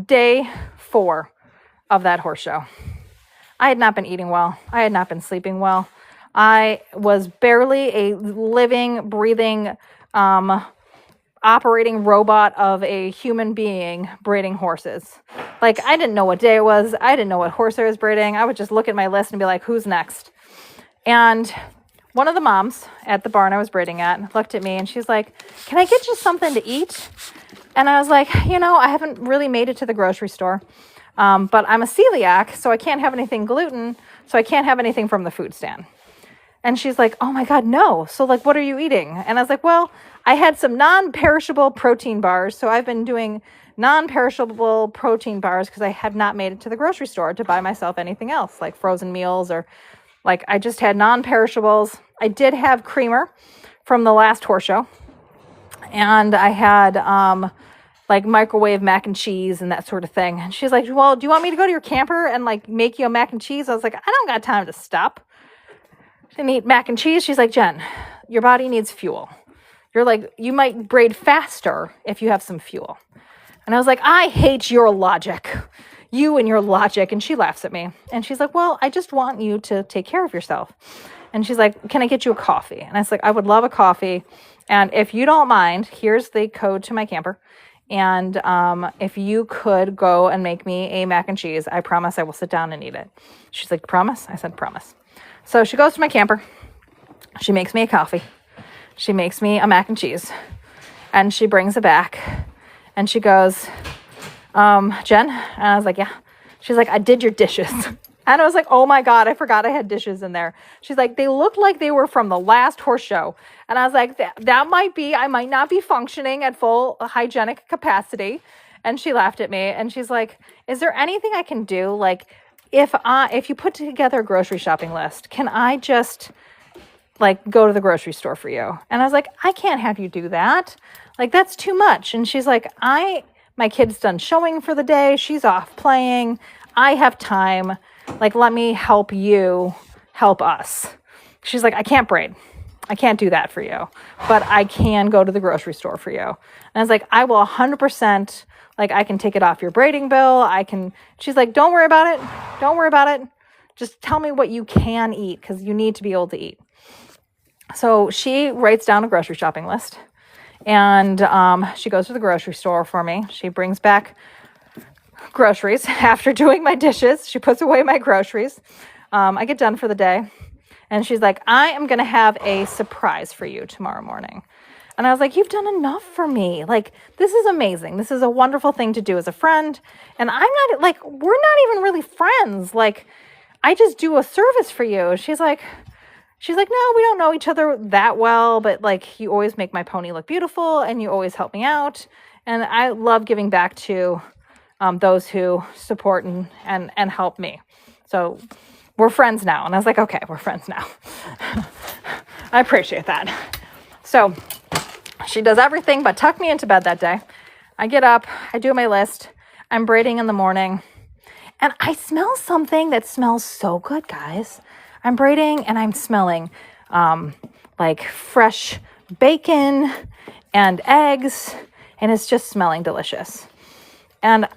day 4 of that horse show. I had not been eating well. I had not been sleeping well. I was barely a living, breathing, operating robot of a human being braiding horses. Like, I didn't know what day it was. I didn't know what horse I was braiding. I would just look at my list and be like, who's next? And one of the moms at the barn I was braiding at looked at me and she's like, can I get you something to eat? And I was like, I haven't really made it to the grocery store, but I'm a celiac, so I can't have anything gluten, so I can't have anything from the food stand. And she's like, oh my God, no. So like, what are you eating? And I was like, well, I had some non-perishable protein bars. So I've been doing non-perishable protein bars because I have not made it to the grocery store to buy myself anything else, like frozen meals, or like I just had non-perishables. I did have creamer from the last horse show. And I had like microwave mac and cheese and that sort of thing. And she's like, well, do you want me to go to your camper and like make you a mac and cheese? I was like, I don't got time to stop and eat mac and cheese. She's like, Jen, your body needs fuel. You're like, you might braid faster if you have some fuel. And I was like, I hate your logic. You and your logic. And she laughs at me. And she's like, well, I just want you to take care of yourself. And she's like, can I get you a coffee? And I was like, I would love a coffee. And if you don't mind, here's the code to my camper. And if you could go and make me a mac and cheese, I promise I will sit down and eat it. She's like, promise? I said, promise. So she goes to my camper. She makes me a coffee. She makes me a mac and cheese. And she brings it back. And she goes, Jen? And I was like, yeah. She's like, I did your dishes. And I was like, oh my God, I forgot I had dishes in there. She's like, they look like they were from the last horse show. And I was like, that might be, I might not be functioning at full hygienic capacity. And she laughed at me and she's like, is there anything I can do? Like, if you put together a grocery shopping list, can I just like go to the grocery store for you? And I was like, I can't have you do that. Like, that's too much. And she's like, my kid's done showing for the day. She's off playing. I have time. Like, let me help you help us. She's like, I can't braid. I can't do that for you, but I can go to the grocery store for you. And I was like, I will 100%, like, I can take it off your braiding bill. She's like, don't worry about it. Don't worry about it. Just tell me what you can eat because you need to be able to eat. So she writes down a grocery shopping list and she goes to the grocery store for me. She brings back groceries after doing my dishes. She puts away my groceries. I get done for the day. And she's like, I am going to have a surprise for you tomorrow morning. And I was like, you've done enough for me. Like, this is amazing. This is a wonderful thing to do as a friend. And I'm not, like, we're not even really friends. Like, I just do a service for you. She's like, no, we don't know each other that well. But, like, you always make my pony look beautiful. And you always help me out. And I love giving back to those who support and help me. So we're friends now. And I was like, okay, we're friends now. I appreciate that. So she does everything but tuck me into bed that day. I get up, I do my list. I'm braiding in the morning. And I smell something that smells so good, guys. I'm braiding and I'm smelling like fresh bacon and eggs. And it's just smelling delicious. And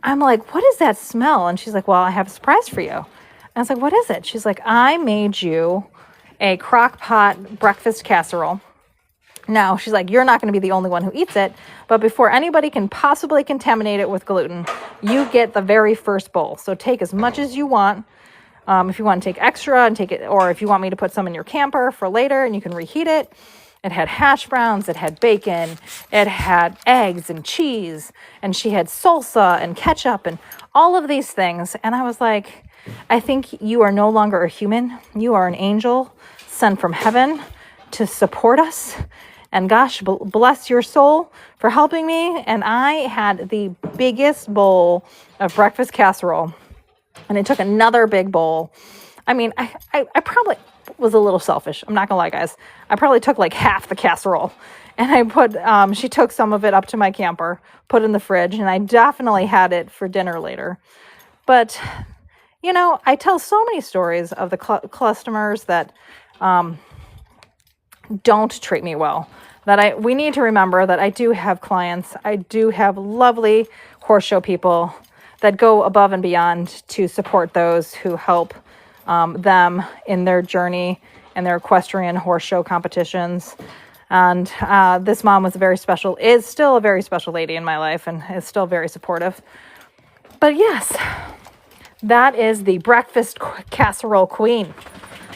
I'm like, what is that smell? And she's like, well, I have a surprise for you. And I was like, what is it? She's like, I made you a crock pot breakfast casserole. Now, she's like, you're not going to be the only one who eats it, but before anybody can possibly contaminate it with gluten, you get the very first bowl. So take as much as you want. If you want to take extra and take it, or if you want me to put some in your camper for later and you can reheat it. It had hash browns, it had bacon, it had eggs and cheese, and she had salsa and ketchup and all of these things. And I was like, I think you are no longer a human. You are an angel sent from heaven to support us. And gosh, bless your soul for helping me. And I had the biggest bowl of breakfast casserole. And it took another big bowl. I mean, I probably, was a little selfish. I'm not gonna lie, guys. I probably took like half the casserole, and I put, she took some of it up to my camper, put it in the fridge, and I definitely had it for dinner later. But, you know, I tell so many stories of the customers that don't treat me well. That we need to remember that I do have clients. I do have lovely horse show people that go above and beyond to support those who help them in their journey and their equestrian horse show competitions. And this mom was is still a very special lady in my life and is still very supportive. But yes, that is the breakfast casserole queen.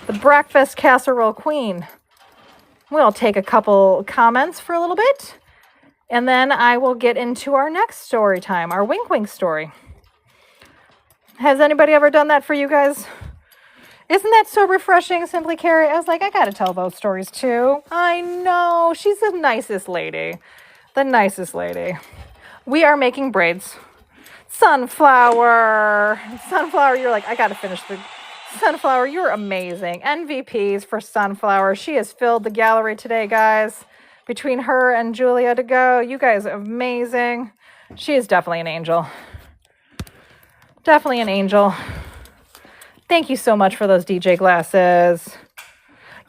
The breakfast casserole queen. We'll take a couple comments for a little bit, and then I will get into our next story time, our Wink Wink story. Has anybody ever done that for you guys? Isn't that so refreshing, Simply Carrie? I was like, I got to tell those stories too. I know. She's the nicest lady. The nicest lady. We are making braids. Sunflower, you're like, I got to finish the... Sunflower, you're amazing. MVPs for Sunflower. She has filled the gallery today, guys. Between her and Julia to go, you guys are amazing. She is definitely an angel. Definitely an angel. Thank you so much for those DJ glasses.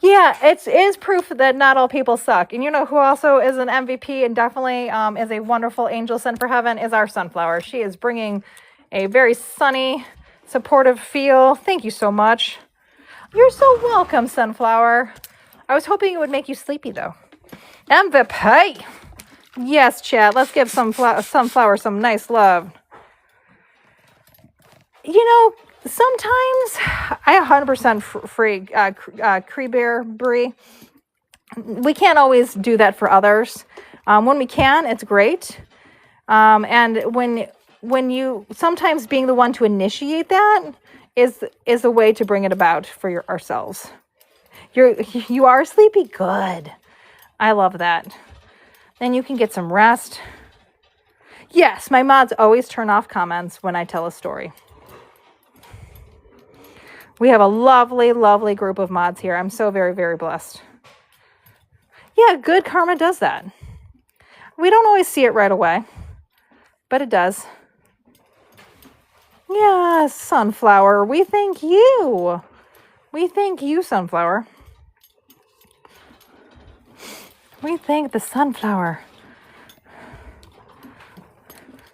Yeah, it is proof that not all people suck. And you know who also is an MVP and definitely is a wonderful angel sent for heaven is our Sunflower. She is bringing a very sunny, supportive feel. Thank you so much. You're so welcome, Sunflower. I was hoping it would make you sleepy, though. MVP. Yes, chat. Let's give Sunflower some nice love. You know, sometimes I 100% free Cree Bear Brie. We can't always do that for others. When we can, it's great. And when you sometimes being the one to initiate that is a way to bring it about for ourselves. You are sleepy? Good. I love that. Then you can get some rest. Yes, my mods always turn off comments when I tell a story. We have a lovely, lovely group of mods here. I'm so very, very blessed. Yeah, good karma does that. We don't always see it right away, but it does. Yes, Sunflower, we thank you. We thank you, Sunflower. We thank the Sunflower.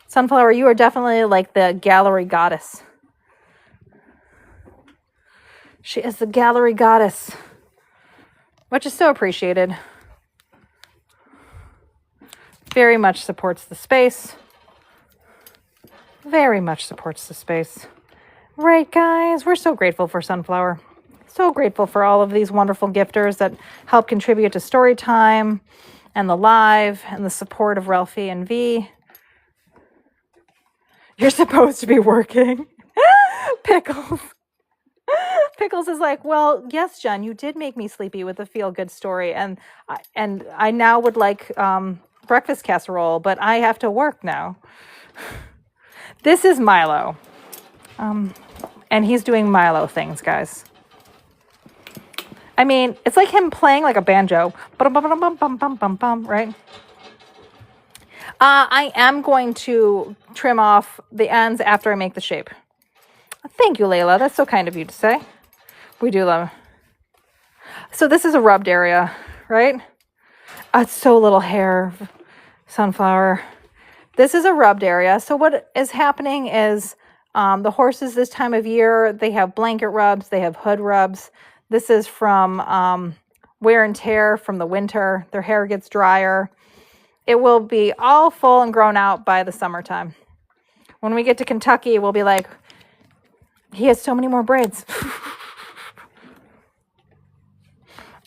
Sunflower, you are definitely like the gallery goddess. She is the gallery goddess, which is so appreciated. Very much supports the space. Very much supports the space. Right, guys? We're so grateful for Sunflower. So grateful for all of these wonderful gifters that help contribute to story time and the live and the support of Ralphie and V. You're supposed to be working. Pickles. Pickles is like, well, yes, Jen, you did make me sleepy with a feel-good story, and I now would like breakfast casserole, but I have to work now. This is Milo, and he's doing Milo things, guys. I mean, it's like him playing like a banjo, right? I am going to trim off the ends after I make the shape. Thank you, Layla. That's so kind of you to say. We do love it. So this is a rubbed area, right? It's so little hair, Sunflower. This is a rubbed area. So what is happening is the horses this time of year, they have blanket rubs, they have hood rubs. This is from wear and tear from the winter. Their hair gets drier. It will be all full and grown out by the summertime. When we get to Kentucky, we'll be like, he has so many more braids.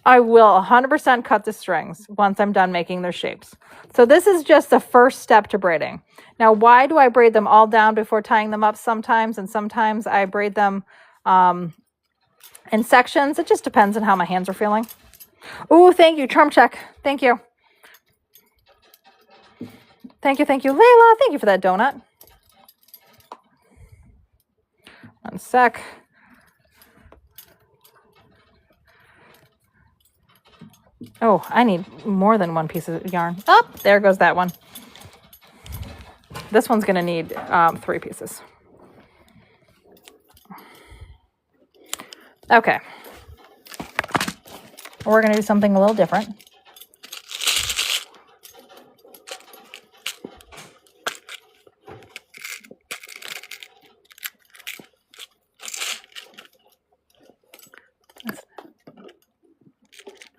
I will 100% cut the strings once I'm done making their shapes. So this is just the first step to braiding. Now, why do I braid them all down before tying them up sometimes? And sometimes I braid them in sections. It just depends on how my hands are feeling. Ooh, thank you, Charm Check. Thank you. Thank you, Layla. Thank you for that donut. One sec. Oh, I need more than one piece of yarn. Oh, there goes that one. This one's going to need 3 pieces. Okay. We're going to do something a little different.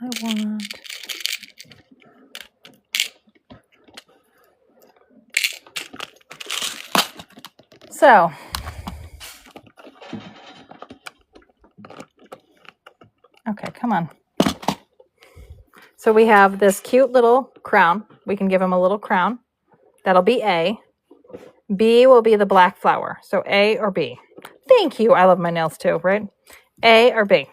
I want... So, okay, come on. So we have this cute little crown. We can give him a little crown. That'll be A. B will be the black flower. So A or B. Thank you. I love my nails too, right? A or B.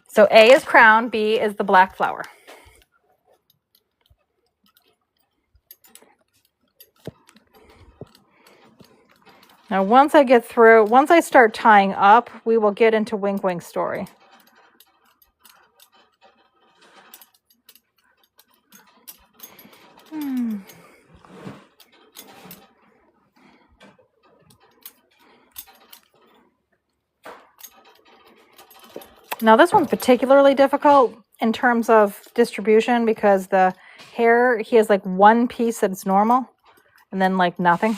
So A is crown, B is the black flower. Now, once I start tying up, we will get into Wink Wink's story. Now, this one's particularly difficult in terms of distribution because the hair, he has like one piece that's normal and then like nothing.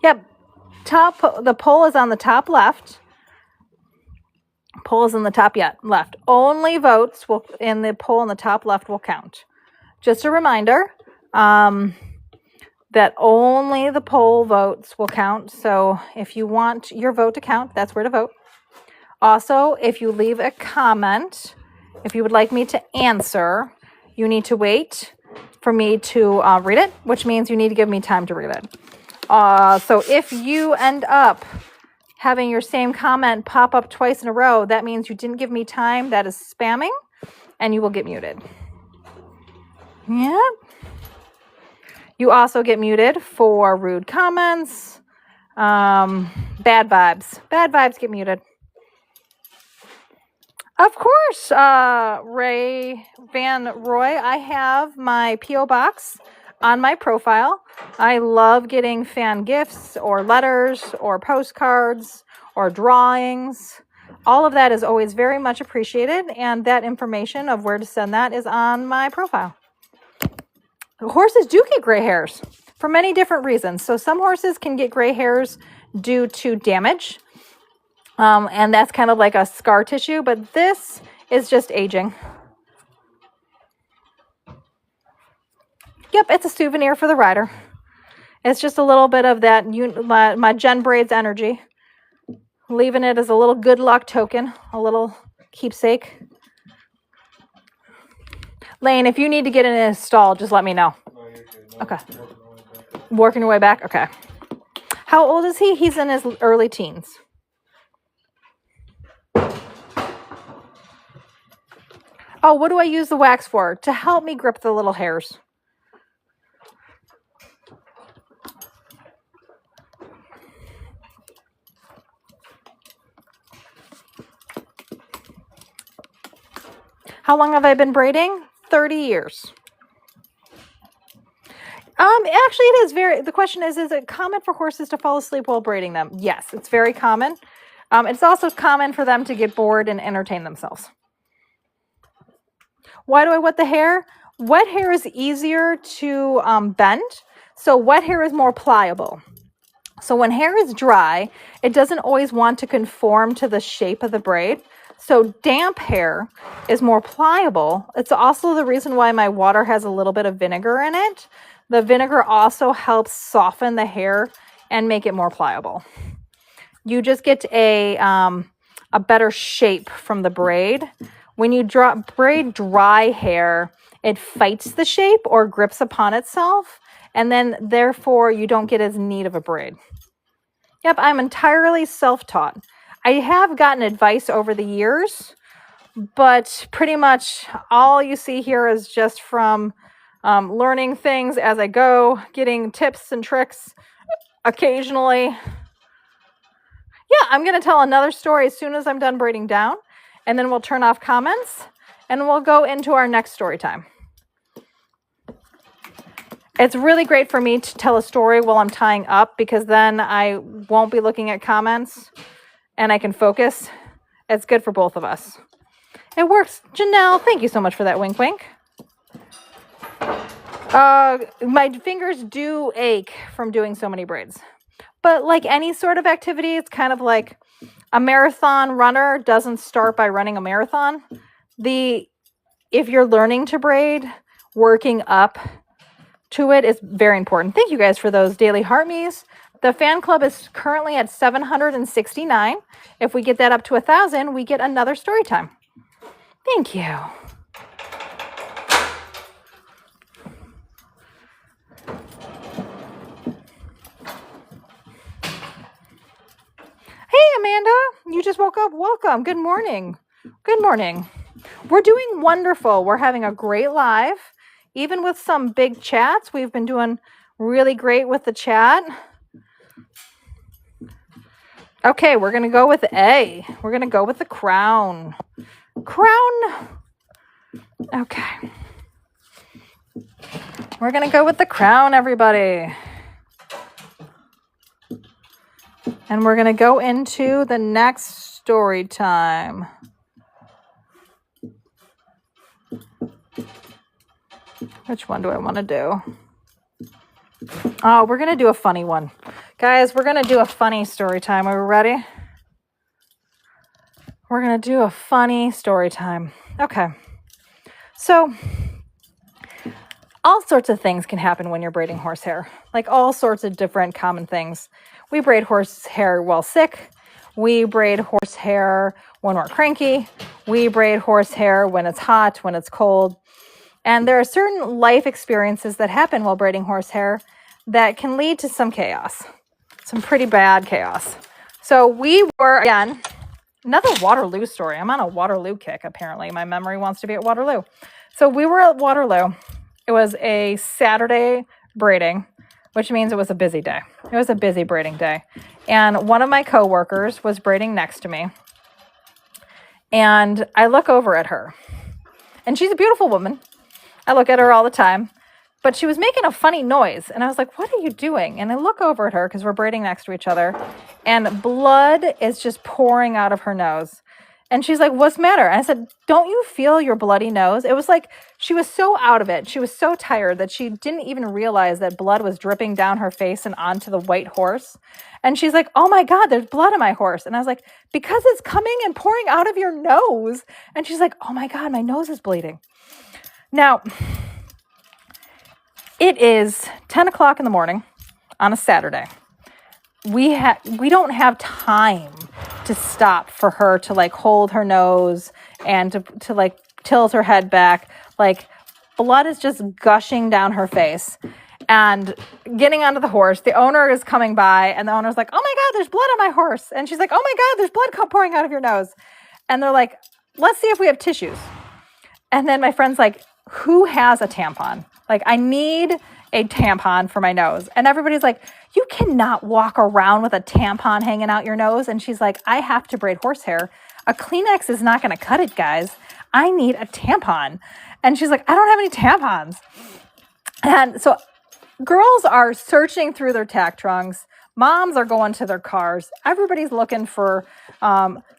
Yep. The pole is on the top left. Pole is in the top left. Only votes in the pole in the top left will count. Just a reminder that only the poll votes will count. So if you want your vote to count, that's where to vote. Also, if you leave a comment, if you would like me to answer, you need to wait for me to read it, which means you need to give me time to read it. So if you end up having your same comment pop up twice in a row, that means you didn't give me time. That is spamming, and you will get muted. Yep. You also get muted for rude comments, bad vibes. Bad vibes get muted. Of course, Ray Van Roy, I have my P.O. box on my profile. I love getting fan gifts or letters or postcards or drawings. All of that is always very much appreciated, and that information of where to send that is on my profile. Horses do get gray hairs for many different reasons. So some horses can get gray hairs due to damage, and that's kind of like a scar tissue, but this is just aging. Yep, it's a souvenir for the rider. It's just a little bit of that, my Jen Braids energy. Leaving it as a little good luck token, a little keepsake. Lane, if you need to get in a stall, just let me know. Okay. Working your way back? Okay. How old is he? He's in his early teens. Oh, what do I use the wax for? To help me grip the little hairs. How long have I been braiding? 30 years. Actually, it is the question is it common for horses to fall asleep while braiding them? Yes, it's very common. It's also common for them to get bored and entertain themselves. Why do I wet the hair? Wet hair is easier to bend. So wet hair is more pliable. So when hair is dry, it doesn't always want to conform to the shape of the braid. So damp hair is more pliable. It's also the reason why my water has a little bit of vinegar in it. The vinegar also helps soften the hair and make it more pliable. You just get a better shape from the braid. When you braid dry hair, it fights the shape or grips upon itself, and then therefore you don't get as neat of a braid. Yep, I'm entirely self-taught. I have gotten advice over the years, but pretty much all you see here is just from learning things as I go, getting tips and tricks occasionally. Yeah, I'm going to tell another story as soon as I'm done braiding down. and then we'll turn off comments and we'll go into our next story time. It's really great for me to tell a story while I'm tying up because then I won't be looking at comments and I can focus. It's good for both of us. It works. Janelle, thank you so much for that wink wink. My fingers do ache from doing so many braids. But like any sort of activity, it's kind of like a marathon runner doesn't start by running a marathon. If you're learning to braid, working up to it is very important. Thank you guys for those daily heart me's. The fan club is currently at 769. If we get that up to 1,000, we get another story time. Thank you. Hey, Amanda, you just woke up. Welcome. Good morning. Good morning. We're doing wonderful. We're having a great live. Even with some big chats, we've been doing really great with the chat. Okay, we're going to go with A. We're going to go with the crown. Crown. Okay. We're going to go with the crown, everybody. And we're going to go into the next story time. Which one do I want to do? Oh, we're going to do a funny one. Guys, we're going to do a funny story time. Are we ready? We're going to do a funny story time. Okay. So, all sorts of things can happen when you're braiding horsehair. Like all sorts of different common things. We braid horsehair while sick. We braid horsehair when we're cranky. We braid horsehair when it's hot, when it's cold. And there are certain life experiences that happen while braiding horsehair that can lead to some chaos. Some pretty bad chaos. So we were, again, another Waterloo story. I'm on a Waterloo kick, apparently. My memory wants to be at Waterloo. So we were at Waterloo. It was a Saturday braiding, which means it was a busy day. It was a busy braiding day. And one of my coworkers was braiding next to me. And I look over at her. And she's a beautiful woman. I look at her all the time, but she was making a funny noise. And I was like, what are you doing? And I look over at her because we're braiding next to each other and blood is just pouring out of her nose. And she's like, what's the matter? And I said, don't you feel your bloody nose? It was like she was so out of it. She was so tired that she didn't even realize that blood was dripping down her face and onto the white horse. And she's like, oh my God, there's blood on my horse. And I was like, because it's coming and pouring out of your nose. And she's like, oh my God, my nose is bleeding. Now, it is 10 o'clock in the morning on a Saturday. We don't have time to stop for her to like hold her nose and to like tilt her head back. Like blood is just gushing down her face and getting onto the horse. The owner is coming by and the owner's like, oh my God, there's blood on my horse. And she's like, oh my God, there's blood pouring out of your nose. And they're like, let's see if we have tissues. And then my friend's like, who has a tampon? Like, I need a tampon for my nose. And everybody's like, you cannot walk around with a tampon hanging out your nose. And she's like, I have to braid horsehair. A Kleenex is not going to cut it, guys. I need a tampon. And she's like, I don't have any tampons. And so girls are searching through their tack trunks. Moms are going to their cars. Everybody's looking for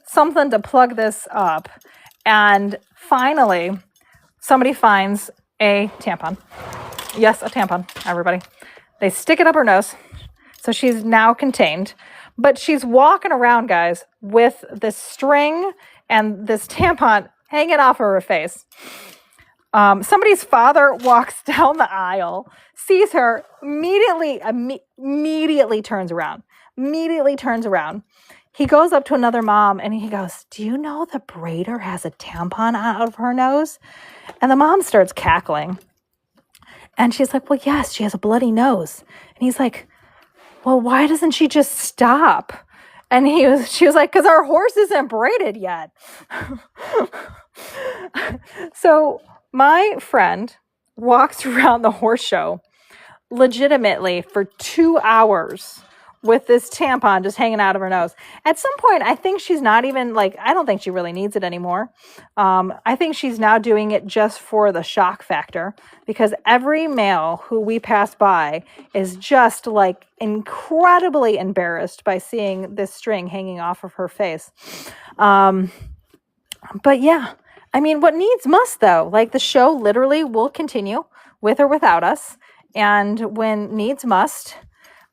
something to plug this up. And finally, somebody finds a tampon. Yes, a tampon, everybody. They stick it up her nose. So she's now contained. But she's walking around, guys, with this string and this tampon hanging off of her face. Somebody's father walks down the aisle, sees her, immediately turns around. He goes up to another mom and he goes, do you know the braider has a tampon out of her nose? And the mom starts cackling. And she's like, well, yes, she has a bloody nose. And he's like, well, why doesn't she just stop? And she was like, because our horse isn't braided yet. So my friend walks around the horse show legitimately for 2 hours with this tampon just hanging out of her nose. At some point, I think she's not even like, I don't think she really needs it anymore. I think she's now doing it just for the shock factor, because every male who we pass by is just like incredibly embarrassed by seeing this string hanging off of her face. But yeah, I mean, what needs must though. Like the show literally will continue with or without us. And when needs must,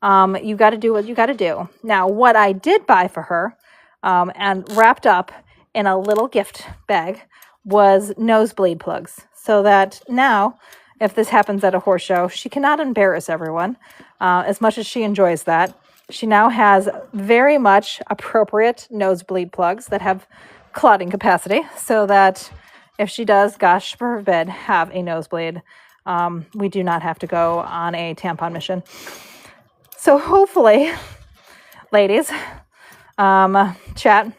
you got to do what you got to do. Now, what I did buy for her, and wrapped up in a little gift bag, was nosebleed plugs. So that now, if this happens at a horse show, she cannot embarrass everyone. As much as she enjoys that, she now has very much appropriate nosebleed plugs that have clotting capacity, so that if she does, gosh forbid, have a nosebleed, we do not have to go on a tampon mission. So hopefully, ladies, chat,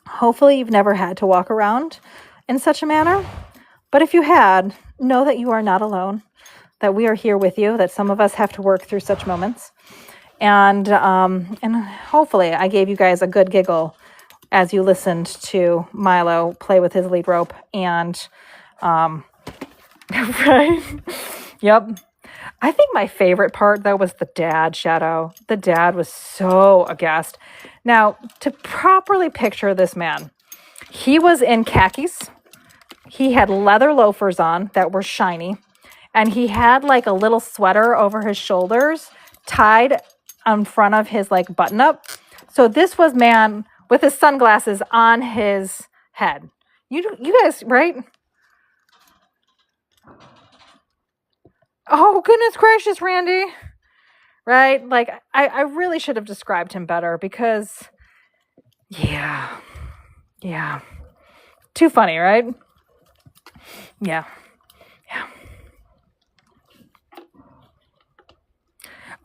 hopefully you've never had to walk around in such a manner. But if you had, know that you are not alone, that we are here with you, that some of us have to work through such moments. And hopefully I gave you guys a good giggle as you listened to Milo play with his lead rope. And, right? Yep. I think my favorite part, though, was the dad shadow. The dad was so aghast. Now, to properly picture this man, he was in khakis. He had leather loafers on that were shiny. And he had like a little sweater over his shoulders tied in front of his like button up. So this was man with his sunglasses on his head. You guys, right? Oh, goodness gracious, Randy. Right? Like, I really should have described him better because, yeah. Too funny, right? Yeah.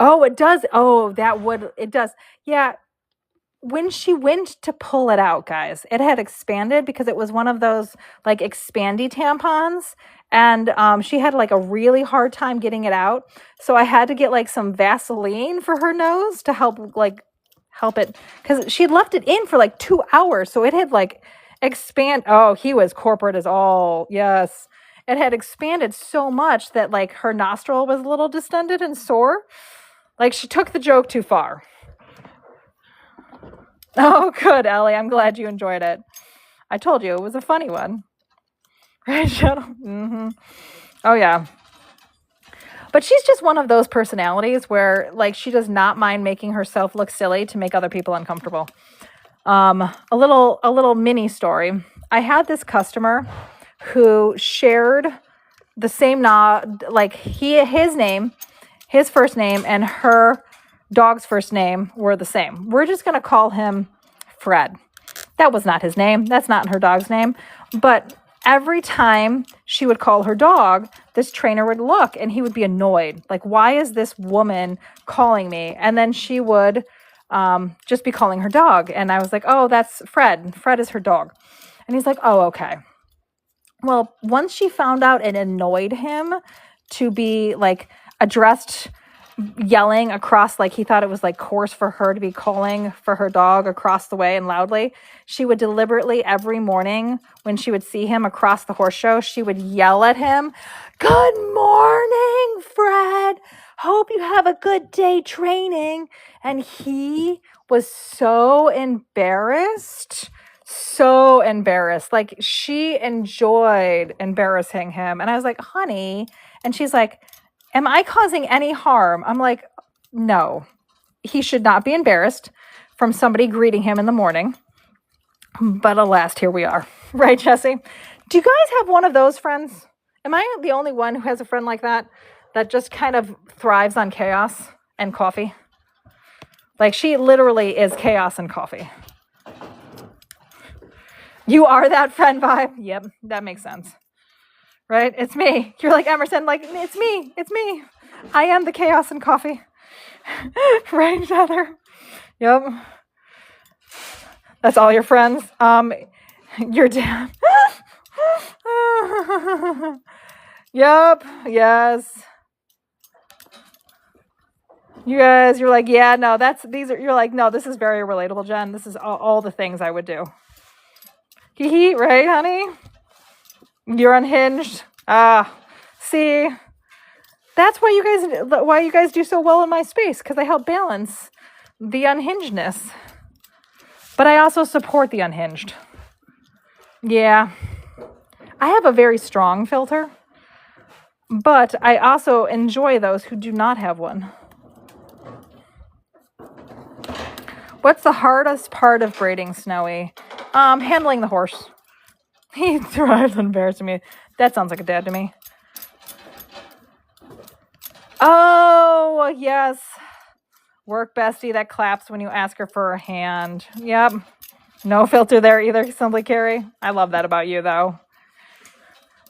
Oh, it does. Oh, it does. Yeah. When she went to pull it out, guys, it had expanded because it was one of those like expandy tampons. And she had like a really hard time getting it out. So I had to get like some Vaseline for her nose to help it. Because she had left it in for like 2 hours. So it had like Oh, he was corporate as all. Yes. It had expanded so much that like her nostril was a little distended and sore. Like she took the joke too far. Oh, good, Ellie. I'm glad you enjoyed it. I told you it was a funny one. Right, Shadow? Mm-hmm. Oh, yeah. But she's just one of those personalities where, like, she does not mind making herself look silly to make other people uncomfortable. A little mini story. I had this customer who shared the same like his first name and her dog's first name were the same. We're just going to call him Fred. That was not his name. That's not her dog's name. But every time she would call her dog, this trainer would look and he would be annoyed. Like, why is this woman calling me? And then she would just be calling her dog. And I was like, oh, that's Fred. Fred is her dog. And he's like, oh, okay. Well, once she found out it annoyed him to be like addressed yelling across, like he thought it was like coarse for her to be calling for her dog across the way and loudly, she would deliberately every morning when she would see him across the horse show, she would yell at him, "Good morning, Fred. Hope you have a good day training." And he was so embarrassed. Like she enjoyed embarrassing him. And I was like, honey. And she's like, am I causing any harm? I'm like, no, he should not be embarrassed from somebody greeting him in the morning. But alas, here we are. Right, Jesse? Do you guys have one of those friends? Am I the only one who has a friend like that just kind of thrives on chaos and coffee? Like she literally is chaos and coffee. You are that friend vibe? Yep, that makes sense. Right? It's me. You're like Emerson, like, it's me. I am the chaos and coffee. Right, Heather? Yep. That's all your friends? Your dad. Yep, yes. You guys, you're like, yeah, no, you're like, no, this is very relatable, Jen. This is all the things I would do. Hee hee, right, honey? You're unhinged. See, that's why you guys do so well in my space, because I help balance the unhingedness. But I also support the unhinged. Yeah. I have a very strong filter, but I also enjoy those who do not have one. What's the hardest part of braiding, Snowy? Handling the horse. He thrives on embarrassing me. That sounds like a dad to me. Oh, yes. Work bestie that claps when you ask her for a hand. Yep. No filter there either, Simply Carrie. I love that about you, though.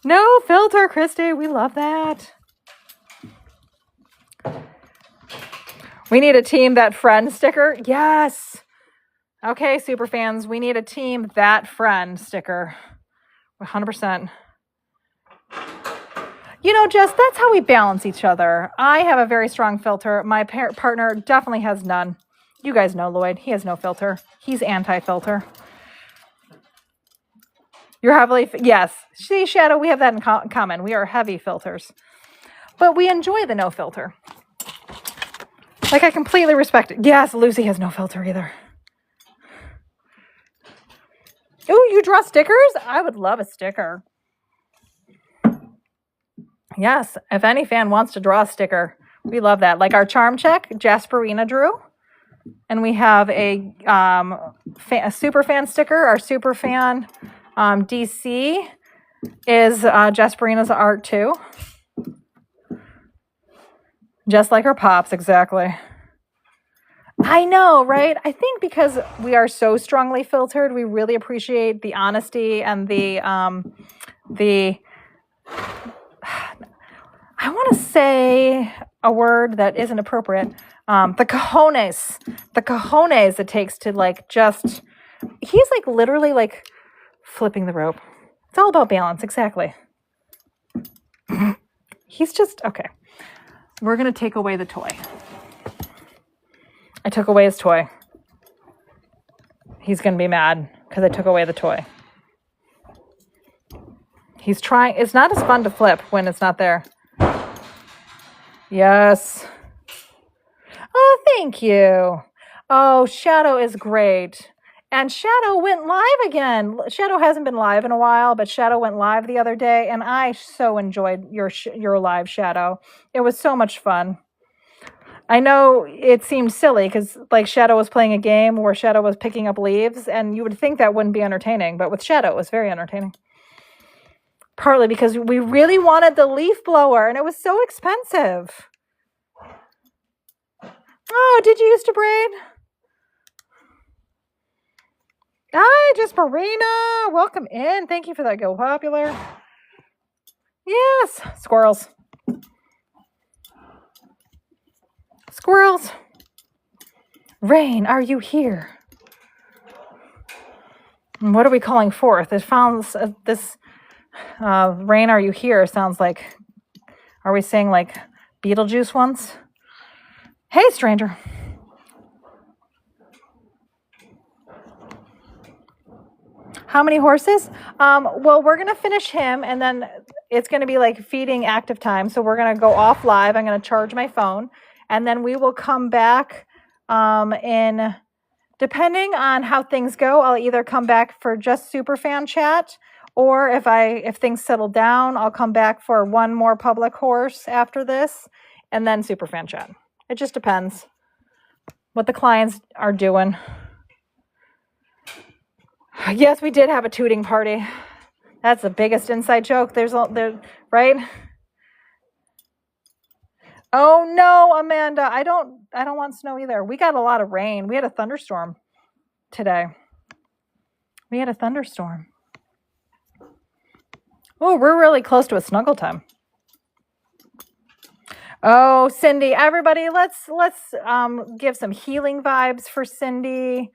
No filter, Christy. We love that. We need a team that friend sticker. Yes. Okay, super fans. We need a team that friend sticker. 100%. You know, Jess, that's how we balance each other. I have a very strong filter. My partner definitely has none. You guys know Lloyd. He has no filter. He's anti-filter. You're heavily... Yes. See, Shadow, we have that in common. We are heavy filters. But we enjoy the no filter. Like, I completely respect it. Yes, Lucy has no filter either. Ooh, you draw stickers? I would love a sticker. Yes, if any fan wants to draw a sticker, we love that. Like our charm check, Jasperina drew. And we have a super fan sticker. Our super fan DC is Jasperina's art too. Just like her pops, exactly. I know, right? I think because we are so strongly filtered, we really appreciate the honesty and the I want to say a word that isn't appropriate. The cojones it takes to like just, he's like literally like flipping the rope. It's all about balance. Exactly. He's just, okay. We're going to take away the toy. I took away his toy. He's going to be mad because I took away the toy. He's trying. It's not as fun to flip when it's not there. Yes. Oh, thank you. Oh, Shadow is great. And Shadow went live again. Shadow hasn't been live in a while, but Shadow went live the other day, and I so enjoyed your live, Shadow. It was so much fun. I know it seemed silly because like Shadow was playing a game where Shadow was picking up leaves, and you would think that wouldn't be entertaining, but with Shadow, it was very entertaining. Partly because we really wanted the leaf blower, and it was so expensive. Oh, did you used to braid? Hi, Jasperina. Welcome in. Thank you for that Go Popular. Yes, squirrels. Squirrels. Rain, are you here? What are we calling forth? It sounds this rain, are you here? Sounds like, are we saying like Beetlejuice once? Hey, stranger. How many horses? Well, we're going to finish him, and then it's going to be like feeding active time. So we're going to go off live. I'm going to charge my phone, and then we will come back in, depending on how things go, I'll either come back for just Superfan chat, or if things settle down, I'll come back for one more public horse after this, and then Superfan chat. It just depends what the clients are doing. Yes, we did have a tooting party. That's the biggest inside joke. There's right? Oh no, Amanda, I don't want snow either. We got a lot of rain. We had a thunderstorm today. We had a thunderstorm. Oh, we're really close to a snuggle time. Oh, Cindy, everybody, let's give some healing vibes for Cindy.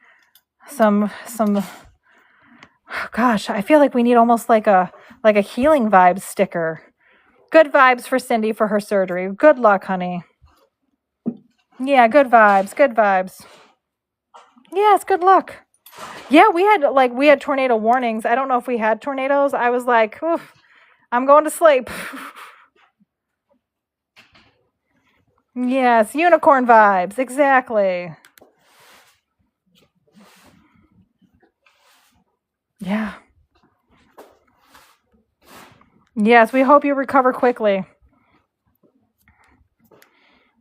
Some gosh, I feel like we need almost like a healing vibes sticker. Good vibes for Cindy for her surgery. Good luck, honey. Yeah, good vibes. Good vibes. Yes, good luck. Yeah, we had tornado warnings. I don't know if we had tornadoes. I was like, oof, I'm going to sleep. Yes, unicorn vibes. Exactly. Yeah. Yes, we hope you recover quickly.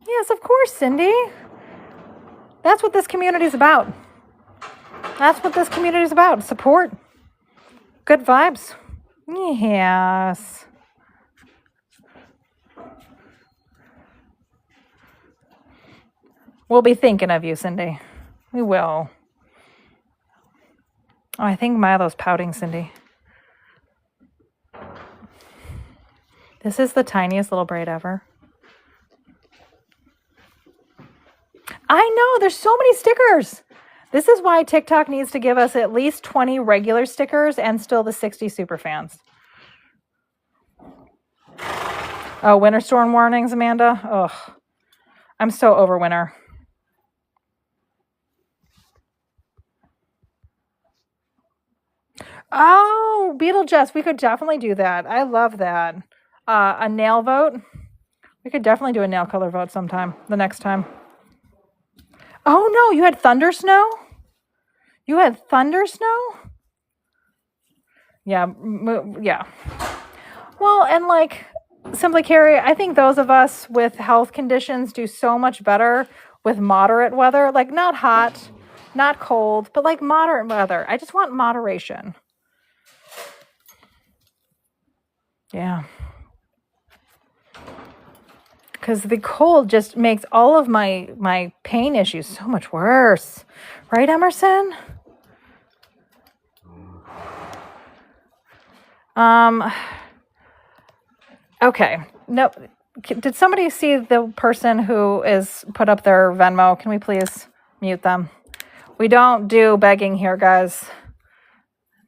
Yes, of course, Cindy. That's what this community is about. That's what this community is about. Support. Good vibes. Yes. We'll be thinking of you, Cindy. We will. Oh, I think Milo's pouting, Cindy. This is the tiniest little braid ever. I know, there's so many stickers. This is why TikTok needs to give us at least 20 regular stickers and still the 60 super fans. Oh, winter storm warnings, Amanda. Ugh. I'm so over winter. Oh, Beetlejuice. We could definitely do that. I love that. A nail vote. We could definitely do a nail color vote sometime. The next time. Oh, no. You had thunder snow? You had thunder snow? Yeah. Yeah. Well, and like Simply Carrie, I think those of us with health conditions do so much better with moderate weather. Like not hot, not cold, but like moderate weather. I just want moderation. Yeah. Because the cold just makes all of my pain issues so much worse. Right, Emerson? Okay. No. Did somebody see the person who is put up their Venmo? Can we please mute them? We don't do begging here, guys.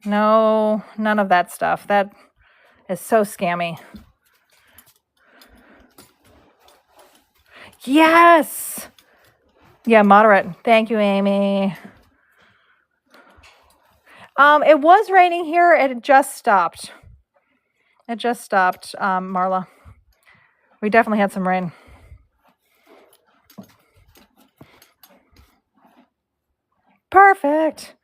No, none of that stuff. That is so scammy. Yes. Yeah, moderate. Thank you, Amy. It was raining here. It just stopped. Marla. We definitely had some rain. Perfect.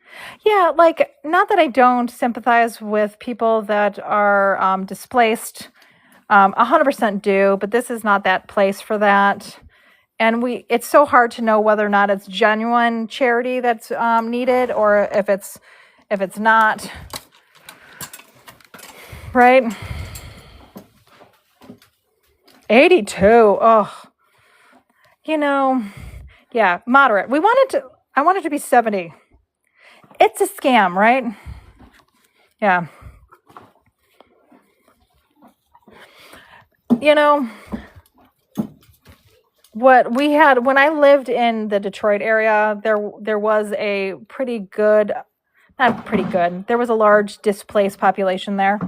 Yeah, like, not that I don't sympathize with people that are displaced. 100% do, but this is not that place for that. And it's so hard to know whether or not it's genuine charity that's needed or if it's not. Right? 82. Oh. Yeah, moderate. I want it to be 70. It's a scam, right? Yeah. What we had when I lived in the Detroit area, there was a pretty good, not pretty good, there was a large displaced population there.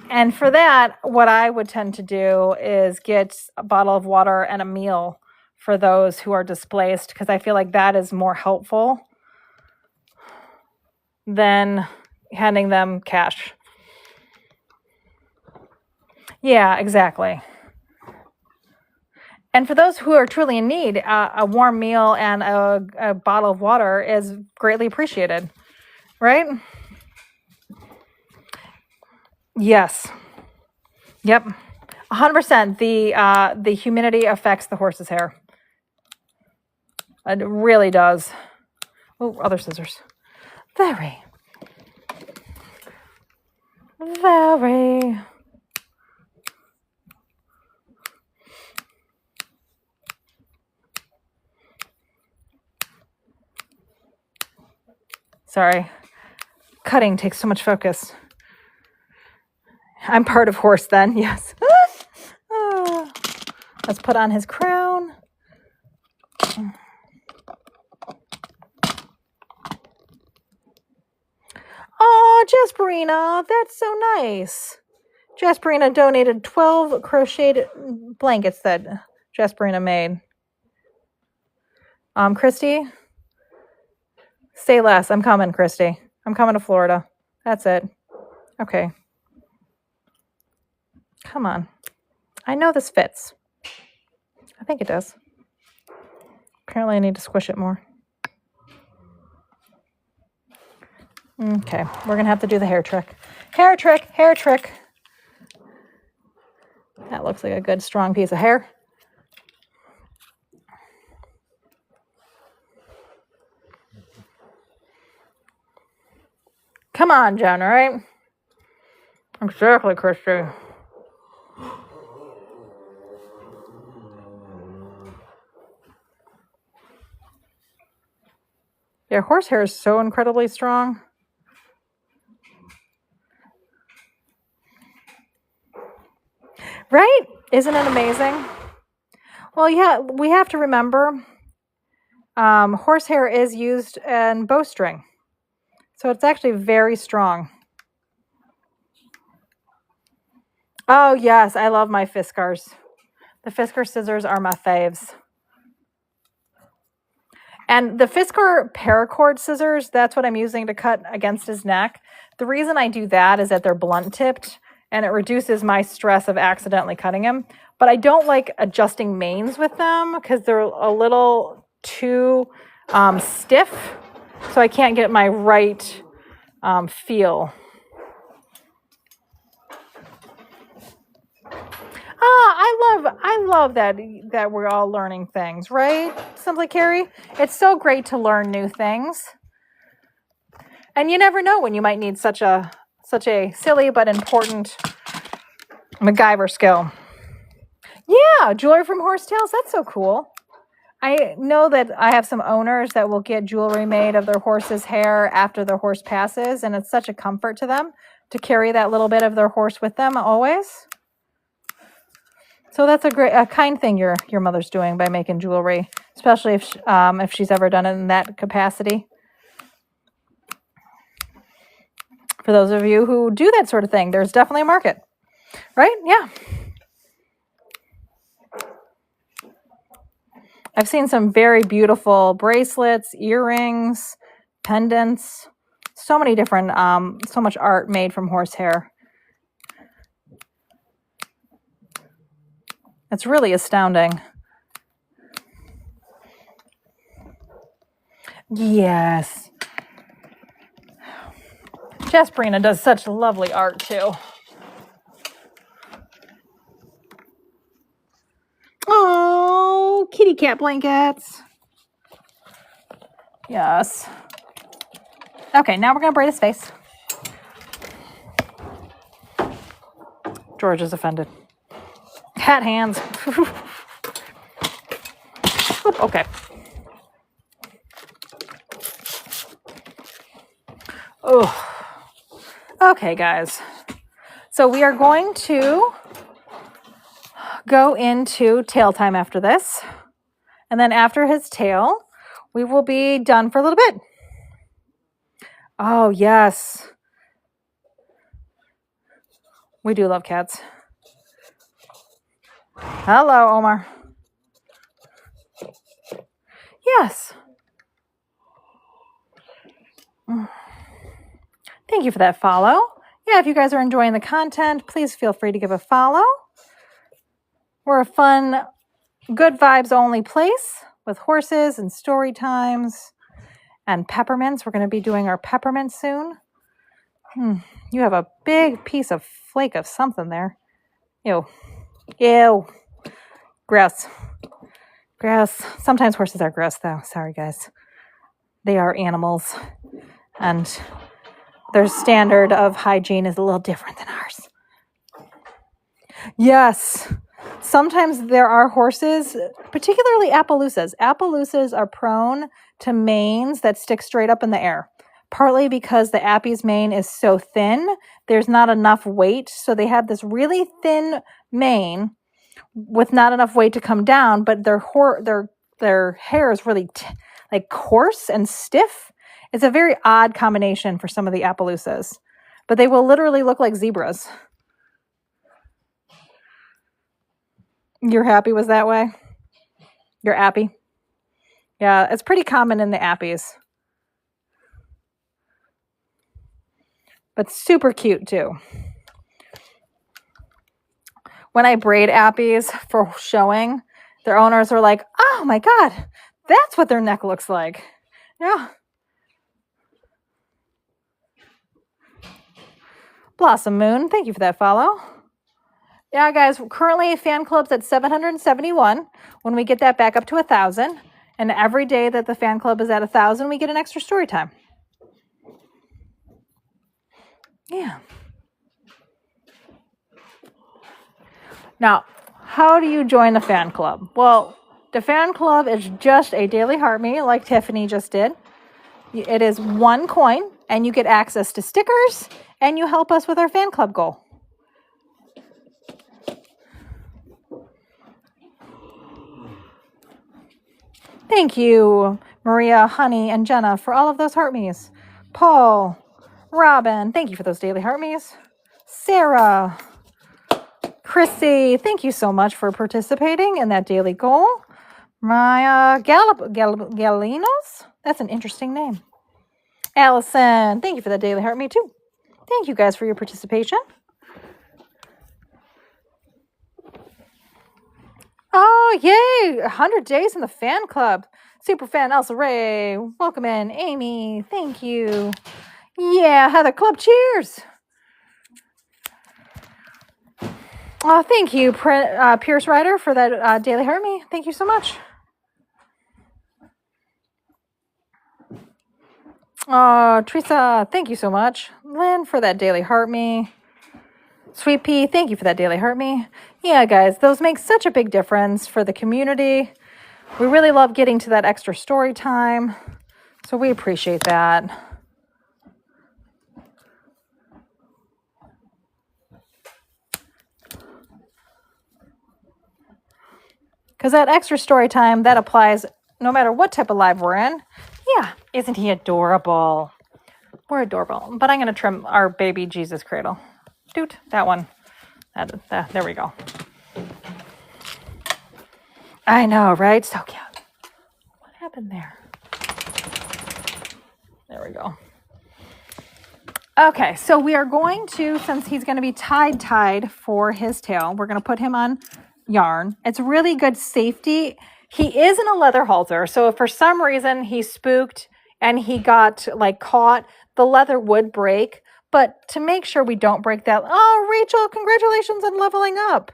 And for that, what I would tend to do is get a bottle of water and a meal for those who are displaced, because I feel like that is more helpful than handing them cash. Yeah, exactly. And for those who are truly in need, a warm meal and a bottle of water is greatly appreciated, right? Yes. Yep. 100%. The humidity affects the horse's hair. It really does. Oh, other scissors. Very. Sorry. Cutting takes so much focus. I'm part of horse then, yes. Let's put on his crown. Oh, Jasperina, that's so nice. Jasperina donated 12 crocheted blankets that Jasperina made. Christy, say less. I'm coming, Christy. I'm coming to Florida. That's it. Okay. Come on. I know this fits. I think it does. Apparently I need to squish it more. Okay, we're going to have to do the hair trick. Hair trick, hair trick. That looks like a good strong piece of hair. Come on, Jen, all right? Exactly, Christy. Yeah, horsehair is so incredibly strong. Right? Isn't it amazing? Well, yeah, we have to remember horsehair is used in bowstring. So it's actually very strong. Oh, yes, I love my Fiskars. The Fiskar scissors are my faves. And the Fiskar paracord scissors, that's what I'm using to cut against his neck. The reason I do that is that they're blunt tipped and it reduces my stress of accidentally cutting him. But I don't like adjusting manes with them because they're a little too stiff. So I can't get my right feel. I love that we're all learning things, right? Simply Carrie, it's so great to learn new things, and you never know when you might need such a silly but important MacGyver skill. Yeah, jewelry from horsetails. That's so cool. I know that I have some owners that will get jewelry made of their horse's hair after their horse passes, and it's such a comfort to them to carry that little bit of their horse with them always. So that's a kind thing your mother's doing by making jewelry, especially if she's ever done it in that capacity. For those of you who do that sort of thing, there's definitely a market, right? Yeah. I've seen some very beautiful bracelets, earrings, pendants, so many different, so much art made from horsehair. It's really astounding. Yes. Jasperina does such lovely art too. Oh, kitty cat blankets. Yes. Okay, now we're going to braid his face. George is offended. Cat hands. Okay. Oh. Okay, guys. So we are going to go into tail time after this. And then after his tail, we will be done for a little bit. Oh, yes. We do love cats. Hello, Omar. Yes. Thank you for that follow. Yeah, if you guys are enjoying the content, please feel free to give a follow. We're a fun, good vibes only place with horses and story times and peppermints. We're going to be doing our peppermint soon. You have a big piece of flake of something there. Ew. Ew. Gross. Gross. Sometimes horses are gross, though. Sorry, guys. They are animals. And their standard of hygiene is a little different than ours. Yes. Sometimes there are horses, particularly Appaloosas. Appaloosas are prone to manes that stick straight up in the air. Partly because the Appy's mane is so thin, there's not enough weight. So they have this really thin mane with not enough weight to come down, but their hair is really coarse and stiff. It's a very odd combination for some of the Appaloosas, but they will literally look like zebras. You're happy was that way? You're happy? Yeah, it's pretty common in the appies. But super cute too. When I braid appies for showing, their owners are like, oh my God, that's what their neck looks like. Yeah. Blossom Moon, thank you for that follow. Yeah, guys, currently fan club's at 771. When we get that back up to 1,000, and every day that the fan club is at 1,000, we get an extra story time. Yeah. Now, how do you join the fan club? Well, the fan club is just a daily heart me, like Tiffany just did. It is 1 coin, and you get access to stickers, and you help us with our fan club goal. Thank you, Maria, Honey, and Jenna for all of those heart me's. Paul, Robin, thank you for those daily heart me's. Sarah, Chrissy, thank you so much for participating in that daily goal. Maya Galinos, that's an interesting name. Allison, thank you for that daily heart me too. Thank you guys for your participation. Oh, yay! 100 days in the fan club. Super fan Elsa Ray, welcome in. Amy, thank you. Yeah, Heather Club, cheers. Oh, thank you, Pierce Ryder, for that daily heart me. Thank you so much. Oh, Teresa, thank you so much. Lynn, for that daily heart me. Sweet Pea, thank you for that daily heart me. Yeah, guys, those make such a big difference for the community. We really love getting to that extra story time, so we appreciate that. Because that extra story time, that applies no matter what type of live we're in. Yeah, isn't he adorable? We're adorable. But I'm going to trim our baby Jesus cradle. Doot, that one. There we go. I know, right? So cute. What happened there? There we go. Okay, so we are going to, since he's going to be tied for his tail, we're going to put him on yarn. It's really good safety. He is in a leather halter, so if for some reason he's spooked and he got like caught, the leather would break. But to make sure we don't break that, oh, Rachel, congratulations on leveling up.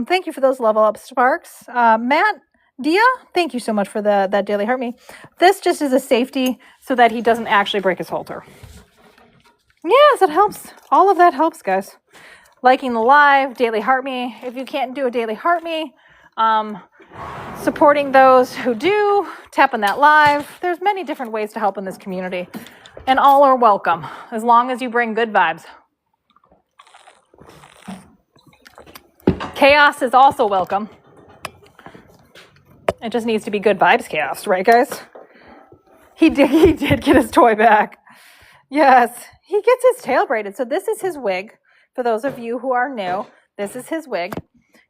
Thank you for those level up sparks. Matt, Dia, thank you so much for that daily heart me. This just is a safety so that he doesn't actually break his halter. Yes, it helps. All of that helps, guys. Liking the live, daily heart me. If you can't do a daily heart me, supporting those who do, tapping that live. There's many different ways to help in this community. And all are welcome, as long as you bring good vibes. Chaos is also welcome. It just needs to be good vibes chaos, right, guys? He did get his toy back. Yes, he gets his tail braided. So this is his wig. For those of you who are new, this is his wig.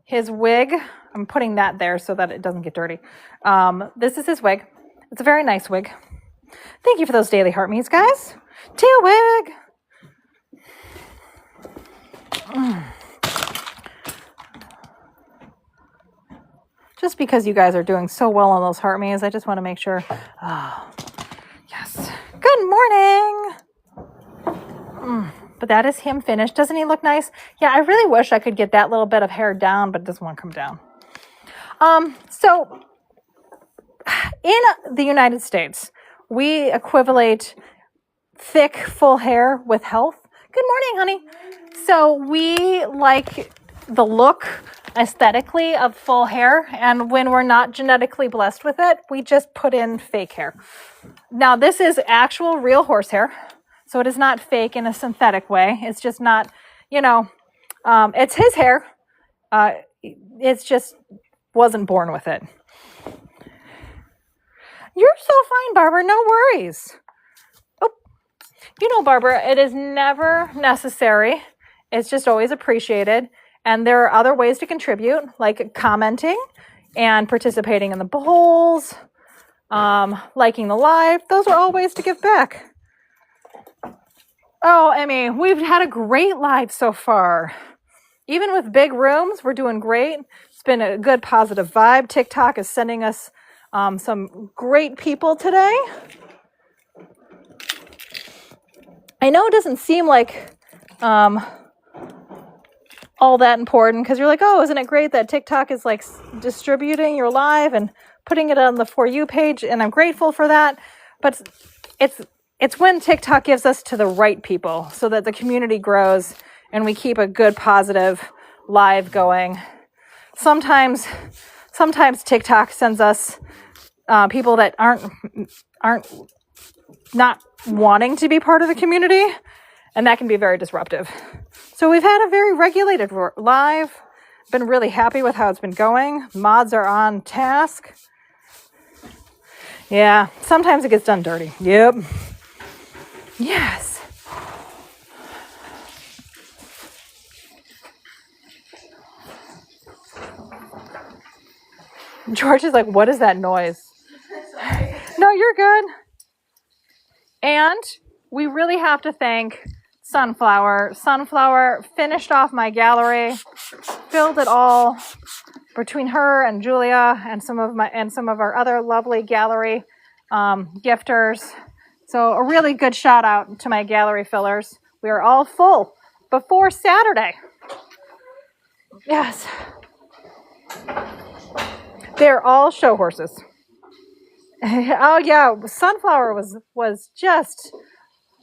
His wig, I'm putting that there so that it doesn't get dirty. This is his wig. It's a very nice wig. Thank you for those daily heart me's, guys. Tail wig. Just because you guys are doing so well on those heart me's, I just want to make sure. Oh, yes. Good morning. But that is him finished. Doesn't he look nice? Yeah, I really wish I could get that little bit of hair down, but it doesn't want to come down. So in the United States, we equivalent thick, full hair with health. Good morning, honey. So we like the look aesthetically of full hair, and when we're not genetically blessed with it, we just put in fake hair. Now, this is actual real horsehair. So it is not fake in a synthetic way. It's just not, it's his hair. It's just wasn't born with it. You're so fine, Barbara. No worries. Oh, Barbara, it is never necessary. It's just always appreciated. And there are other ways to contribute, like commenting and participating in the polls. liking the live. Those are all ways to give back. Oh, Emmy, we've had a great live so far. Even with big rooms, we're doing great. It's been a good positive vibe. TikTok is sending us some great people today. I know it doesn't seem like all that important because you're like, oh, isn't it great that TikTok is like distributing your live and putting it on the For You page? And I'm grateful for that. But it's when TikTok gives us to the right people so that the community grows and we keep a good positive live going. Sometimes TikTok sends us people that aren't not wanting to be part of the community, and that can be very disruptive. So we've had a very regulated live. Been really happy with how it's been going. Mods are on task. Yeah, sometimes it gets done dirty. Yep. Yes. George is like, what is that noise? No, you're good. And we really have to thank Sunflower. Sunflower finished off my gallery, filled it all between her and Julia and some of our other lovely gallery gifters. So a really good shout out to my gallery fillers. We are all full before Saturday. Yes. They're all show horses. Oh yeah, Sunflower was just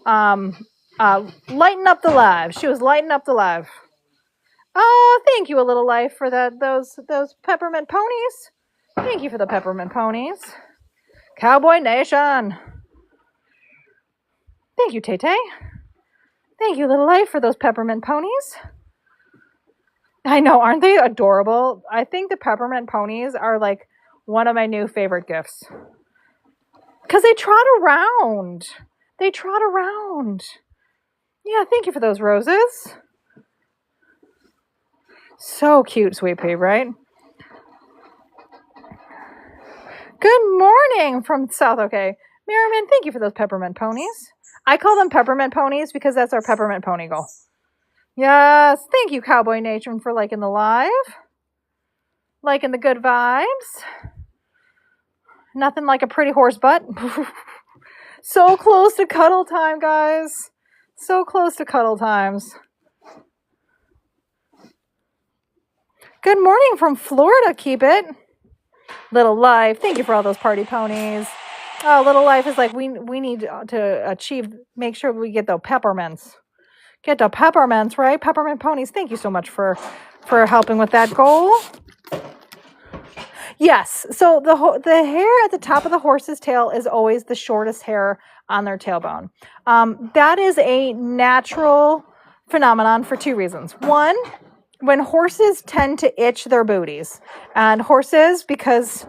lighting up the live. She was lighting up the live. Oh, thank you, A Little Life, for those peppermint ponies. Thank you for the peppermint ponies. Cowboy Nation. Thank you, Tay Tay. Thank you, Little Life, for those peppermint ponies. I know, aren't they adorable? I think the peppermint ponies are like one of my new favorite gifts. Because they trot around. They trot around. Yeah, thank you for those roses. So cute, Sweet Pea, right? Good morning from South. Okay. Merriman, thank you for those peppermint ponies. I call them peppermint ponies because that's our peppermint pony goal. Yes. Thank you, Cowboy Nation, for liking the live. Liking the good vibes. Nothing like a pretty horse butt. So close to cuddle time, guys. So close to cuddle times. Good morning from Florida, keep it. Little Life, thank you for all those party ponies. Oh, Little Life is like, we need to achieve, make sure we get the peppermints. Get the peppermints, right? Peppermint ponies, thank you so much for helping with that goal. Yes, so the hair at the top of the horse's tail is always the shortest hair on their tailbone. That is a natural phenomenon for two reasons. One, when horses tend to itch their booties, and horses, because,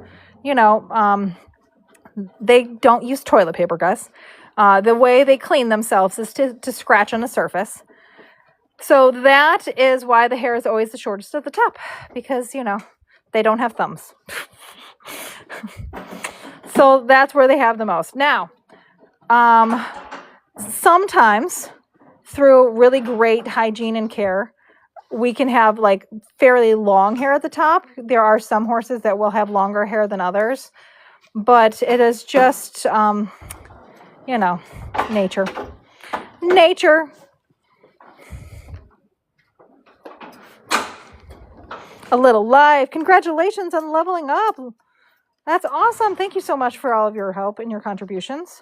they don't use toilet paper, guys. The way they clean themselves is to scratch on a surface. So that is why the hair is always the shortest at the top, because, they don't have thumbs. So that's where they have the most. Now, sometimes through really great hygiene and care, we can have like fairly long hair at the top. There are some horses that will have longer hair than others, but it is just, nature. Nature. A Little Life. Congratulations on leveling up. That's awesome. Thank you so much for all of your help and your contributions.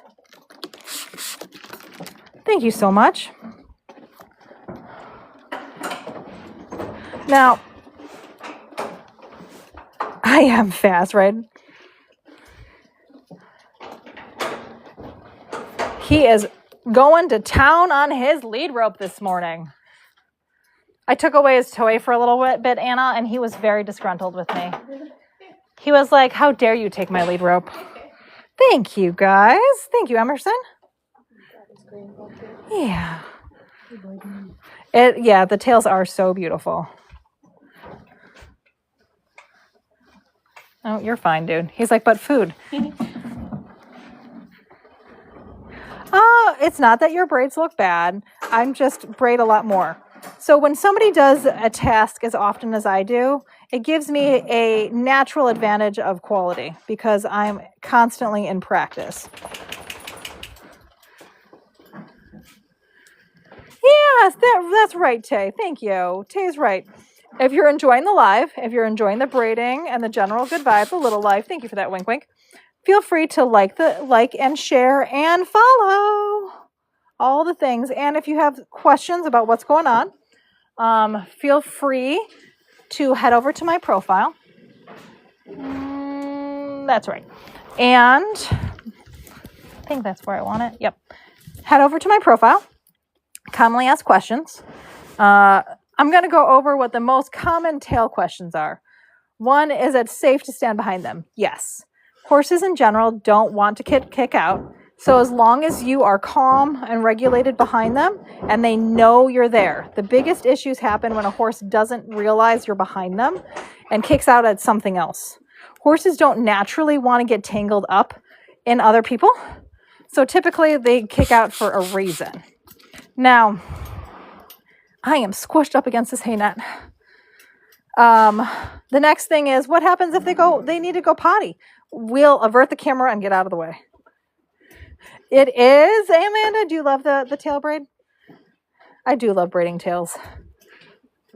Thank you so much. Now, I am fast, right? He is going to town on his lead rope this morning. I took away his toy for a little bit, Anna, and he was very disgruntled with me. He was like, how dare you take my lead rope? Thank you, guys. Thank you, Emerson. Yeah. The tails are so beautiful. Oh, you're fine, dude. He's like, but food. it's not that your braids look bad. I'm just braid a lot more. So when somebody does a task as often as I do, it gives me a natural advantage of quality because I'm constantly in practice. Yes, that's right, Tay. Thank you. Tay's right. If you're enjoying the live, if you're enjoying the braiding and the general good vibe, the little life, thank you for that wink wink. Feel free to like and share and follow all the things. And if you have questions about what's going on, feel free to head over to my profile. That's right. And I think that's where I want it. Yep. Head over to my profile. Commonly asked questions. I'm going to go over what the most common tail questions are. One, is it safe to stand behind them? Yes. Horses in general don't want to kick out. So as long as you are calm and regulated behind them and they know you're there. The biggest issues happen when a horse doesn't realize you're behind them and kicks out at something else. Horses don't naturally want to get tangled up in other people. So typically they kick out for a reason. Now, I am squished up against this hay net. The next thing is, what happens if they need to go potty? We'll avert the camera and get out of the way. It is. Hey, Amanda, do you love the tail braid? I do love braiding tails.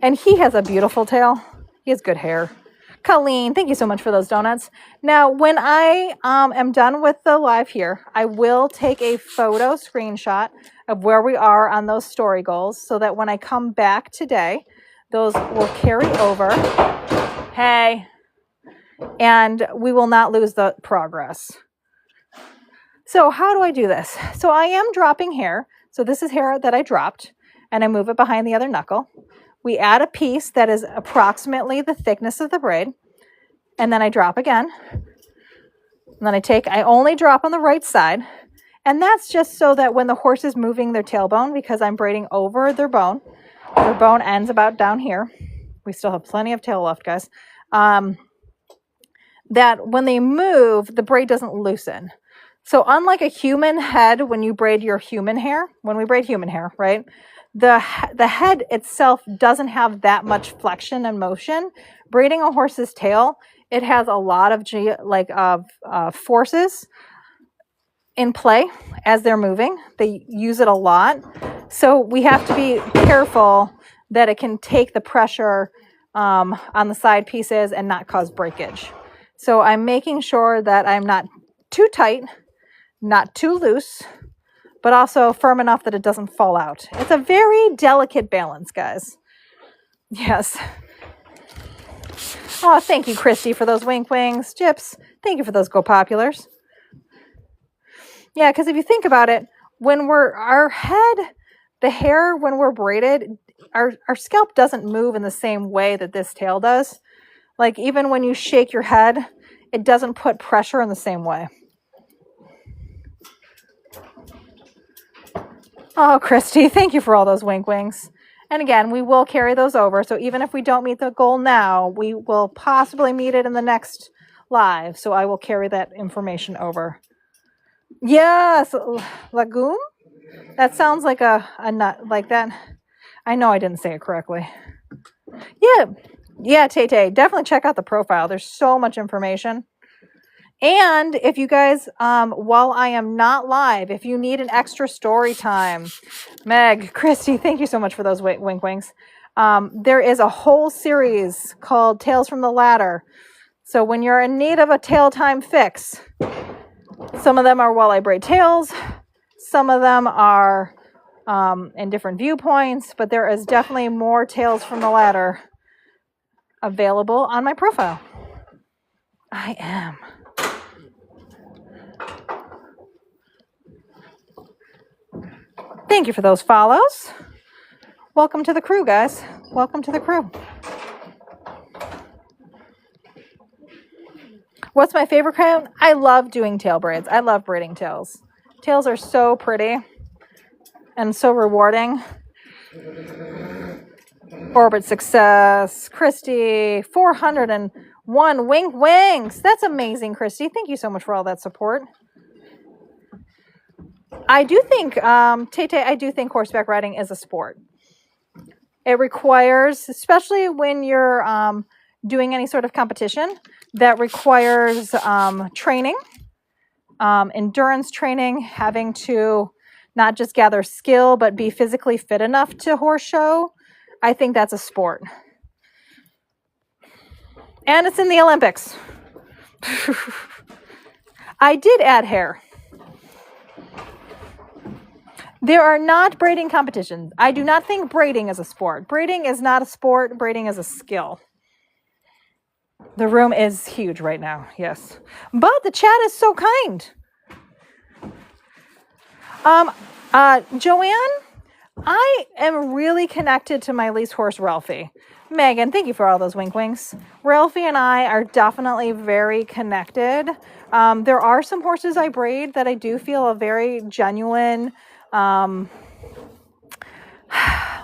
And he has a beautiful tail. He has good hair. Colleen, thank you so much for those donuts. Now, when I am done with the live here, I will take a photo screenshot of where we are on those story goals so that when I come back today, those will carry over. Hey. And we will not lose the progress. So how do I do this? So I am dropping hair. So this is hair that I dropped, and I move it behind the other knuckle. We add a piece that is approximately the thickness of the braid, and then I drop again. And then I only drop on the right side, and that's just so that when the horse is moving their tailbone, because I'm braiding over their bone ends about down here. We still have plenty of tail left, guys. That when they move, the braid doesn't loosen. So unlike a human head, when you braid your human hair, when we braid human hair, right? The head itself doesn't have that much flexion and motion. Braiding a horse's tail, it has a lot of forces in play as they're moving. They use it a lot. So we have to be careful that it can take the pressure on the side pieces and not cause breakage. So I'm making sure that I'm not too tight, not too loose, but also firm enough that it doesn't fall out. It's a very delicate balance, guys. Yes. Oh, thank you, Christy, for those wink wings. Jips, thank you for those Go Populars. Yeah, because if you think about it, when our head, the hair, when we're braided, our scalp doesn't move in the same way that this tail does. Like even when you shake your head, it doesn't put pressure in the same way. Oh, Christy, thank you for all those wink wings. And again, we will carry those over. So even if we don't meet the goal now, we will possibly meet it in the next live. So I will carry that information over. Yes, legume? That sounds like a nut, like that. I know I didn't say it correctly. Yeah, Tay, definitely check out the profile. There's so much information. And if you guys, while I am not live, if you need an extra story time, Meg, Christy, thank you so much for those wink wings. There is a whole series called Tales from the Ladder. So when you're in need of a tail time fix, some of them are while I braid tails. Some of them are in different viewpoints, but there is definitely more Tales from the Ladder available on my profile. I am. Thank you for those follows. Welcome to the crew, guys. Welcome to the crew. What's my favorite kind? I love doing tail braids. I love braiding tails. Tails are so pretty and so rewarding. Orbit Success, Christy, 401 wink wings. That's amazing, Christy. Thank you so much for all that support. I do think, Tay, I do think horseback riding is a sport. It requires, especially when you're doing any sort of competition, that requires training, endurance training, having to not just gather skill, but be physically fit enough to horse show. I think that's a sport. And it's in the Olympics. I did add hair. There are not braiding competitions. I do not think braiding is a sport. Braiding is not a sport. Braiding is a skill. The room is huge right now, yes. But the chat is so kind. Joanne, I am really connected to my lease horse, Ralphie. Megan, thank you for all those wink winks. Ralphie and I are definitely very connected. There are some horses I braid that I do feel a very genuine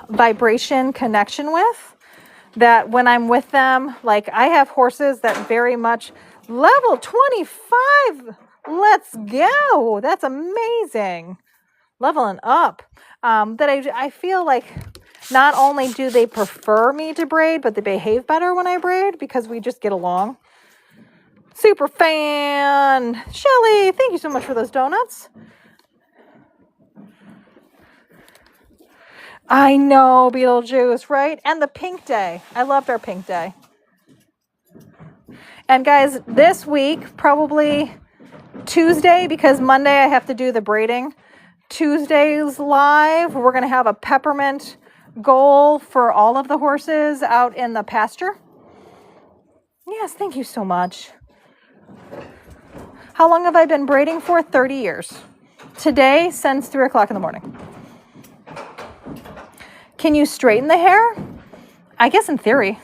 vibration connection with, that when I'm with them, like I have horses that very much level 25, let's go, that's amazing, leveling up, that I feel like not only do they prefer me to braid, but they behave better when I braid because we just get along. Super fan Shelly, thank you so much for those donuts. I know, Beetlejuice, right? And the pink day. I loved our pink day. And guys, this week, probably Tuesday, because Monday I have to do the braiding. Tuesday's live, we're going to have a peppermint goal for all of the horses out in the pasture. Yes, thank you so much. How long have I been braiding for? 30 years. Today, since 3 o'clock in the morning. Can you straighten the hair? I guess in theory.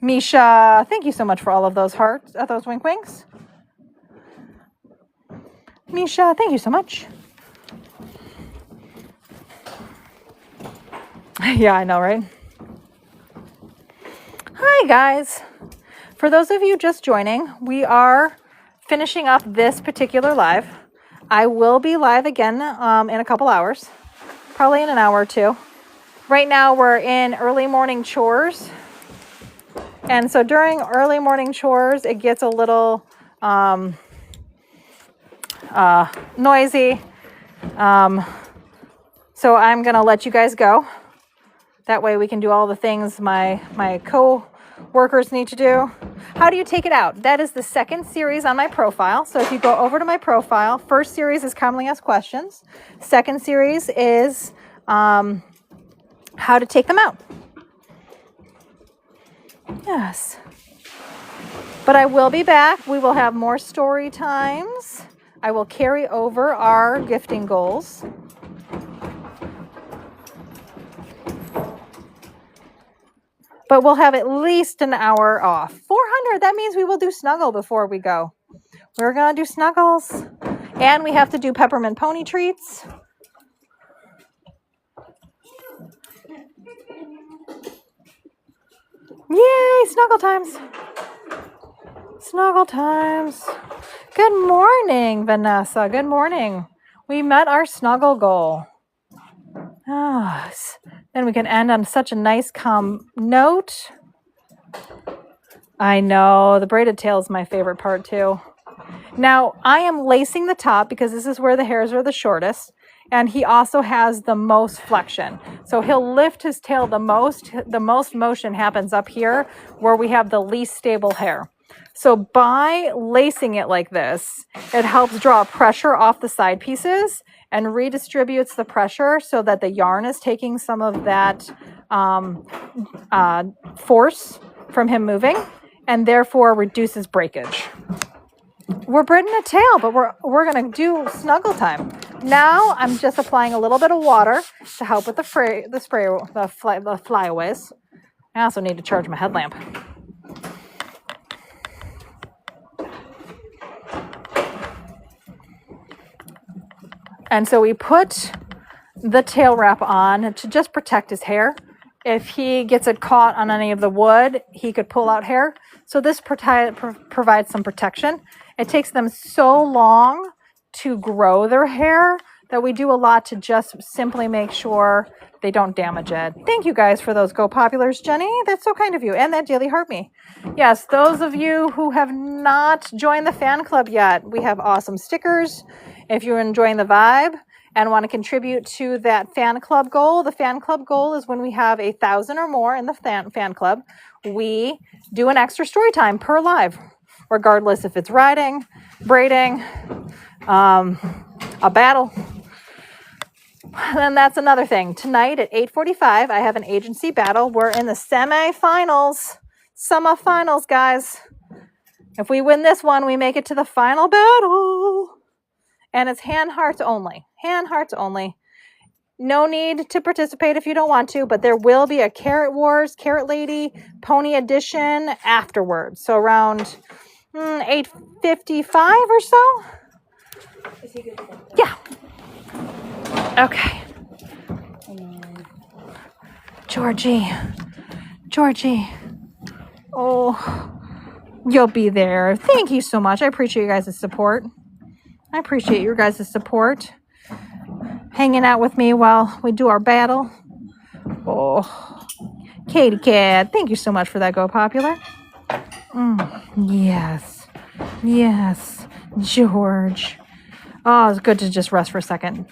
Misha, thank you so much for all of those hearts, those wink winks. Misha, thank you so much. Yeah, I know, right? Hi, guys. For those of you just joining, we are finishing up this particular live. I will be live again in a couple hours. Probably in an hour or two. Right now we're in early morning chores. And so during early morning chores, it gets a little noisy. So I'm going to let you guys go. That way we can do all the things my co-workers need to do. How do you take it out? That is the second series on my profile. So if you go over to my profile, first series is commonly asked questions. Second series is how to take them out. Yes. But I will be back. We will have more story times. I will carry over our gifting goals. But we'll have at least an hour off. 400, that means we will do snuggle before we go. We're going to do snuggles. And we have to do peppermint pony treats. Yay, snuggle times. Snuggle times. Good morning, Vanessa. Good morning. We met our snuggle goal. Ah, then we can end on such a nice, calm note. I know, the braided tail is my favorite part too. Now, I am lacing the top because this is where the hairs are the shortest. And he also has the most flexion. So he'll lift his tail the most. The most motion happens up here where we have the least stable hair. So by lacing it like this, it helps draw pressure off the side pieces and redistributes the pressure so that the yarn is taking some of that force from him moving and therefore reduces breakage. We're braiding a tail, but we're going to do snuggle time. Now I'm just applying a little bit of water to help with the flyaways. I also need to charge my headlamp. And so we put the tail wrap on to just protect his hair. If he gets it caught on any of the wood, he could pull out hair. So this provides some protection. It takes them so long to grow their hair that we do a lot to just simply make sure they don't damage it. Thank you guys for those Go Populars, Jenny. That's so kind of you. And that Daily Heart Me. Yes, those of you who have not joined the fan club yet, we have awesome stickers. If you're enjoying the vibe and want to contribute to that fan club goal, the fan club goal is when we have 1,000 or more in the fan club, we do an extra story time per live, regardless if it's riding, braiding, a battle. Then that's another thing. Tonight at 8:45, I have an agency battle. We're in the semifinals, guys. If we win this one, we make it to the final battle. And it's hand hearts only. Hand hearts only. No need to participate if you don't want to, but there will be a Carrot Wars, Carrot Lady, Pony Edition afterwards. So around 8:55 or so. Is he good to go? Yeah. Okay. Georgie. Oh, you'll be there. Thank you so much. I appreciate you guys' support. Hanging out with me while we do our battle. Oh, Katie Cat, thank you so much for that Go Popular. Yes, George. Oh, it's good to just rest for a second.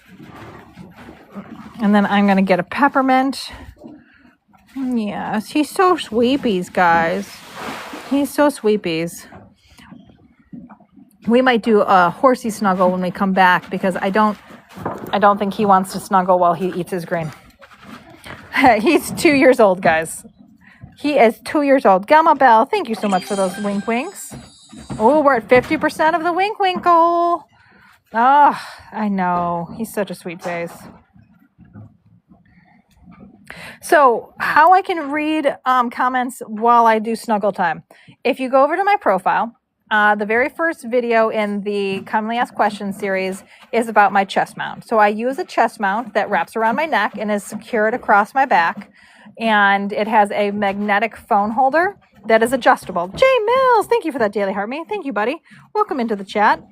And then I'm going to get a peppermint. Yes, he's so sweepies, guys. He's so sweepies. We might do a horsey snuggle when we come back because I don't think he wants to snuggle while he eats his grain. He's 2 years old, guys. He is 2 years old. Gamma Bell, thank you so much for those wink winks. Oh, we're at 50% of the wink goal. Oh, I know. He's such a sweet face. So how I can read comments while I do snuggle time. If you go over to my profile, the very first video in the Commonly Asked Questions series is about my chest mount. So I use a chest mount that wraps around my neck and is secured across my back. And it has a magnetic phone holder that is adjustable. Jay Mills, thank you for that Daily Heart Me. Thank you, buddy. Welcome into the chat.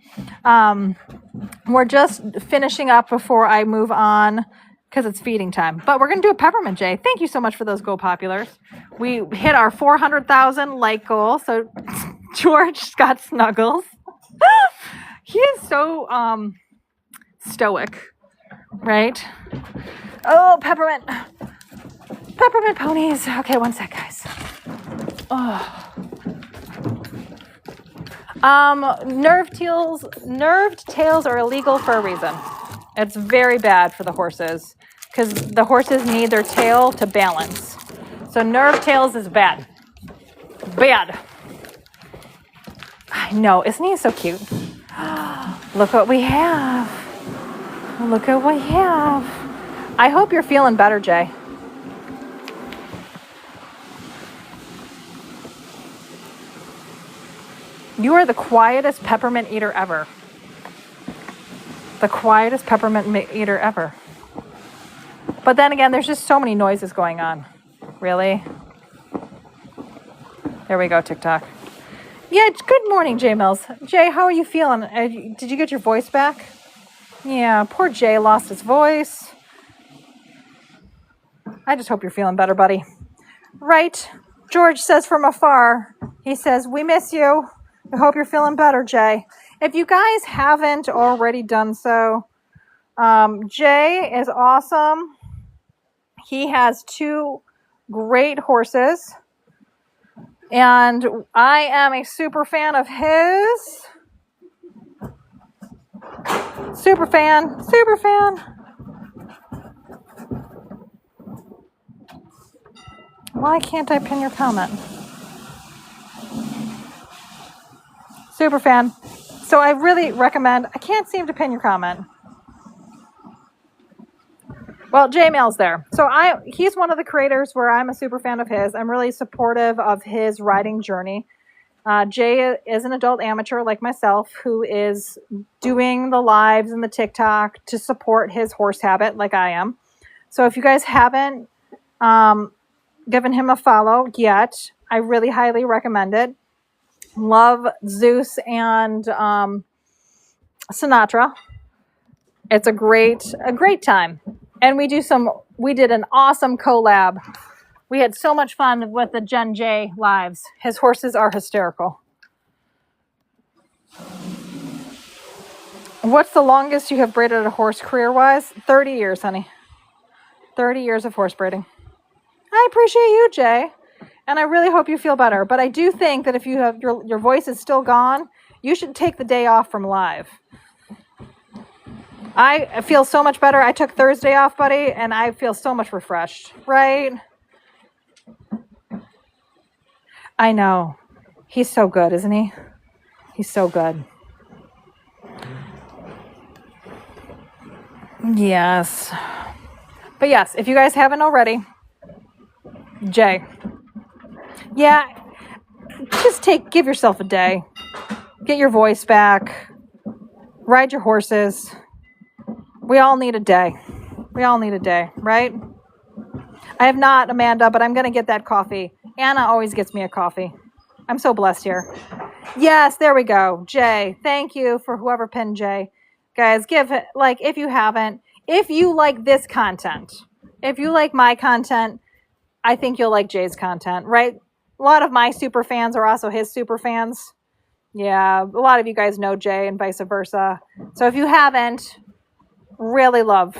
We're just finishing up before I move on because it's feeding time. But we're going to do a peppermint, Jay. Thank you so much for those Go Populars. We hit our 400,000 like goal. So George got snuggles. He is so stoic, right? Oh, peppermint ponies. Okay, one sec, guys. Oh. Nerved tails are illegal for a reason. It's very bad for the horses because the horses need their tail to balance. So nerved tails is bad. Bad. I know. Isn't he so cute? Look what we have. Look at what we have. I hope you're feeling better, Jay. You are the quietest peppermint eater ever. The quietest peppermint eater ever. But then again, there's just so many noises going on. Really? There we go, TikTok. Yeah, good morning, Jay Mills. Jay, how are you feeling? Did you get your voice back? Yeah, poor Jay lost his voice. I just hope you're feeling better, buddy. Right? George says from afar, he says, we miss you. I hope you're feeling better, Jay. If you guys haven't already done so, Jay is awesome. He has 2 great horses. And I am a super fan of his. Super fan. Why can't I pin your comment? Super fan. So I really recommend, I can't seem to pin your comment. Well, Jay Mail's there. So he's one of the creators where I'm a super fan of his. I'm really supportive of his riding journey. Jay is an adult amateur like myself who is doing the lives and the TikTok to support his horse habit like I am. So if you guys haven't given him a follow yet, I really highly recommend it. Love Zeus and Sinatra. It's a great time. And we did an awesome collab. We had so much fun with the Jen J lives. His horses are hysterical. What's the longest you have braided a horse career-wise? 30 years, honey. 30 years of horse braiding. I appreciate you, Jay. And I really hope you feel better. But I do think that if you have your voice is still gone, you should take the day off from live. I feel so much better. I took Thursday off, buddy, and I feel so much refreshed, right? I know. He's so good, isn't he? He's so good. Yes. But yes, if you guys haven't already, Jay. Yeah, just give yourself a day. Get your voice back. Ride your horses. We all need a day. We all need a day, right? I have not, Amanda, but I'm going to get that coffee. Anna always gets me a coffee. I'm so blessed here. Yes, there we go. Jay, thank you for whoever pinned Jay. Guys, if you haven't, if you like this content, if you like my content, I think you'll like Jay's content, right? A lot of my super fans are also his super fans. Yeah, a lot of you guys know Jay and vice versa. So if you haven't, really love.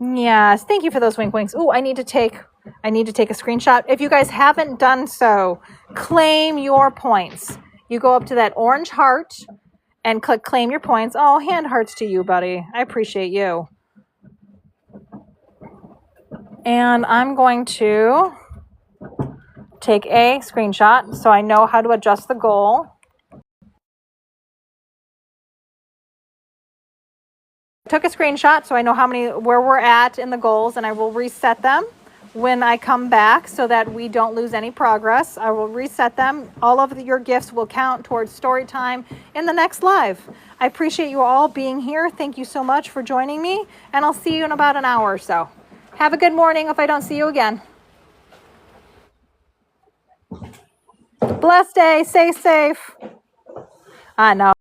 Yes, thank you for those wink winks. Ooh, I need to take a screenshot. If you guys haven't done so, claim your points. You go up to that orange heart and click claim your points. Oh, hand hearts to you, buddy. I appreciate you. And I'm going to take a screenshot so I know how to adjust the goal. Took a screenshot so I know where we're at in the goals, and I will reset them when I come back so that we don't lose any progress. I will reset them. All of your gifts will count towards story time in the next live. I appreciate you all being here. Thank you so much for joining me, and I'll see you in about an hour or so. Have a good morning if I don't see you again. Blessed day. Stay safe. I know.